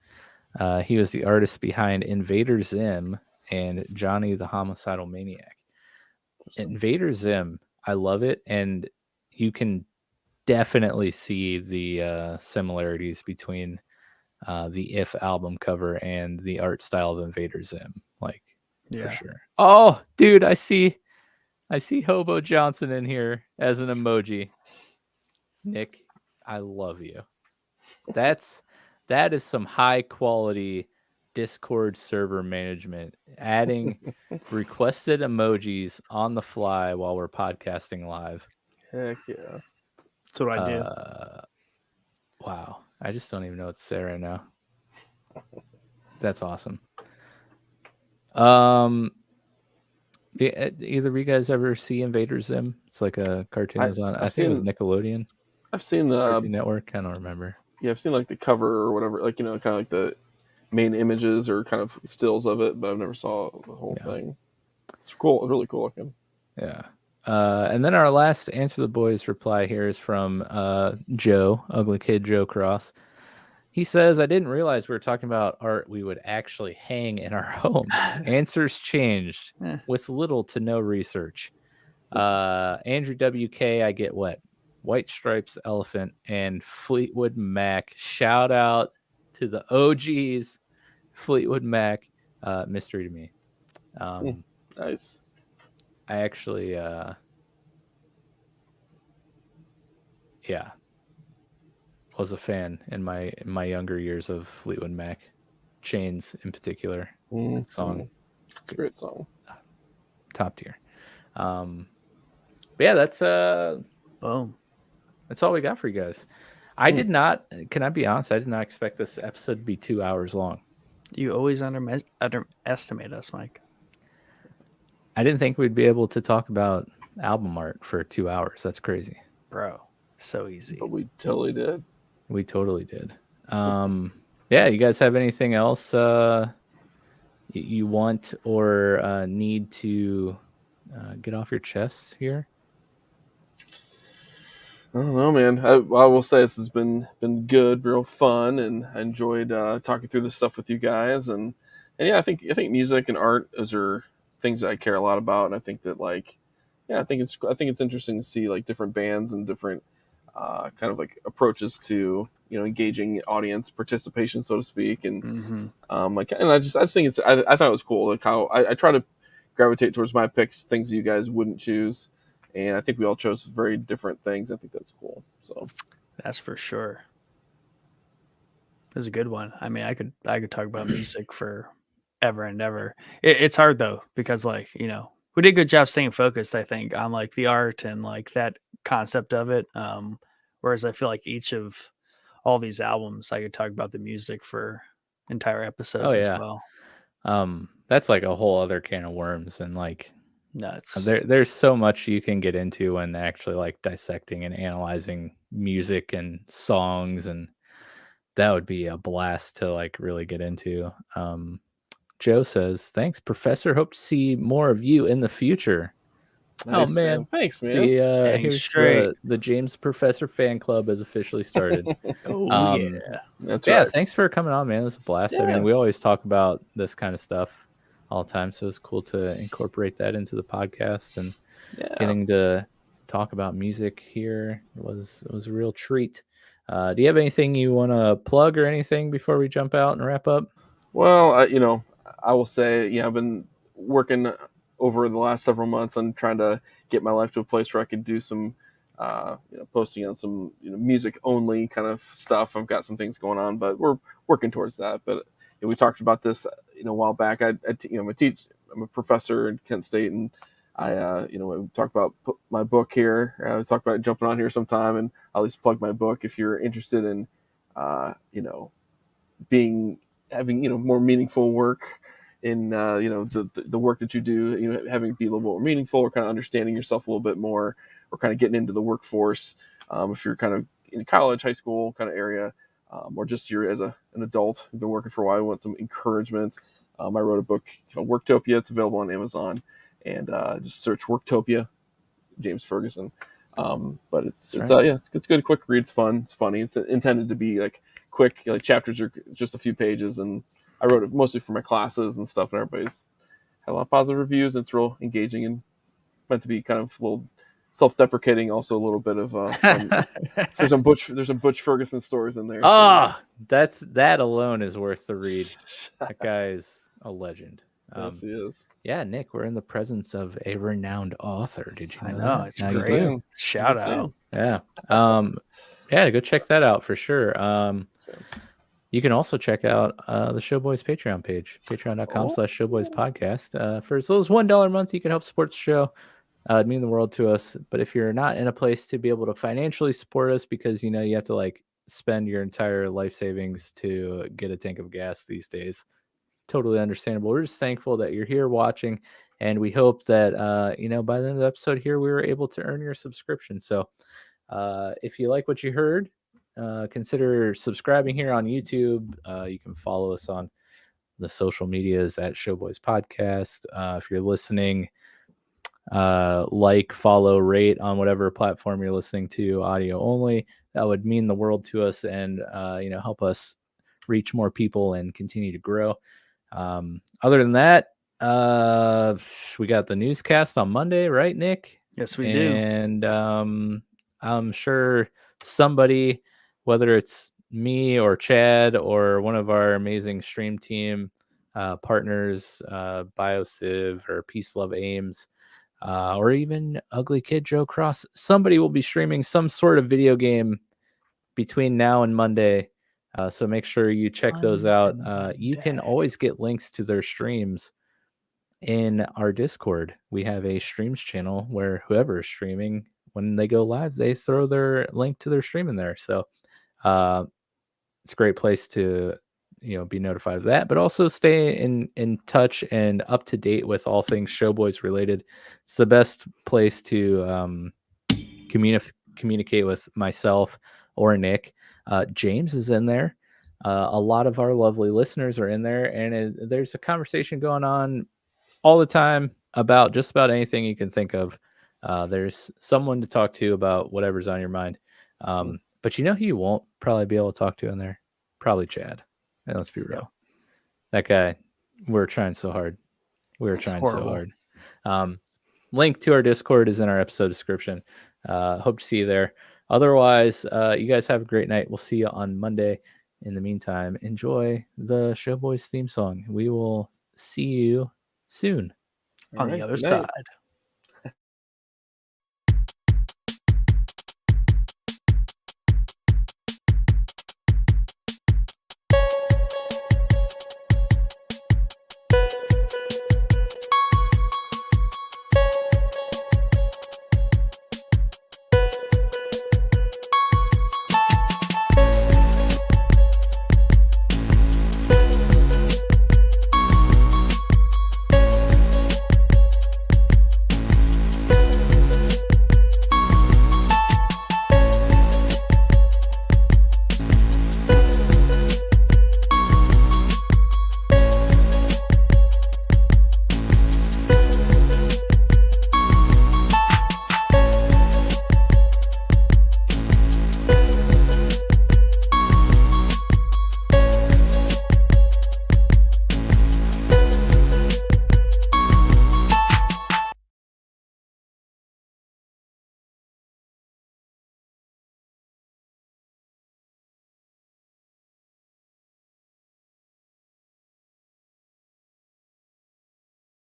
He was the artist behind Invader Zim and Johnny the Homicidal Maniac. Invader Zim, I love it, and you can definitely see the similarities between the If album cover and the art style of Invader Zim, for sure. Oh, dude, I see Hobo Johnson in here as an emoji. Nick, I love you. That is some high quality Discord server management, adding requested emojis on the fly while we're podcasting live. Heck yeah. That's what I do. Wow. I just don't even know what to say right now. That's awesome. Either of you guys ever see Invader Zim? It's like a cartoon. I think it was Nickelodeon. I've seen the Cartoon Network. I don't remember. Yeah, I've seen like the cover or whatever, like, kind of like the main images or kind of stills of it, but I've never saw the whole thing. It's cool. It's really cool looking. Yeah. And then our last Answer the Boys reply here is from Joe, Ugly Kid Joe Cross. He says, I didn't realize we were talking about art we would actually hang in our homes. Answers changed with little to no research. Andrew WK, I get wet. White Stripes Elephant and Fleetwood Mac. Shout out to the OGs. Fleetwood Mac, mystery to me. Nice. I actually, was a fan in my younger years of Fleetwood Mac. Chains in particular. That song. It's a great song. Top tier. But yeah, that's Boom. That's all we got for you guys. I did not, can I be honest, I did not expect this episode to be 2 hours long. You always underestimate us, Mike. I didn't think we'd be able to talk about album art for 2 hours. That's crazy. Bro, so easy. But we totally did. We totally did. Yeah, you guys have anything else you want or need to get off your chest here? I don't know, man. I will say this has been good, real fun, and I enjoyed talking through this stuff with you guys. And yeah, I think music and art are things that I care a lot about, and I think that I think it's interesting to see like different bands and different kind of like approaches to engaging audience participation, so to speak. And and I just think I thought it was cool, like how I try to gravitate towards my picks, things that you guys wouldn't choose. And I think we all chose very different things. I think that's cool. So that's for sure. That's a good one. I mean, I could talk about music for ever and ever. It's hard though, because we did a good job staying focused, I think, on like the art and like that concept of it. Whereas I feel like each of all these albums, I could talk about the music for entire episodes as well. That's like a whole other can of worms, and like nuts. There's so much you can get into when actually like dissecting and analyzing music and songs, and that would be a blast to like really get into. Joe says, thanks, Professor. Hope to see more of you in the future. Nice, oh man. Thanks, man. Here's the James Professor fan club has officially started. Yeah. That's right. Thanks for coming on, man. It was a blast. Yeah. I mean, we always talk about this kind of stuff all the time, so it's cool to incorporate that into the podcast, and getting to talk about music here was a real treat. Do you have anything you want to plug or anything before we jump out and wrap up? Well, I will say, I've been working over the last several months on trying to get my life to a place where I could do some posting on some music only kind of stuff. I've got some things going on, but we're working towards that. But we talked about this a while back. I'm a professor in Kent State, and I talked about my book here. I talked about jumping on here sometime, and I'll at least plug my book if you're interested in having more meaningful work in the work that you do, having it be a little more meaningful, or kind of understanding yourself a little bit more, or kind of getting into the workforce. If you're kind of in college, high school kind of area, or just you're as an adult, you've been working for a while, you want some encouragement. I wrote a book called Worktopia. It's available on Amazon, and just search Worktopia, James Ferguson. But it's good, quick read. It's fun. It's funny. It's intended to be like quick. Like chapters are just a few pages, and I wrote it mostly for my classes and stuff, and everybody's had a lot of positive reviews. It's real engaging and meant to be kind of a little self-deprecating, also a little bit of fun. There's some Butch Ferguson stories in there. That alone is worth the read. That guy is a legend. Yes, he is. Yeah, Nick, we're in the presence of a renowned author. Did you know that? It's great. Shout out. Yeah. Go check that out for sure. You can also check out the Showboys Patreon page, patreon.com/Showboys podcast. For as little as $1 a month, you can help support the show. It'd mean the world to us. But if you're not in a place to be able to financially support us, because you have to like spend your entire life savings to get a tank of gas these days, totally understandable. We're just thankful that you're here watching, and we hope that by the end of the episode here, we were able to earn your subscription. So if you like what you heard, consider subscribing here on YouTube. You can follow us on the social medias at Showboys Podcast. If you're listening, follow, rate on whatever platform you're listening to, audio only. That would mean the world to us, and help us reach more people and continue to grow. Other than that, we got the newscast on Monday, right, Nick? Yes, we do. And I'm sure somebody, whether it's me or Chad or one of our amazing stream team partners, BioCiv or Peace Love Ames, or even Ugly Kid Joe Cross, somebody will be streaming some sort of video game between now and Monday. So make sure you check those out. You can always get links to their streams in our Discord. We have a streams channel where whoever is streaming, when they go live, they throw their link to their stream in there. So it's a great place to be notified of that, but also stay in touch and up to date with all things Showboys related. It's the best place to communicate with myself or Nick. James is in there. A lot of our lovely listeners are in there, and there's a conversation going on all the time about just about anything you can think of. There's someone to talk to about whatever's on your mind. But who you won't probably be able to talk to in there? Probably Chad. And let's be real. That guy, we're trying so hard. So hard. Link to our Discord is in our episode description. Hope to see you there. Otherwise, you guys have a great night. We'll see you on Monday. In the meantime, enjoy the Showboys theme song. We will see you soon on the other side.